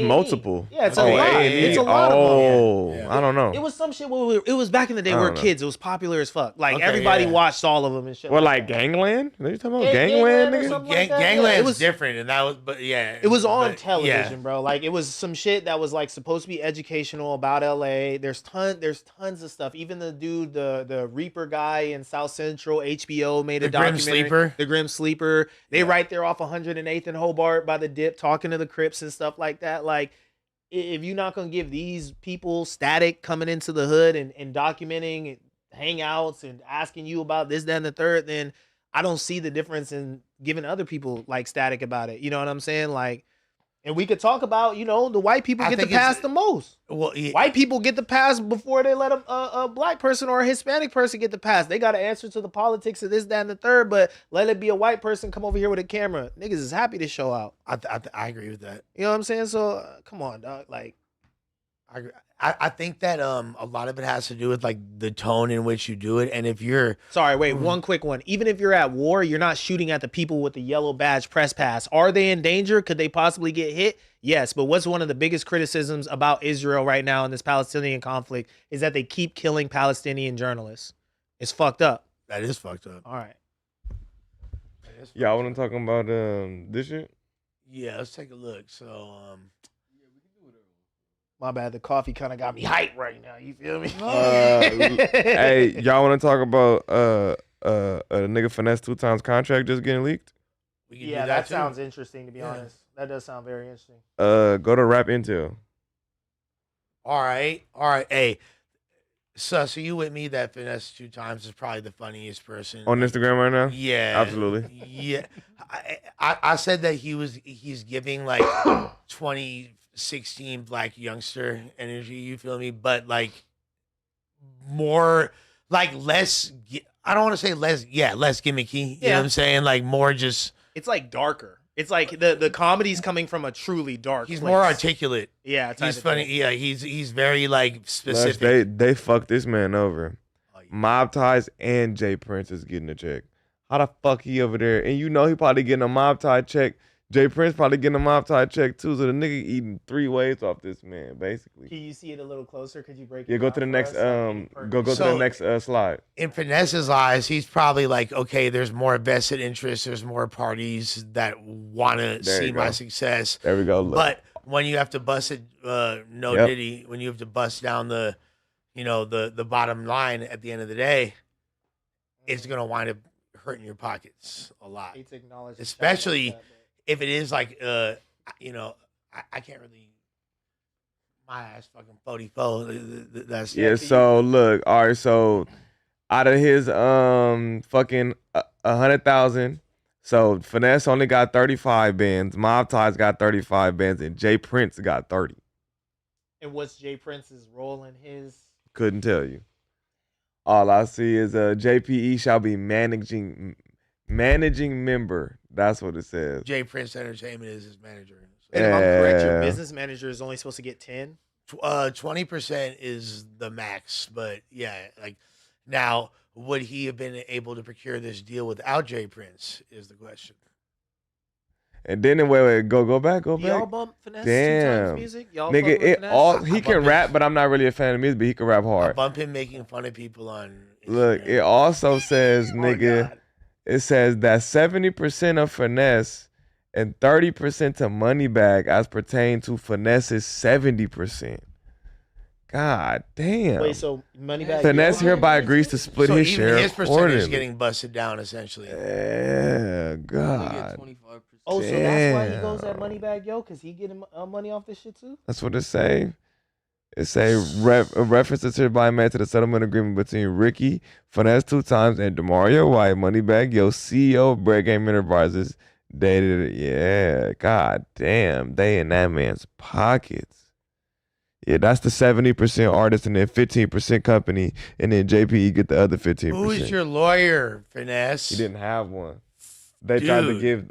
multiple. Yeah, it's a lot. A&E. It's a lot of them. I don't know. It was some shit where it was back in the day. We were kids. It was popular as fuck. Like everybody watched all of them and shit. Well, like Gangland? Are you talking about Yeah, Gangland, Gangland or nigga? something like that. Gangland's Yeah, it was different, and that was, but yeah, It was on but, television, bro. Like it was some shit that was like supposed to be educational about LA. There's tons of stuff. Even the dude, the Reaper guy in South Central, HBO made a documentary. Sleeper? The Grim Sleeper. They right there off 108th and Hobart by the dip, talking to the Crips and stuff like that. Like, if you're not gonna give these people static coming into the hood and documenting hangouts and asking you about this, that, and the third, then I don't see the difference in giving other people like static about it. You know what I'm saying? Like, and we could talk about, the white people get the pass the most. Well, white people get the pass before they let a black person or a Hispanic person get the pass. They got to answer to the politics of this, that, and the third, but let it be a white person come over here with a camera. Niggas is happy to show out. I agree with that. You know what I'm saying? So come on, dog. Like, I think that a lot of it has to do with like the tone in which you do it, and if you're one quick one. Even if you're at war, you're not shooting at the people with the yellow badge press pass. Are they in danger? Could they possibly get hit? Yes, but what's one of the biggest criticisms about Israel right now in this Palestinian conflict is that they keep killing Palestinian journalists. It's fucked up. That is fucked up. All right. Y'all want to talk about this shit? Yeah, let's take a look. So, my bad. The coffee kind of got me hyped right now. You feel me? Hey, y'all want to talk about a nigga finesse 2 times contract just getting leaked? Yeah, that sounds interesting. To be honest, that does sound very interesting. Go to Rap Intel. All right. Hey, so you with me that finesse 2 times is probably the funniest person On Instagram right now? Yeah, Absolutely. Yeah, I said that he's giving like 2016 black youngster energy. You feel me? But like more, like less. I don't want to say less. Yeah, less gimmicky. You know what I'm saying? Like more just. It's like darker. It's like the comedy's coming from a truly dark. He's place. more articulate. Yeah, he's funny. Thing. Yeah, he's very like specific. They fucked this man over. Mob Ties and Jay Prince is getting a check. How the fuck he over there? And he probably getting a Mob Tie check. Jay Prince probably getting a Mob Tie check too. So the nigga eating 3 ways off this man, basically. Can you see it a little closer? Could you break it? Yeah, go to the next go to the next slide. In Finesse's eyes, he's probably like, okay, there's more vested interest, there's more parties that want to see my success. There we go. Look. But when you have to bust it, Diddy, when you have to bust down the bottom line at the end of the day, it's gonna wind up hurting your pockets a lot. Especially if it is like, I can't really, my ass fucking 44. That's So look, all right. So out of his fucking 100,000, so Finesse only got 35 bands, Mob Ties got 35 bands, and Jay Prince got 30. And what's Jay Prince's role in his? Couldn't tell you. All I see is JPE shall be managing member. That's what it says. Jay Prince Entertainment is his manager. And if I'm correct, your business manager is only supposed to get 10? 20% is the max. But yeah, like now, would he have been able to procure this deal without Jay Prince is the question. And then wait, go back. Y'all bump Finesse 2 Damn. times music? Y'all nigga, he can rap, but I'm not really a fan of music, but he can rap hard. I bump him making fun of people on Instagram. Look, it also says, nigga, it says that 70% of Finesse and 30% to Moneybag as pertain to Finesse's 70%. God damn. Wait, so Moneybag Finesse hereby agrees to split his share. His percentage is getting busted down essentially. Yeah, God. Oh, so that's why he goes at Moneybag Yo, because he getting money off this shit too? That's what it say. It say references hereby made to the settlement agreement between Ricky, Finesse 2 times, and Demario White, Moneybag Yo, CEO of Bread Game Enterprises. Yeah, god damn, they in that man's pockets. Yeah, that's the 70% artist and then 15% company, and then JPE get the other 15%. Who is your lawyer, Finesse? He didn't have one. They tried to give,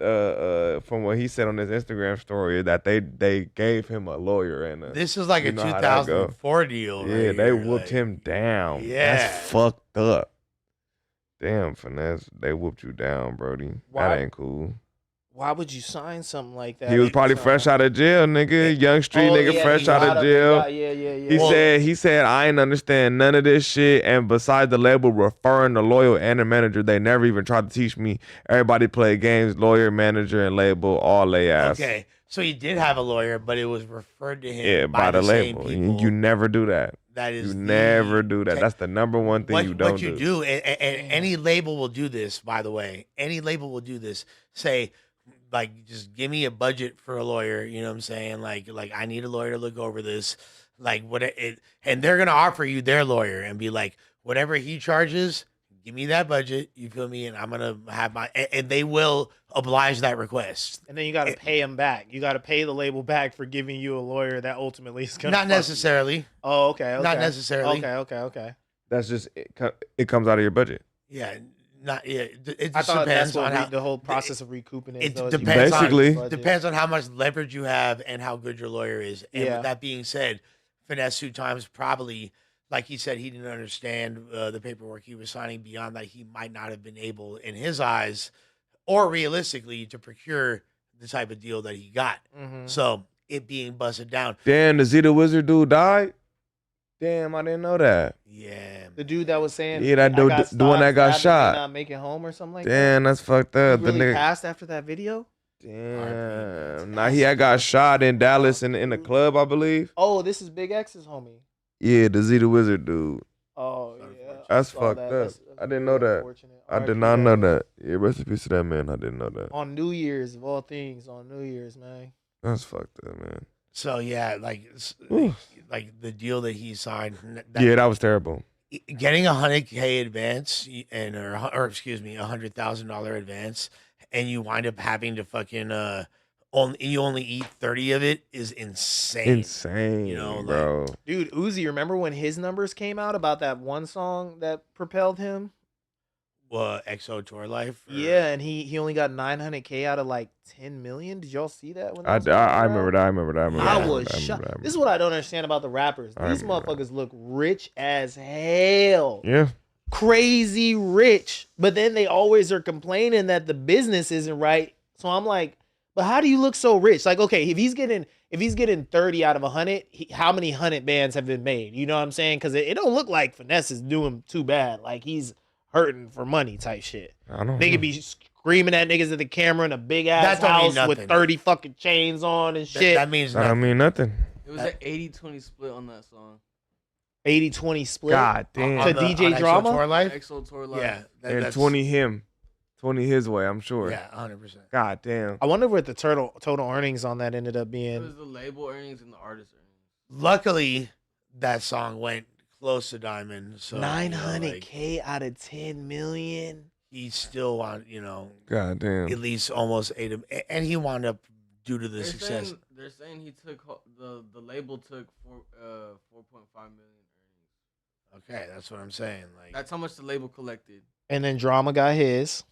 from what he said on his Instagram story, that they gave him a lawyer. And this is like a 2004 deal. Yeah, they whooped him down. Yeah. That's fucked up. Damn, Finesse, they whooped you down, Brody. That ain't cool. Why would you sign something like that? He was probably fresh out of jail, nigga. Young street nigga, fresh out of jail. He said, I ain't understand none of this shit. And besides the label referring the lawyer and the manager, they never even tried to teach me. Everybody played games, lawyer, manager, and label, all lay ass. Okay, so he did have a lawyer, but it was referred to him by the label. You never do that. That is never do that. That's the number one thing you don't do. What you do, and any label will do this, by the way. Any label will do this. Say, like, just give me a budget for a lawyer. You know what I'm saying? Like I need a lawyer to look over this. Like and they're gonna offer you their lawyer and be like, whatever he charges, give me that budget. You feel me? And I'm gonna have and they will oblige that request. And then you got to pay them back. You got to pay the label back for giving you a lawyer that ultimately is gonna. Not necessarily. Oh, okay. Not necessarily. Okay. That's just it comes out of your budget. Yeah. It I thought depends that's what on the whole process of recouping it. It depends depends on how much leverage you have and how good your lawyer is. And Yeah. with that being said, Finesse 2 Times probably, like he said, he didn't understand the paperwork he was signing. Beyond that, he might not have been able, in his eyes, or realistically, to procure the type of deal that he got. So it being busted down. Damn, the Zeta Wizard dude died. Damn, I didn't know that. Yeah, the dude that was saying, that dude, the one that got shot. Not make it home or something like that. Damn, that's fucked up. He really the nigga passed after that video. Damn. Nah, he had got shot in Dallas in the club, I believe. Oh, this is Big X's homie. Yeah, the Zeta Wizard dude. Oh yeah, that's fucked up. That's I didn't know that. I did not know that. Yeah, rest in peace to that man. I didn't know that. On New Year's, of all things, on New Year's, man. That's fucked up, man. So yeah, like the deal that he signed. That was terrible. Getting $100K advance or excuse me, $100,000 advance, and you wind up having to fucking you only eat 30 of it is insane. Insane, you know, bro. Dude, Uzi, remember when his numbers came out about that one song that propelled him? EXO Tour Life? Yeah, and he only got 900K out of like 10 million. Did y'all see that? When I remember that. I remember that. I was shocked. This is what I don't understand about the rappers. These motherfuckers look rich as hell. Yeah. Crazy rich. But then they always are complaining that the business isn't right. So I'm like, but how do you look so rich? Like, okay, if he's getting 30 out of 100, how many 100 bands have been made? You know what I'm saying? Because it don't look like Finesse is doing too bad. Like he's hurting for money type shit. I don't Nigga know. be screaming at niggas at the camera in a big ass That don't mean house with nothing. 30 fucking chains on and shit. That means I don't mean nothing. It was an 80-20 split on that song. 80-20 split. God damn. To DJ Drama. EXO Tour Life. Yeah, And 20 him. 20 his way, I'm sure. Yeah, 100%. God damn. I wonder what the total earnings on that ended up It being. was the label earnings and the artist earnings. Luckily, that song went close to Diamond. So 900K out of 10 million. He still want, God damn. at least almost 8 and he wound up due to the success. They're saying he took the label took 4.5 million earnings. Okay, that's what I'm saying. Like That's how much the label collected. And then Drama got his.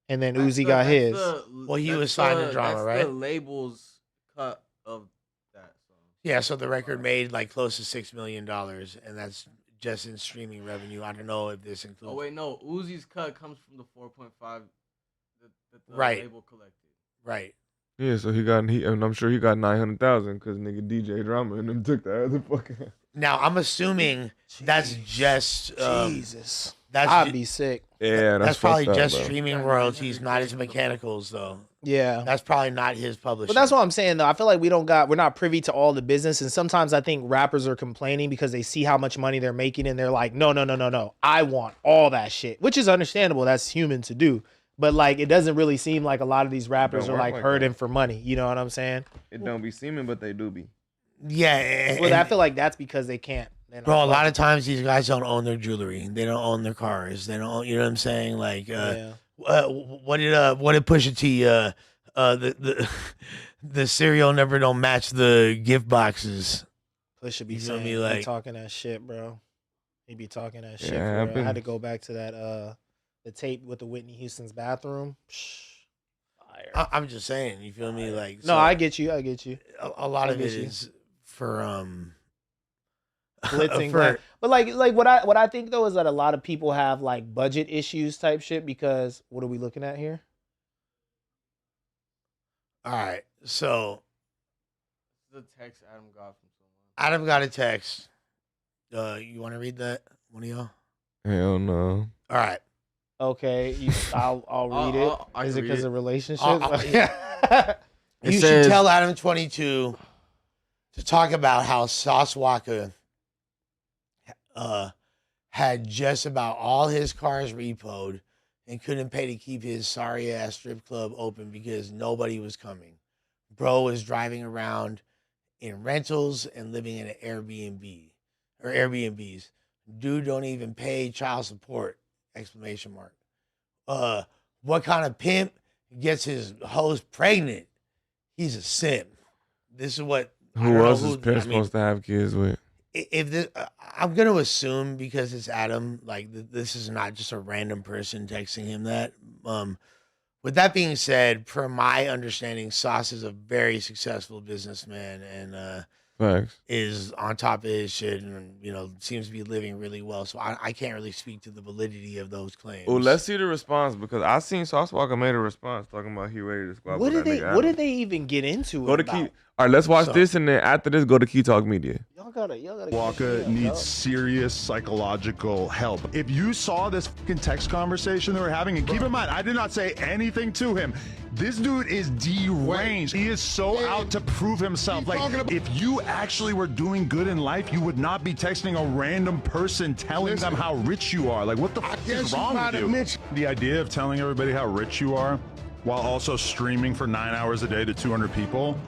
And then That's Uzi got his. Well, he was signed to Drama, that's right? The label's cut of that song. Yeah, so the record made like close to $6 million, and that's just in streaming revenue. I don't know if this includes. Oh wait, no. Uzi's cut comes from the 4.5 that the Right. label collected. Right. Yeah, so and I'm sure he got 900,000 because nigga DJ Drama and them took that other fucking. Now I'm assuming that's just Jesus. That's I'd be sick. Yeah, that's probably fucked up, just bro. streaming royalties, not his mechanicals though. Yeah. That's probably not his publishing. But that's what I'm saying though. I feel like we're not privy to all the business. And sometimes I think rappers are complaining because they see how much money they're making and they're like, no. I want all that shit. Which is understandable. That's human to do. But like it doesn't really seem like a lot of these rappers Don't are work like like hurting that. for money. You know what I'm saying? It don't be seeming, but they do be. Yeah. Well, I feel like that's because they can't. Bro, a lot of times these guys don't own their jewelry. They don't own their cars. They don't own, you know what I'm saying? Like, what did Pusha T, the cereal never don't match the gift boxes. Pusha be You feel saying, me? he Like, talking that shit, bro. He be talking that shit. Yeah, For real. I had to go back to that the tape with the Whitney Houston's bathroom. Fire. I'm just saying, you feel me? Like, No, I get you. A lot I of get it you. is for Blitzing, for- but like what I think though is that a lot of people have like budget issues type shit because what are we looking at here? All right. So The text Adam got from someone. Adam got a text. You want to read that? One of y'all? Hell no. All right. Okay, I'll read it. Is it because of relationships? You should tell Adam 22 to talk about how Sauce Walker had just about all his cars repoed and couldn't pay to keep his sorry ass strip club open because nobody was coming. Bro was driving around in rentals and living in an Airbnb or Airbnbs. Dude don't even pay child support! ! What kind of pimp gets his hoes pregnant? He's a simp. This is what. Who else is pimp supposed to have kids with? If this, I'm gonna assume because it's Adam, like this is not just a random person texting him that. With that being said, per my understanding, Sauce is a very successful businessman and Facts. is on top of his shit and seems to be living really well. So I can't really speak to the validity of those claims. Well, let's see the response because I seen Sauce Walker made a response talking about he ready to squab. What did they even get into? Go to Key. All right, let's watch this and then after this, go to Key Talk Media. Y'all gotta. Walker needs serious psychological help. If you saw this fucking text conversation they were having, and keep in mind, I did not say anything to him. This dude is deranged. He is so out to prove himself. Like, if you actually were doing good in life, you would not be texting a random person telling them how rich you are. Like, what the fuck is wrong with you? The idea of telling everybody how rich you are while also streaming for 9 hours a day to 200 people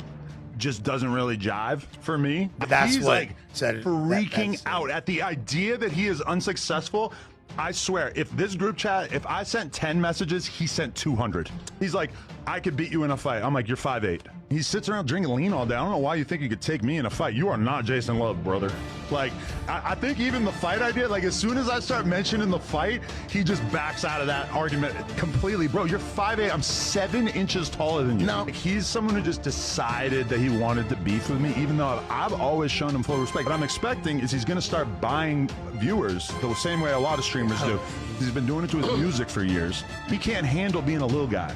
just doesn't really jive for me. That's He's what like said freaking out at the idea that he is unsuccessful. I swear, if this group chat, if I sent 10 messages, he sent 200. He's like, I could beat you in a fight. I'm like, you're 5'8". He sits around drinking lean all day. I don't know why you think you could take me in a fight. You are not Jason Love, brother. Like, I think even the fight idea, like as soon as I start mentioning the fight, he just backs out of that argument completely. Bro, you're 5'8". I'm 7 inches taller than you. Now, he's someone who just decided that he wanted to beef with me, even though I've always shown him full respect. What I'm expecting is he's going to start buying viewers the same way a lot of streamers do. He's been doing it to his music for years. He can't handle being a little guy.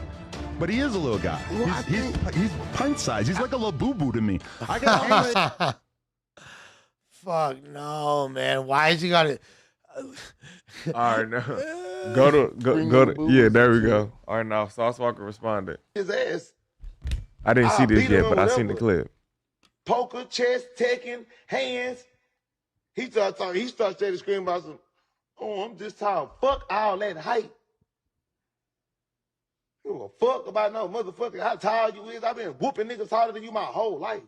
But he is a little guy. He's pint sized. He's like a little boo-boo to me. I got Fuck no, man. Why is he got it? All right, now go to yeah. There we go. All right, now Sauce Walker responded. His ass. I didn't see this beat him yet, or but I seen the whatever. clip. Poker, chest, taking, hands. He started talking. He started screaming about some. Oh, I'm just tall. Fuck all that height. You don't give a fuck about no motherfucker how tall you is. I've been whooping niggas taller than you my whole life.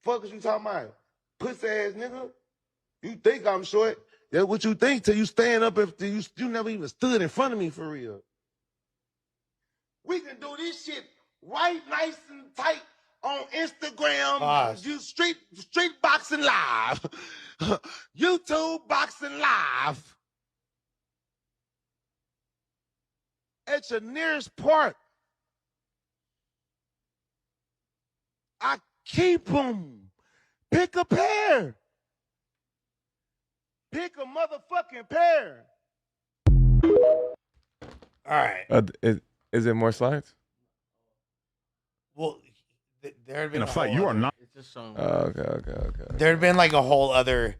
Fuck is you talking about? Pussy ass nigga. You think I'm short. That's what you think till you stand up and you never even stood in front of me for real. We can do this shit right nice and tight on Instagram. You street boxing live. YouTube boxing live. At your nearest park. I keep them. Pick a pair. Pick a motherfucking pair. All right. Is it more slides? Well, there had been in a fight. You are not. It's just some. Okay. There had been like a whole other.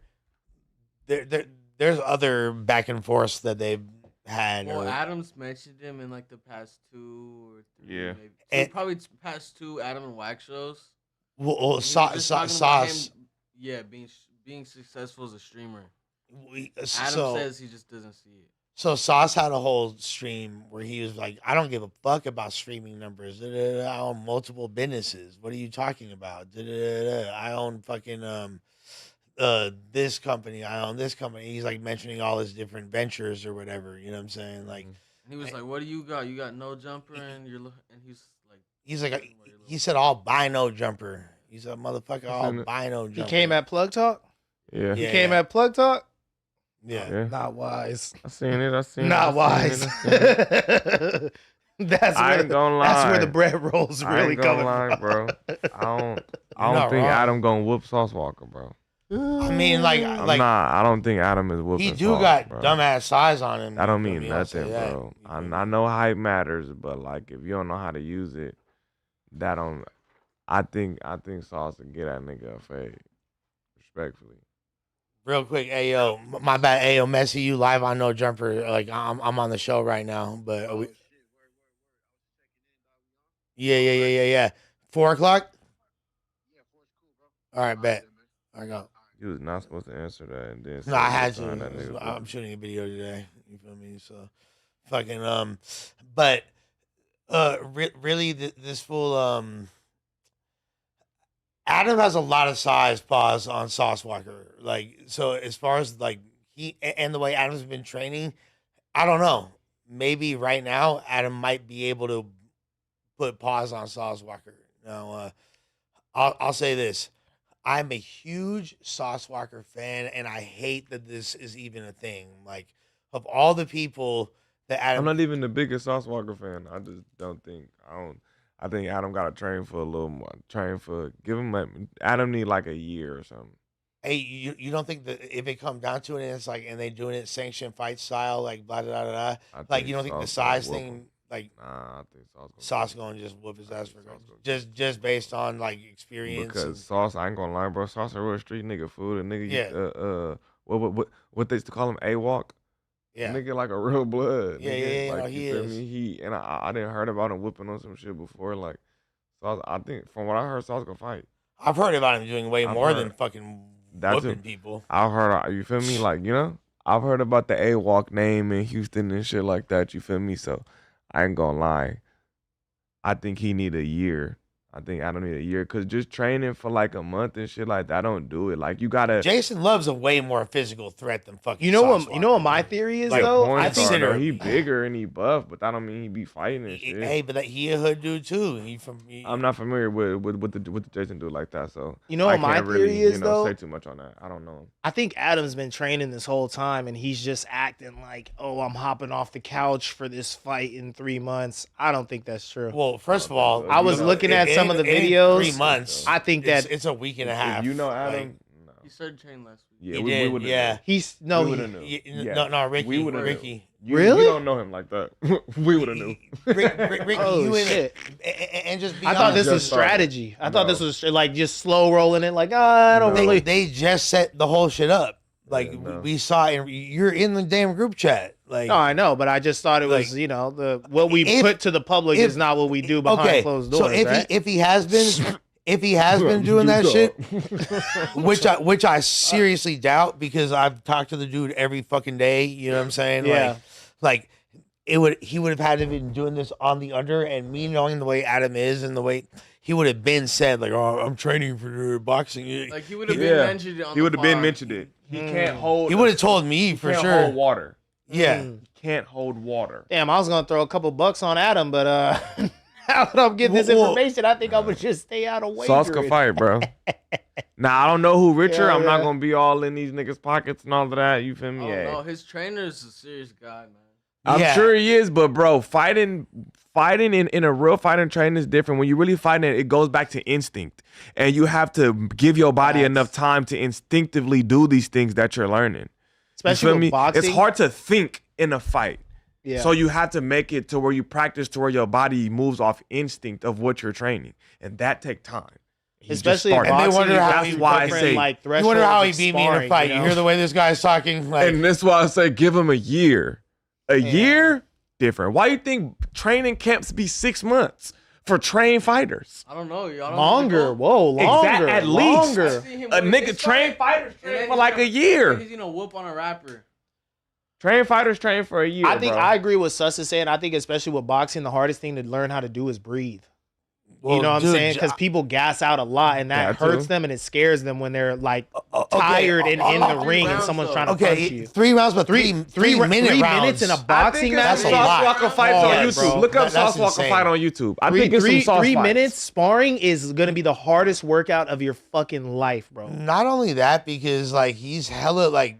There's other back and forth that they've had. Well, Adams mentioned him in like the past 2 or 3. Yeah. Maybe. And- Probably past 2 Adam and Wax shows. Well, He was just talking about Sauce. him, yeah, being successful as a streamer. Adam So, says he just doesn't see it. so Sauce had a whole stream where he was like, "I don't give a fuck about streaming numbers. I own multiple businesses. What are you talking about? I own fucking this company. I own this company." He's like mentioning all his different ventures or whatever. You know what I'm saying? Like, And he was like, "What do you got? You got no jumper?" And he's like, he said, "I'll buy no jumper." He said, "Motherfucker, I'll buy no jumper." He came at Plug Talk. Yeah. He came at Plug Talk. Yeah. Not wise. I seen it. Not wise. That's I where ain't gonna lie. that's where the bread rolls I really ain't gonna coming lie, from. bro. I don't not think wrong. Adam gonna whoop Sauce Walker, bro. I mean, like, I don't think Adam is whooping. he do Sauce, got bro. dumbass size on him. I don't You mean feel me? I'll say nothing, that. bro. I know hype matters, but like if you don't know how to use it, that on. I think Sauce would get that nigga a fade. Respectfully. Real quick, Ayo, my bad, Ayo, Messi, you live on No Jumper. Like I'm on the show right now, but yeah. 4 o'clock. All right, bet. I go. You was not supposed to answer that, and then No, I had to. that nigga. I'm shooting a video today. You feel me? So, fucking but really, this fool Adam has a lot of size. Pause on Sauce Walker. Like, so as far as like he and the way Adam's been training, I don't know. Maybe right now Adam might be able to put pause on Sauce Walker. Now, I'll say this. I'm a huge Sauce Walker fan, and I hate that this is even a thing. Like, of all the people that Adam... I'm not even the biggest Sauce Walker fan. I just don't think... I think Adam got to train for a little more. Give him... Adam need like a year or something. Hey, you don't think that if it comes down to it, and it's like, and they doing it sanctioned fight style, like, blah, blah, blah, blah, like, you don't think the size thing... Like, nah, I think Sauce going to just whoop his ass for just based on like experience. Because Sauce, I ain't gonna lie, bro. Sauce a real street nigga, fool. A nigga, what they used to call him, A-Walk. Yeah, nigga like a real blood. Yeah, nigga. like, No, he feel is. Me? I didn't heard about him whipping on some shit before. Like, Sauce, I think from what I heard, Sauce gonna fight. I've heard about him doing way more than fucking whooping people. I've heard, you feel me? Like, I've heard about the A-Walk name in Houston and shit like that. You feel me? So. I ain't gonna lie. I think he need a year. I think I don't need a year because just training for like a month and shit like that, I don't do it. Like you gotta. Jason Love's a way more physical threat than fucking. You know what my theory is like, though. I consider he bigger and he buff, but that don't mean he be fighting and shit. Hey, but he a hood dude too. I'm not familiar with the Jason dude like that, so you know what my theory is though. Say too much on that. I don't know. I think Adam's been training this whole time and he's just acting like, oh, I'm hopping off the couch for this fight in 3 months. I don't think that's true. Well, first of all, I was looking at some of the videos. 3 months. I think that it's a week and a half. You know Adam. Like, no. He started training last week. Yeah, he we did. would have. Yeah, he's we would have knew. No, Ricky. We would have Ricky. Really? You don't know him like that. We would have knew. Ricky, oh, you shit. And just be I thought this just was strategy. I thought this was like just slow rolling it. Like, I don't really. They just set the whole shit up. Like we saw, you're in the damn group chat. Like, no, I know, but I just thought it was, what we put to the public is not what we do behind closed doors. So if he has been doing that shit, which I seriously doubt because I've talked to the dude every fucking day. You know what I'm saying? Yeah. Like he would have had to been doing this on the under, and me knowing the way Adam is and the way he would have been said like, oh, I'm training for boxing. Like he would have been mentioned it on He would have been pod. mentioned it. He can't hold. He would have told me for can't sure. Hold water. Yeah. He can't hold water. Damn, I was gonna throw a couple bucks on Adam, but now that I'm getting this information, I think I'm gonna just stay out of way. Sauce can fight, bro. Now I don't know who richer. I'm not yeah. gonna be all in these niggas' pockets and all of that. You feel me? Oh no, his trainer's a serious guy, man. I'm sure he is, but bro, fighting in a real fighting training is different. When you really fighting it goes back to instinct. And you have to give your body enough time to instinctively do these things that you're learning. Especially with boxing. It's hard to think in a fight. Yeah. So you have to make it to where you practice to where your body moves off instinct of what you're training. And that takes time. Especially in And they boxing, wonder how that's he why I fucking, say you wonder how he beat me in a fight. You hear the way this guy's talking? Like, And that's why I say give him a year. A year? Different. Why you think training camps be 6 months for trained fighters? I don't know. Y'all don't Longer. Whoa, longer. At longer. least. A nigga trained fighters train for like a year. He's gonna whoop on a rapper. Trained fighters train for a year. I think bro. I agree with Sus is saying. I think especially with boxing, the hardest thing to learn how to do is breathe. You know what I'm saying? Because people gas out a lot, and that hurts them, and it scares them when they're like tired and in the ring, and someone's trying to punch you. 3 rounds, but three minutes in a boxing match. Sauce Walker fights on YouTube. Bro. Look up Sauce Walker fight on YouTube. I think it's some Sauce 3 fights. minutes sparring is gonna be the hardest workout of your fucking life, bro. Not only that, because like he's hella like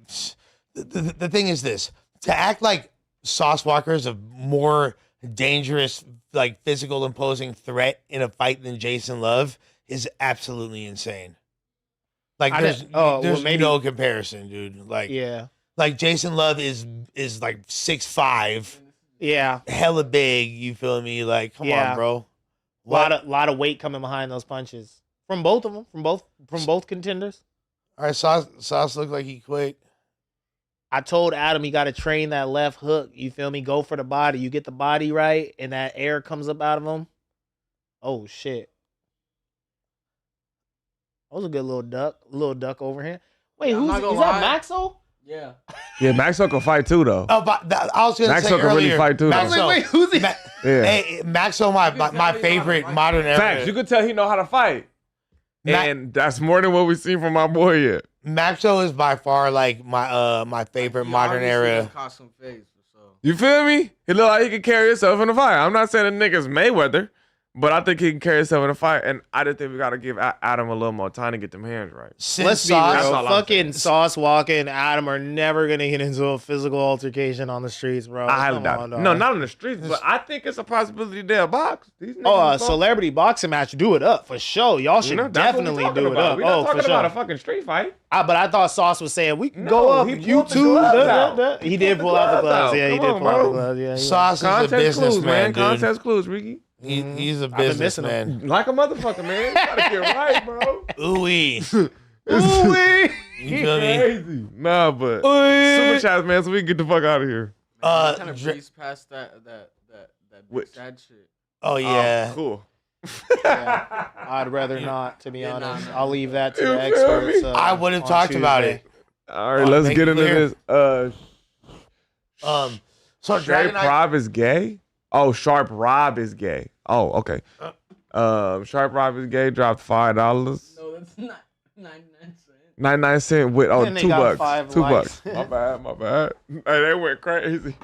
the thing is this: to act like Sauce Walker is a more dangerous, like physical imposing threat in a fight than Jason Love is absolutely insane. Like there's no comparison, dude. Like like Jason Love is like 6'5", yeah, hella big. You feel me? Like come on, bro. Lot of weight coming behind those punches from both of them, from both contenders. All right, Sauce looked like he quit. I told Adam he got to train that left hook. You feel me? Go for the body. You get the body right, and that air comes up out of him. Oh shit! That was a good little duck overhand. Wait, is that Maxo? Yeah. Yeah, Maxo can fight too, though. Oh, but I was gonna say Maxo can earlier, really fight too. though. Maxo, Wait, who's he? Yeah. Hey, Maxo, my favorite modern era. Facts. You could tell he know how to fight, and that's more than what we seen from my boy yet. Maxo is by far like my favorite modern era. Costume face, so. You feel me? He look like he can carry himself in a fight. I'm not saying the nigga's Mayweather, but I think he can carry himself in a fight. And I just think we got to give Adam a little more time to get them hands right. Let's be real. Fucking Sauce Walker and Adam are never gonna get into a physical altercation on the streets, bro. I highly doubt it. No, not on the streets, but I think it's a possibility they'll box. These a celebrity boxing match, do it up for sure. Y'all should definitely do it up. We're not talking for about sure. a fucking street fight. But I thought Sauce was saying we can go up. He You pulled the too. gloves out. He did pull out the gloves. Yeah, he did pull out the gloves. Yeah, Sauce is a Context businessman, clues, man. dude. Context clues, Ricky. He's a I've been missing businessman. Like a motherfucker, man. You gotta get right, bro. Ooh-wee. Ooh-wee. You feel me? Crazy. Nah, but super chats, man, so we can get the fuck out of here. Kind of breeze past that big sad shit. Oh yeah. Cool. Yeah, I'd rather not, to be honest. I'll leave that to You the feel experts. me? I would have on talked about Tuesday. it. All right, let's make get it into clear. this. So Straight Dragon Rob is gay? Oh, Sharp Rob is gay. Oh, okay. Sharp Rob is gay, dropped $5. No, that's not 99 cents. 99 cents with And they got $2. 5 $2. likes. My bad. Hey, they went crazy.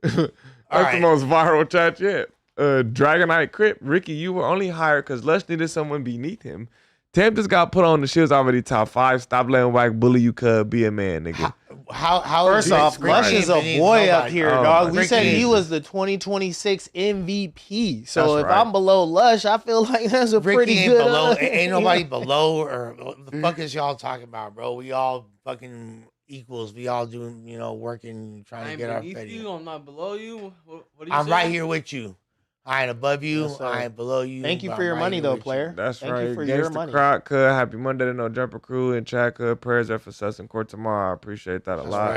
That's right. the most viral chat yet. Dragonite Crip, Ricky, you were only hired because Lush needed someone beneath him. Tam just got put on the shit's already top 5. Stop letting whack bully you, cuz be a man, nigga. How First off, Lush is a boy up here, dog. We Ricky said he is- was the 2026 MVP. So That's if right. I'm below Lush, I feel like that's a Ricky pretty ain't good. below. Ain't nobody below, or what the fuck is y'all talking about, bro? We all fucking equals. We all doing, working, trying to I'm get our beneath fetty. you. I'm not below you. What do you I'm say? right here with you. I ain't above you. Yes, sir. I ain't below you. Thank you but for I'm your right money, here though, with you. player. That's Thank right. you for your Gangsta money. Croc, cuz. Happy Monday to No Jumper Crew and chat, cuz. Prayers up for Sus and Court tomorrow. I appreciate that a That's lot.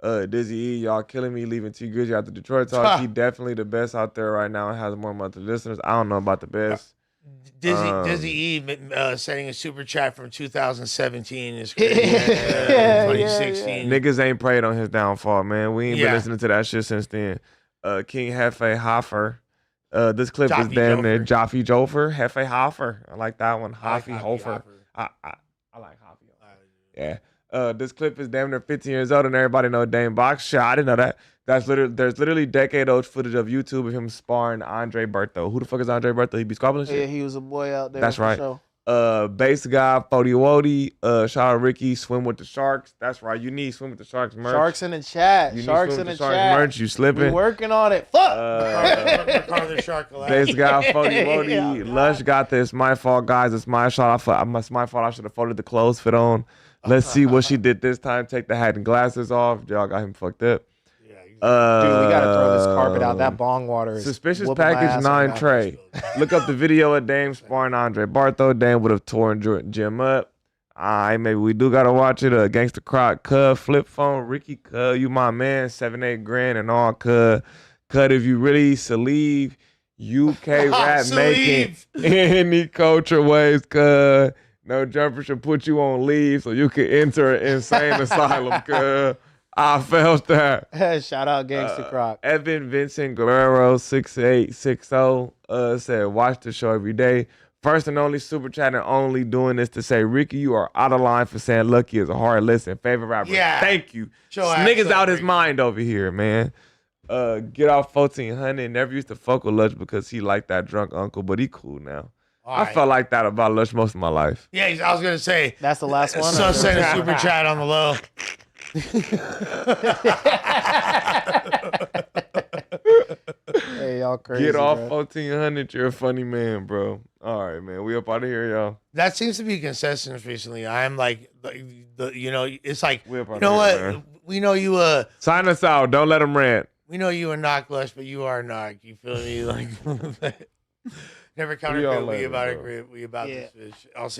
right. Dizzy E, y'all killing me, leaving T Grizzy out the Detroit talk. He definitely the best out there right now and has more monthly listeners. I don't know about the best. Dizzy E sending a super chat from 2017 is crazy. Yeah, 2016. Niggas ain't prayed on his downfall, man. We ain't been Yeah. listening to that shit since then. King Hefe Hoffer. This clip is Jaffe damn near Joffer. Jaffe Jofer. Hefe Hoffer. I like that one. I like Hoffy Hoffy Hofer. Hoffer. I like Hoffy. Yeah. This clip is damn near 15 years old and everybody know Dame Box. Shit, I didn't know that. There's literally decade-old footage of YouTube of him sparring Andre Berto. Who the fuck is Andre Berto? He be squabbling Yeah, shit? he was a boy out there. That's for right. sure. Base guy, Fody Wody, shout out Ricky, Swim with the Sharks. That's right. You need Swim with the Sharks merch. Sharks in the chat. You need Sharks Swim in with the Sharks chat. merch. You We slipping. working on it. Fuck. Carter Shark Base guy, Fody Wody. Yeah. Lush got this. My fault, guys. It's my fault. It's my fault. I should have folded the clothes fit on. Let's see what she did this time. Take the hat and glasses off. Y'all got him fucked up. Dude, we gotta throw this carpet out. That bong water is Suspicious whooping my package ass 9 right now. tray. Look up the video of Dame sparring Andre Bartho. Dame would have torn Jim up. Maybe we do gotta watch it. Gangsta Croc, Cub, Flip Phone, Ricky, Cub, you my man, 7-8 grand and all, Cub. Cub, if you really believe UK rap making any culture ways, Cub. No Jumper should put you on leave so you can enter an insane asylum, Cub. I felt that. Shout out Gangsta Croc. Evan Vincent Guerrero 6860 said, watch the show every day. First and only super chat and only doing this to say, Ricky, you are out of line for saying Lucky is a hard listen. Favorite rapper. Yeah. Thank you. Show This ass nigga's up, out his Ricky. mind over here, man. Get off 1400. Never used to fuck with Lush because he liked that drunk uncle, but he cool now. All I right. felt like that about Lush most of my life. Yeah, I was gonna say. That's the last one. So send a super chat on the low. Hey, y'all crazy. Get off bro. 1400. You're a funny man, bro. All right, man. We up out of here, y'all. That seems to be consensus recently. I'm like, it's like, We up you out know of what? here, man. We know you Sign us out. Don't let him rant. we know you a knock Lush, but you are a knock. You feel me? Like, Never counter We all crib. We later, about bro. it, crib. We about this bitch. I'll see.